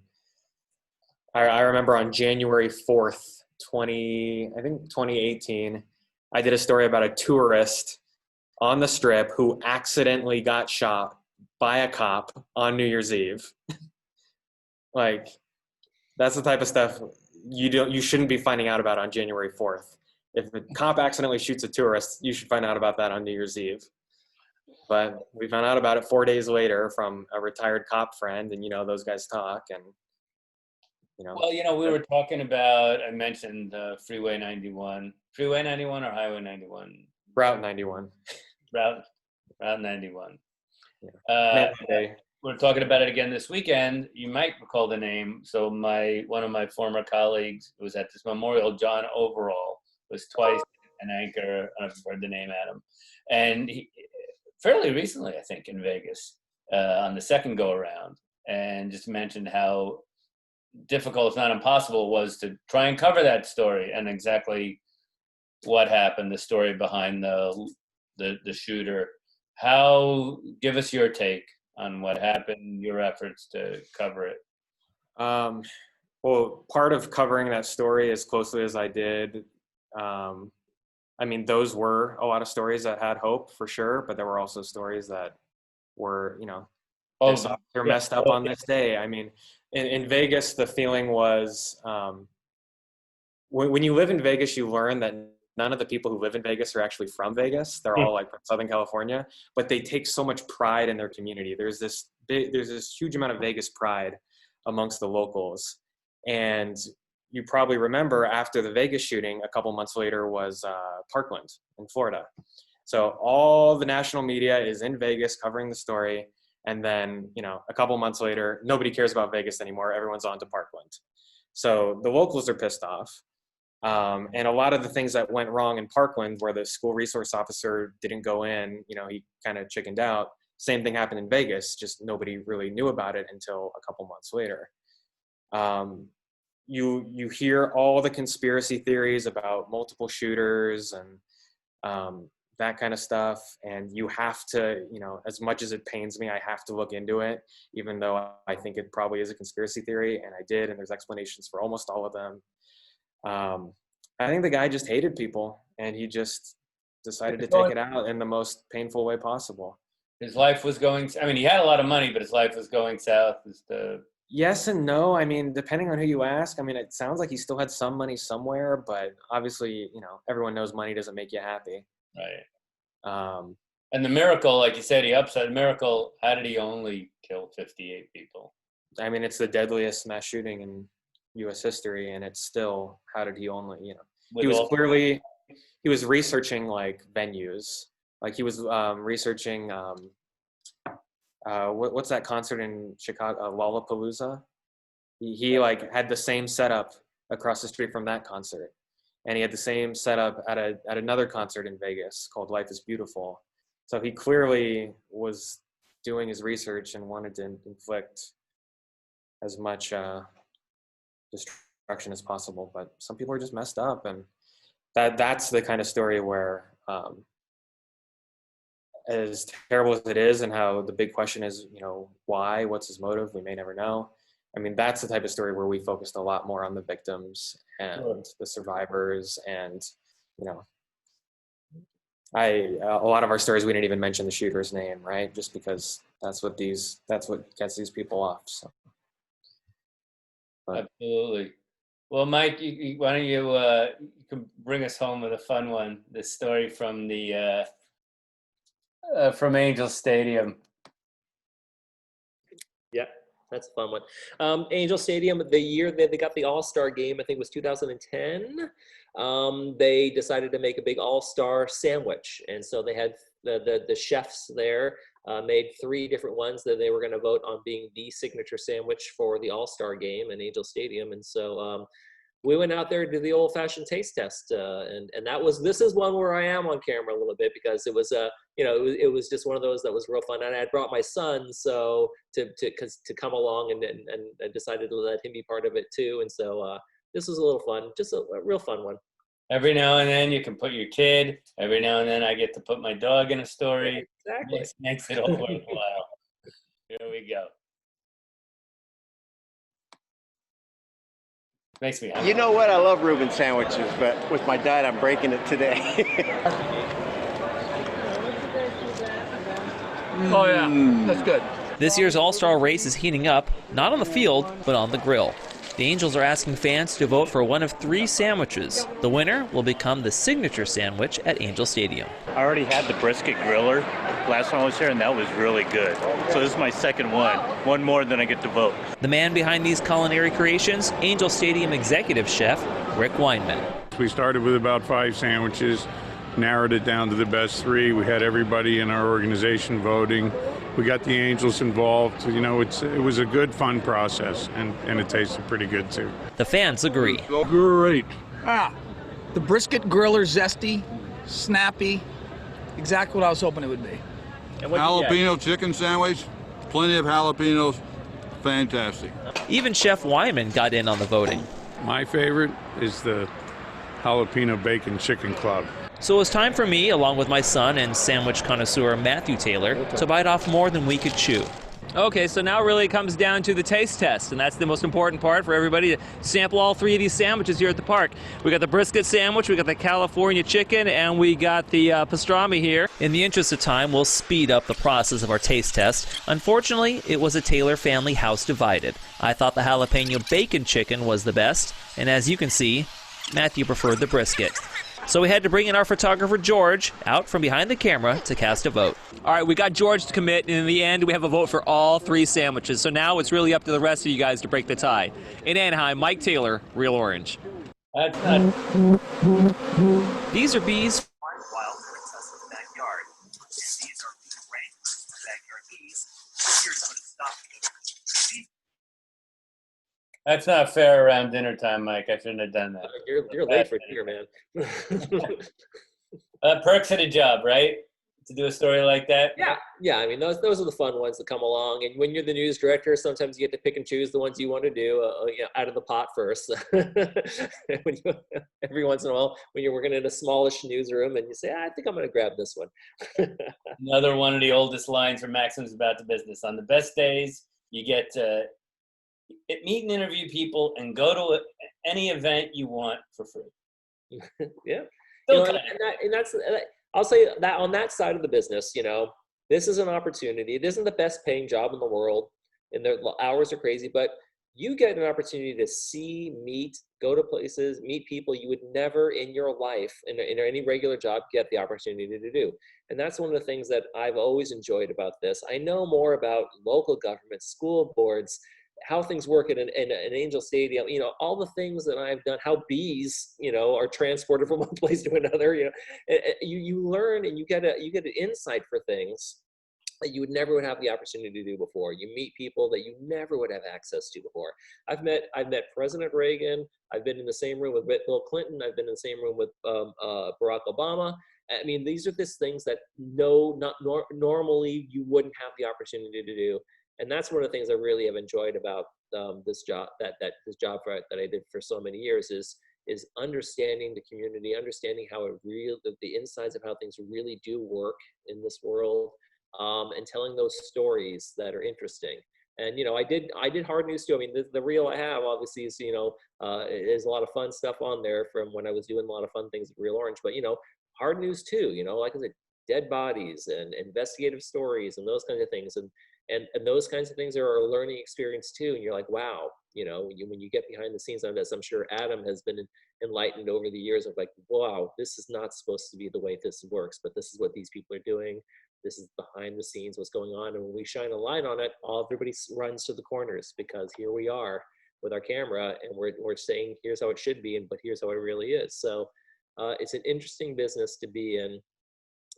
I remember on January 4th, 2018, I did a story about a tourist on the Strip who accidentally got shot by a cop on New Year's Eve. Like, that's the type of stuff you shouldn't be finding out about on January 4th. If a cop accidentally shoots a tourist, you should find out about that on New Year's Eve. But we found out about it 4 days later from a retired cop friend, and those guys talk, and Well, we were talking about. I mentioned Freeway 91, Freeway 91 or Highway 91. Route 91. Route 91. Yeah. We're talking about it again this weekend. You might recall the name. So one of my former colleagues who was at this memorial, John Overall, was twice an anchor. I don't know if you've heard the name, Adam. And he, fairly recently, I think, in Vegas on the second go around, and just mentioned how difficult, if not impossible, it was to try and cover that story and exactly what happened, the story behind the shooter. Give us your take on what happened, your efforts to cover it. Well, part of covering that story as closely as I did, I mean, those were a lot of stories that had hope for sure, but there were also stories that were, you know, this officer messed up on this day. I mean, in Vegas, the feeling was, when you live in Vegas, you learn that none of the people who live in Vegas are actually from Vegas. They're all like from Southern California, but they take so much pride in their community. There's this huge amount of Vegas pride amongst the locals. And you probably remember after the Vegas shooting, a couple months later was Parkland in Florida. So all the national media is in Vegas covering the story. And then, you know, a couple months later, nobody cares about Vegas anymore. Everyone's on to Parkland. So the locals are pissed off. And a lot of the things that went wrong in Parkland, where the school resource officer didn't go in, you know, he kind of chickened out. Same thing happened in Vegas, just nobody really knew about it until a couple months later. You hear all the conspiracy theories about multiple shooters and that kind of stuff, and you have to, you know, as much as it pains me, I have to look into it, even though I think it probably is a conspiracy theory, and I did, and there's explanations for almost all of them. I think the guy just hated people, and he just decided to take it out in the most painful way possible. His life was going, I mean, he had a lot of money, but his life was going south. Yes and no. I mean, depending on who you ask, I mean, it sounds like he still had some money somewhere, but obviously, you know, everyone knows money doesn't make you happy. Right. And the miracle, like you said, he upset the miracle. How did he only kill 58 people? I mean, it's the deadliest mass shooting in U.S. history, and it's still, how did he only, you know, he was clearly, he was researching like venues, like he was researching, what's that concert in Chicago, Lollapalooza? He like had the same setup across the street from that concert, and he had the same setup at another concert in Vegas called Life is Beautiful. So he clearly was doing his research and wanted to inflict as much destruction as possible, but some people are just messed up, and that's the kind of story where, as terrible as it is, and how the big question is, you know, why, what's his motive, we may never know. I mean, that's the type of story where we focused a lot more on the victims and the survivors, and, you know, a lot of our stories, we didn't even mention the shooter's name, right? Just because that's what gets these people off. So. Absolutely. Well, Mike, why don't you can bring us home with a fun one? This story from the from Angel Stadium. Yeah, that's a fun one. Angel Stadium, the year that they got the All-Star game, I think it was 2010. They decided to make a big All-Star sandwich, and so they had the chefs there. Made 3 different ones that they were going to vote on being the signature sandwich for the All-Star game in Angel Stadium. And so we went out there to do the old-fashioned taste test, and this is one where I am on camera a little bit, because it was you know, it was just one of those that was real fun, and I had brought my son so to come along, and I decided to let him be part of it too. And so this was a little fun, just a real fun one. Every now and then you can put your kid. Every now and then I get to put my dog in a story. Exactly. Makes it all worthwhile. Here we go. Makes me happy. You know what? I love Reuben sandwiches, but with my diet, I'm breaking it today. Oh yeah, that's good. This year's All-Star race is heating up, not on the field, but on the grill. The Angels are asking fans to vote for one of 3 sandwiches. The winner will become the signature sandwich at Angel Stadium. I already had the brisket griller last time I was here, and that was really good. So this is my second one more than I get to vote. The man behind these culinary creations, Angel Stadium executive chef Rick Weinman. We started with about 5 sandwiches, narrowed it down to the best 3. We had everybody in our organization voting. We got the Angels involved. You know, it was a good, fun process, and it tasted pretty good too. The fans agree. Great. The brisket griller, zesty, snappy, exactly what I was hoping it would be. Jalapeno chicken sandwich, plenty of jalapenos, fantastic. Even Chef Wyman got in on the voting. My favorite is the jalapeno bacon chicken club. So it was time for me, along with my son and sandwich connoisseur Matthew Taylor, to bite off more than we could chew. Okay, so now really it comes down to the taste test, and that's the most important part for everybody to sample all three of these sandwiches here at the park. We got the brisket sandwich, we got the California chicken, and we got the pastrami here. In the interest of time, we'll speed up the process of our taste test. Unfortunately, it was a Taylor family house divided. I thought the jalapeno bacon chicken was the best, and as you can see, Matthew preferred the brisket. So we had to bring in our photographer, George, out from behind the camera to cast a vote. All right, we got George to commit, and in the end, we have a vote for all three sandwiches. So now it's really up to the rest of you guys to break the tie. In Anaheim, Mike Taylor, Real Orange. That's not... These are bees. Wild Princess's backyard, and these are great backyard bees. Here's what it's stopping. That's not fair around dinner time, Mike. I shouldn't have done that. You're late for dinner, man. Perks of the job, right? To do a story like that. Yeah. I mean, those are the fun ones that come along. And when you're the news director, sometimes you get to pick and choose the ones you want to do, out of the pot first. Every once in a while, when you're working in a smallish newsroom, and you say, I think I'm going to grab this one. Another one of the oldest lines from Maxims About the Business. On the best days, you get to meet and interview people and go to any event you want for free. Yeah. And that's, I'll say that on that side of the business, this is an opportunity. It isn't the best paying job in the world, and the hours are crazy, but you get an opportunity to see, meet, go to places, meet people you would never in your life, in any regular job, get the opportunity to do. And that's one of the things that I've always enjoyed about this. I know more about local government, school boards, how things work in an Angel Stadium, all the things that I've done, how bees, are transported from one place to another, you learn and you get an insight for things that you never would have the opportunity to do before. You meet people that you never would have access to before. I've met President Reagan. I've been in the same room with Bill Clinton. I've been in the same room with Barack Obama. I mean, these are just things that normally you wouldn't have the opportunity to do. And that's one of the things I really have enjoyed about this job, that I did for so many years is understanding the community, understanding how the insides of how things really do work in this world, and telling those stories that are interesting. And I did hard news too. I mean, the reel I have obviously is there's a lot of fun stuff on there from when I was doing a lot of fun things at Real Orange. But hard news too. Like I said, dead bodies and investigative stories and those kinds of things. And those kinds of things are a learning experience too. And you're like, wow, when you get behind the scenes on this, I'm sure Adam has been enlightened over the years of like, wow, this is not supposed to be the way this works, but this is what these people are doing. This is behind the scenes, what's going on. And when we shine a light on it, everybody runs to the corners, because here we are with our camera and we're saying, here's how it should be, but here's how it really is. So it's an interesting business to be in.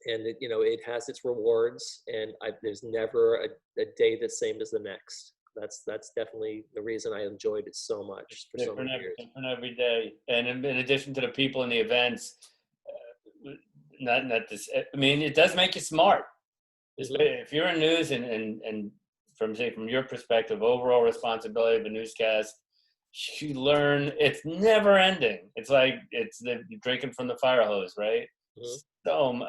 And it has its rewards, and there's never a day the same as the next. That's definitely the reason I enjoyed it so much for so many years. Different every day, and in addition to the people and the events, not this. I mean, it does make you smart. If you're in news and from your perspective, overall responsibility of a newscast, you learn. It's never ending. It's like the drinking from the fire hose, right? Mm-hmm. So,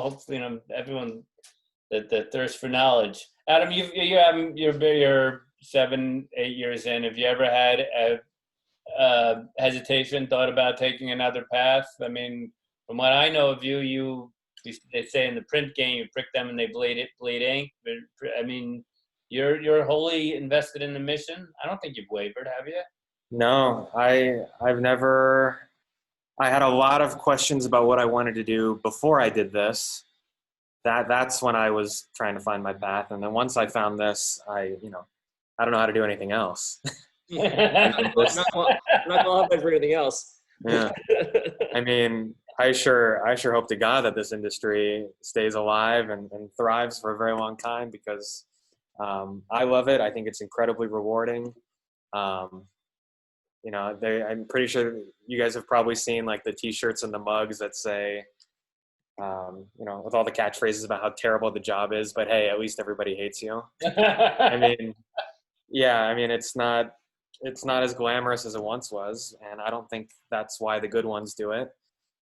hopefully, everyone that thirst for knowledge. Adam, you're 7-8 years in. Have you ever had a hesitation, thought about taking another path? I mean, from what I know of you, they say in the print game, you prick them and they bleed ink. But, I mean, you're wholly invested in the mission. I don't think you've wavered, have you? No, I've never. I had a lot of questions about what I wanted to do before I did this. That's when I was trying to find my path. And then once I found this, I don't know how to do anything else. not qualified for anything else. Yeah. I mean, I sure hope to God that this industry stays alive and thrives for a very long time, because I love it. I think it's incredibly rewarding. I'm pretty sure you guys have probably seen like the T-shirts and the mugs that say, with all the catchphrases about how terrible the job is, but hey, at least everybody hates you. I mean, it's not as glamorous as it once was, and I don't think that's why the good ones do it.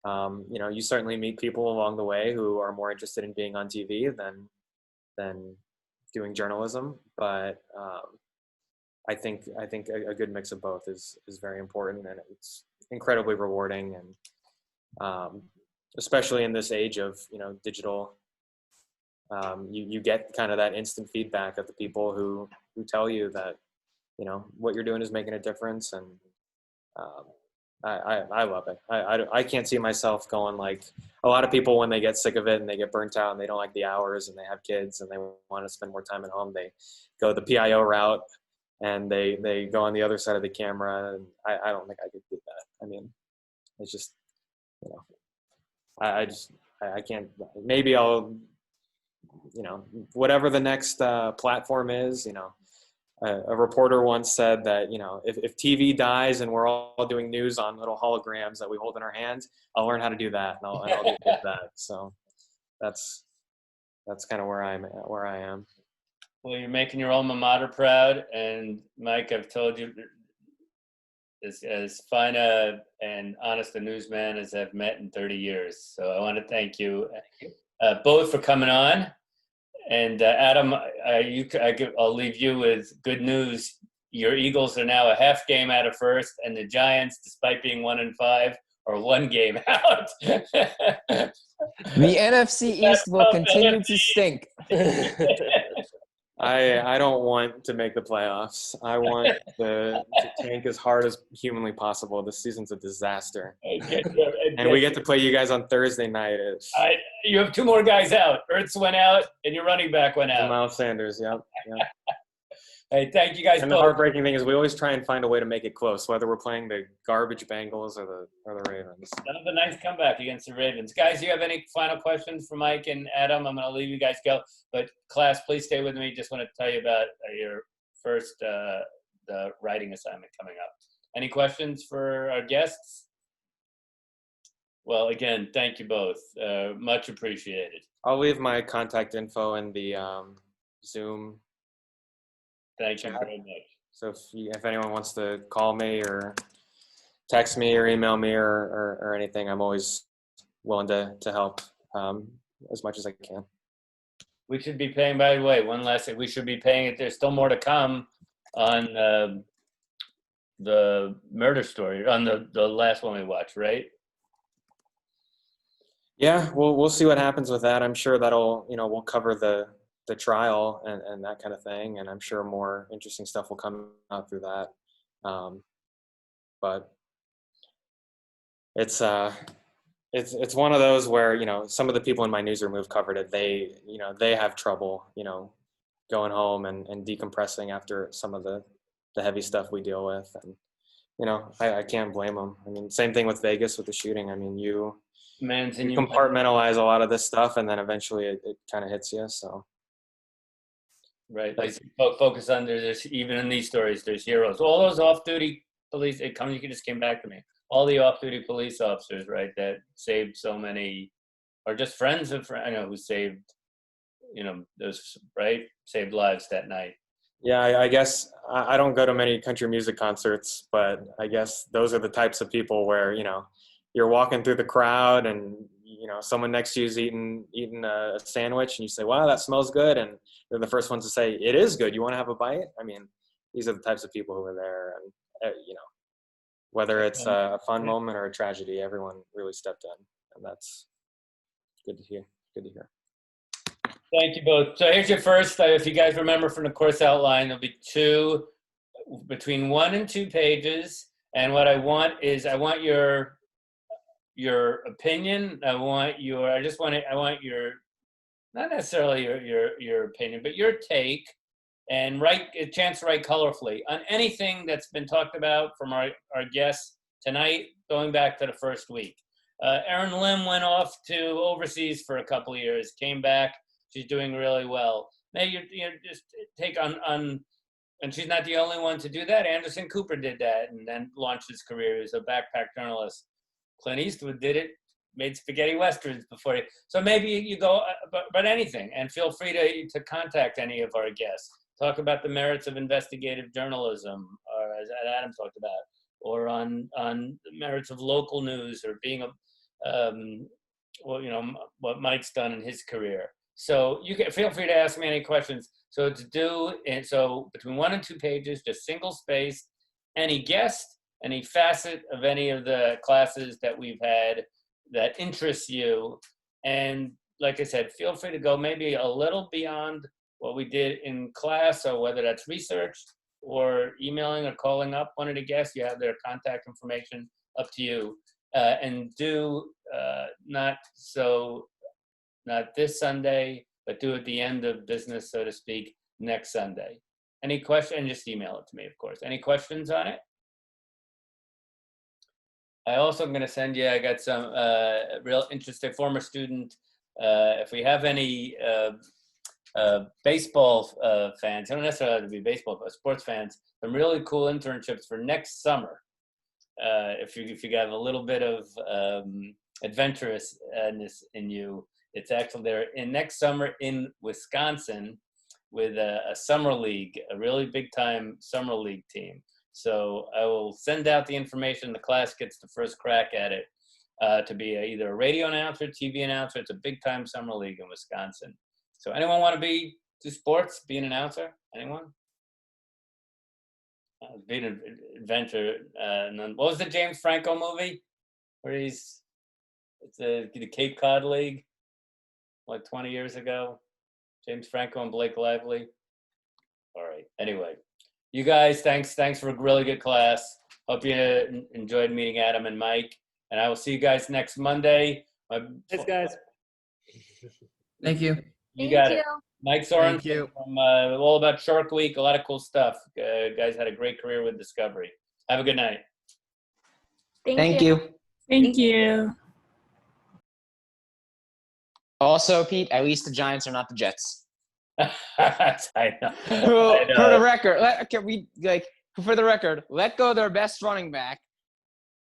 You certainly meet people along the way who are more interested in being on TV than than doing journalism. But I think a good mix of both is very important, and it's incredibly rewarding, and especially in this age of digital. You get kind of that instant feedback of the people who tell you that what you're doing is making a difference, and I love it. I can't see myself going like a lot of people when they get sick of it and they get burnt out and they don't like the hours and they have kids and they want to spend more time at home. They go the PIO route and they go on the other side of the camera, and I don't think I could do that. I mean, it's just I can't. Maybe I'll whatever the next platform is. A reporter once said that, if TV dies and we're all doing news on little holograms that we hold in our hands, I'll learn how to do that, and I'll do that. So that's kind of where I am. Well, you're making your alma mater proud, and Mike, I've told you, as fine and honest a newsman as I've met in 30 years. So I want to thank you both for coming on. And Adam, I'll leave you with good news. Your Eagles are now a half game out of first, and the Giants, despite being 1-5, are 1 game out. The NFC East will continue to stink. I don't want to make the playoffs. I want to tank as hard as humanly possible. This season's a disaster. And we get to play you guys on Thursday night. You have 2 more guys out. Ertz went out, and your running back went out. Miles Sanders, yep. Hey, thank you guys. And the heartbreaking thing is we always try and find a way to make it close, whether we're playing the garbage Bengals or the Ravens. That was a nice comeback against the Ravens. Guys, do you have any final questions for Mike and Adam? I'm going to leave you guys go. But class, please stay with me. Just want to tell you about your first the writing assignment coming up. Any questions for our guests? Well, again, thank you both. Much appreciated. I'll leave my contact info in the Zoom. Thank you very much. So if anyone wants to call me or text me or email me or anything, I'm always willing to help as much as I can. We should be paying, by the way, one last thing. We should be paying it. There's still more to come on the murder story, on the last one we watched, right? Yeah, we'll see what happens with that. I'm sure that'll, we'll cover the trial and that kind of thing, and I'm sure more interesting stuff will come out through that. But it's one of those where some of the people in my newsroom who've covered it, they have trouble going home and decompressing after some of the heavy stuff we deal with, and I can't blame them. I mean, same thing with Vegas with the shooting. I mean, you compartmentalize a lot of this stuff, and then eventually it kind of hits you. So. Right. Like focus on there's even in these stories, there's heroes. All those off-duty police, you just came back to me. All the off-duty police officers, right, that saved so many, or just friends of who saved, those, right, saved lives that night. Yeah, I guess I don't go to many country music concerts, but I guess those are the types of people where, you're walking through the crowd and someone next to you is eating a sandwich, and you say, wow, that smells good. And they're the first ones to say, it is good. You want to have a bite? I mean, these are the types of people who are there. And, whether it's a fun moment or a tragedy, everyone really stepped in. And that's good to hear. Good to hear. Thank you both. So here's your first, if you guys remember from the course outline, there'll be between 1 and 2 pages. And what I want your opinion. I want your, not necessarily your opinion, but your take, and write a chance to write colorfully on anything that's been talked about from our guests tonight, going back to the first week. Erin Lim went off to overseas for a couple of years, came back. She's doing really well. Maybe you just take on, and she's not the only one to do that. Anderson Cooper did that and then launched his career as a backpack journalist. Clint Eastwood did it, made spaghetti westerns before. So maybe you go, but anything, and feel free to contact any of our guests. Talk about the merits of investigative journalism, or as Adam talked about, or on the merits of local news, or being what Mike's done in his career. So you can feel free to ask me any questions. So to do, and so between 1 and 2 pages, just single space, any guest, any facet of any of the classes that we've had that interests you. And like I said, feel free to go maybe a little beyond what we did in class, so whether that's research or emailing or calling up one of the guests, you have their contact information, up to you. And do not this Sunday, but do at the end of business, so to speak, next Sunday. Any question? And just email it to me, of course. Any questions on it? I also am going to send you, I got some real interesting former student. If we have any baseball fans, don't necessarily have to be baseball, but sports fans, some really cool internships for next summer. If you have a little bit of adventurousness in you, it's actually there in next summer in Wisconsin with a summer league, a really big time summer league team. So I will send out the information. The class gets the first crack at it to be either a radio announcer, TV announcer. It's a big time summer league in Wisconsin. So anyone want to do sports, be an announcer? Anyone? Being an adventure. And then, what was the James Franco movie where it's the Cape Cod League, like 20 years ago? James Franco and Blake Lively. All right. Anyway, you guys, thanks for a really good class. Hope you enjoyed meeting Adam and Mike. And I will see you guys next Monday. Thanks, guys. Thank you. You got it. Mike Soren from All About Shark Week. A lot of cool stuff. Guys had a great career with Discovery. Have a good night. Thank you. Thank you. Also, Pete, at least the Giants are not the Jets. I know. For the record, for the record, let go their best running back.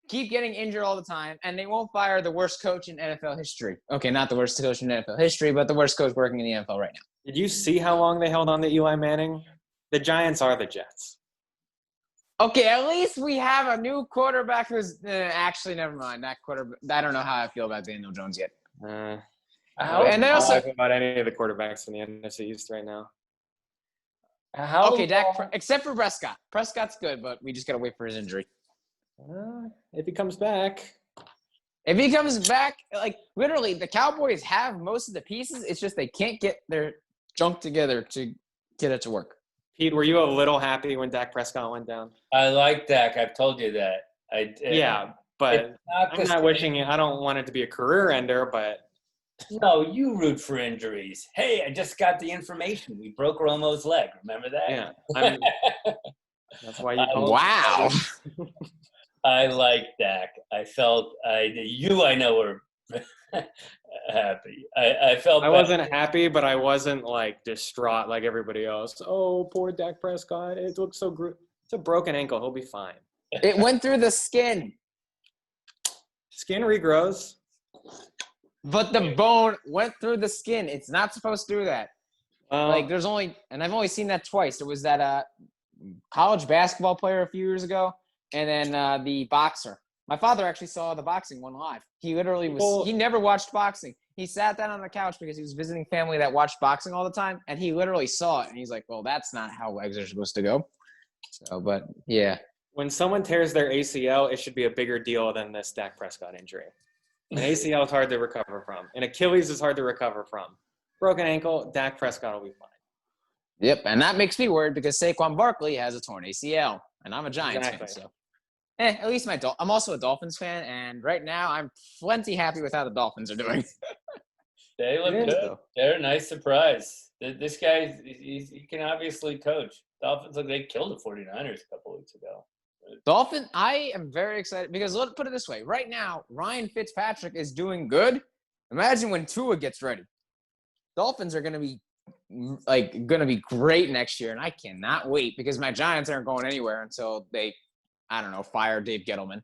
Keep getting injured all the time, and they won't fire the worst coach in NFL history. Okay, not the worst coach in NFL history, but the worst coach working in the NFL right now. Did you see how long they held on to Eli Manning? The Giants are the Jets. Okay, at least we have a new quarterback who's actually never mind. That quarterback. I don't know how I feel about Daniel Jones yet. And they also talk about any of the quarterbacks in the NFC East right now. Except for Prescott. Prescott's good, but we just gotta wait for his injury. If he comes back. If he comes back, like literally, the Cowboys have most of the pieces. It's just they can't get their junk together to get it to work. Pete, were you a little happy when Dak Prescott went down? I like Dak. I've told you that. Yeah, but I'm not wishing it. I don't want it to be a career ender, but. No, you root for injuries. Hey, I just got the information. We broke Romo's leg. Remember that? Yeah. That's why you. Wow. I like Dak. I felt I know were happy. I felt. I wasn't happy, but I wasn't like distraught like everybody else. Oh, poor Dak Prescott. It looks so it's a broken ankle. He'll be fine. It went through the skin. Skin regrows. But the bone went through the skin. It's not supposed to do that. I've only seen that twice. There was that college basketball player a few years ago, and then the boxer. My father actually saw the boxing one live. He literally he never watched boxing. He sat down on the couch because he was visiting family that watched boxing all the time, and he literally saw it, and he's like, well, that's not how legs are supposed to go. So, but, yeah. When someone tears their ACL, it should be a bigger deal than this Dak Prescott injury. An ACL is hard to recover from. An Achilles is hard to recover from. Broken ankle, Dak Prescott will be fine. Yep, and that makes me worried because Saquon Barkley has a torn ACL, and I'm a Giants fan, so. At least I'm also a Dolphins fan, and right now I'm plenty happy with how the Dolphins are doing. They look good. They're a nice surprise. This guy, he can obviously coach. Dolphins look, they killed the 49ers a couple weeks ago. Dolphin, I am very excited because let's put it this way. Right now, Ryan Fitzpatrick is doing good. Imagine when Tua gets ready. Dolphins are going to be great next year, and I cannot wait because my Giants aren't going anywhere until they, fire Dave Gettleman.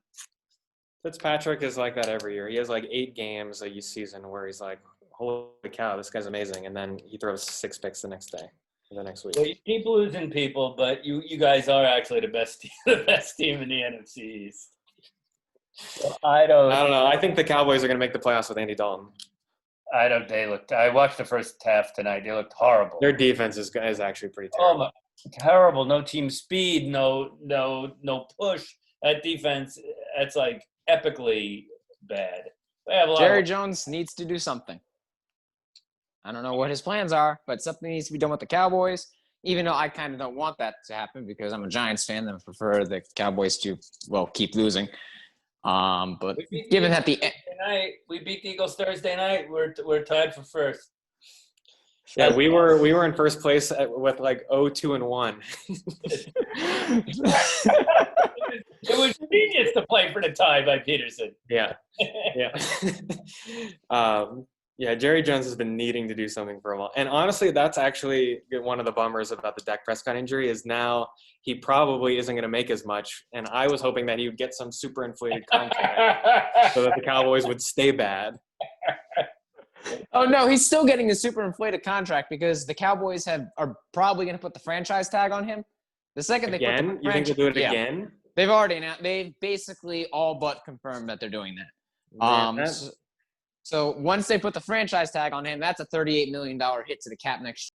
Fitzpatrick is like that every year. He has like 8 games a season where he's like, holy cow, this guy's amazing, and then he throws 6 picks the next day. The next week. Well, you keep losing people, but you guys are actually the best team in the NFC East. So I don't know. I think the Cowboys are going to make the playoffs with Andy Dalton. I watched the first half tonight. They looked horrible. Their defense is actually pretty Oh terrible. terrible. No team speed, no push. That defense, that's like epically bad. They have a lot Jerry of, Jones needs to do something. I don't know what his plans are, but something needs to be done with the Cowboys, even though I kind of don't want that to happen because I'm a Giants fan and I prefer the Cowboys to, well, keep losing. But given that we beat the Eagles Thursday night, we're tied for first. Yeah, we were in first place with like 0-2-1. It was genius to play for the tie by Peterson. Yeah, yeah. Jerry Jones has been needing to do something for a while, and honestly, that's actually one of the bummers about the Dak Prescott injury is now he probably isn't going to make as much. And I was hoping that he would get some super inflated contract so that the Cowboys would stay bad. Oh no, he's still getting a super inflated contract because the Cowboys are probably going to put the franchise tag on him. The second they put the You think they'll do it again? They've already announced. They've basically all but confirmed that they're doing that. So once they put the franchise tag on him, that's a $38 million hit to the cap next year.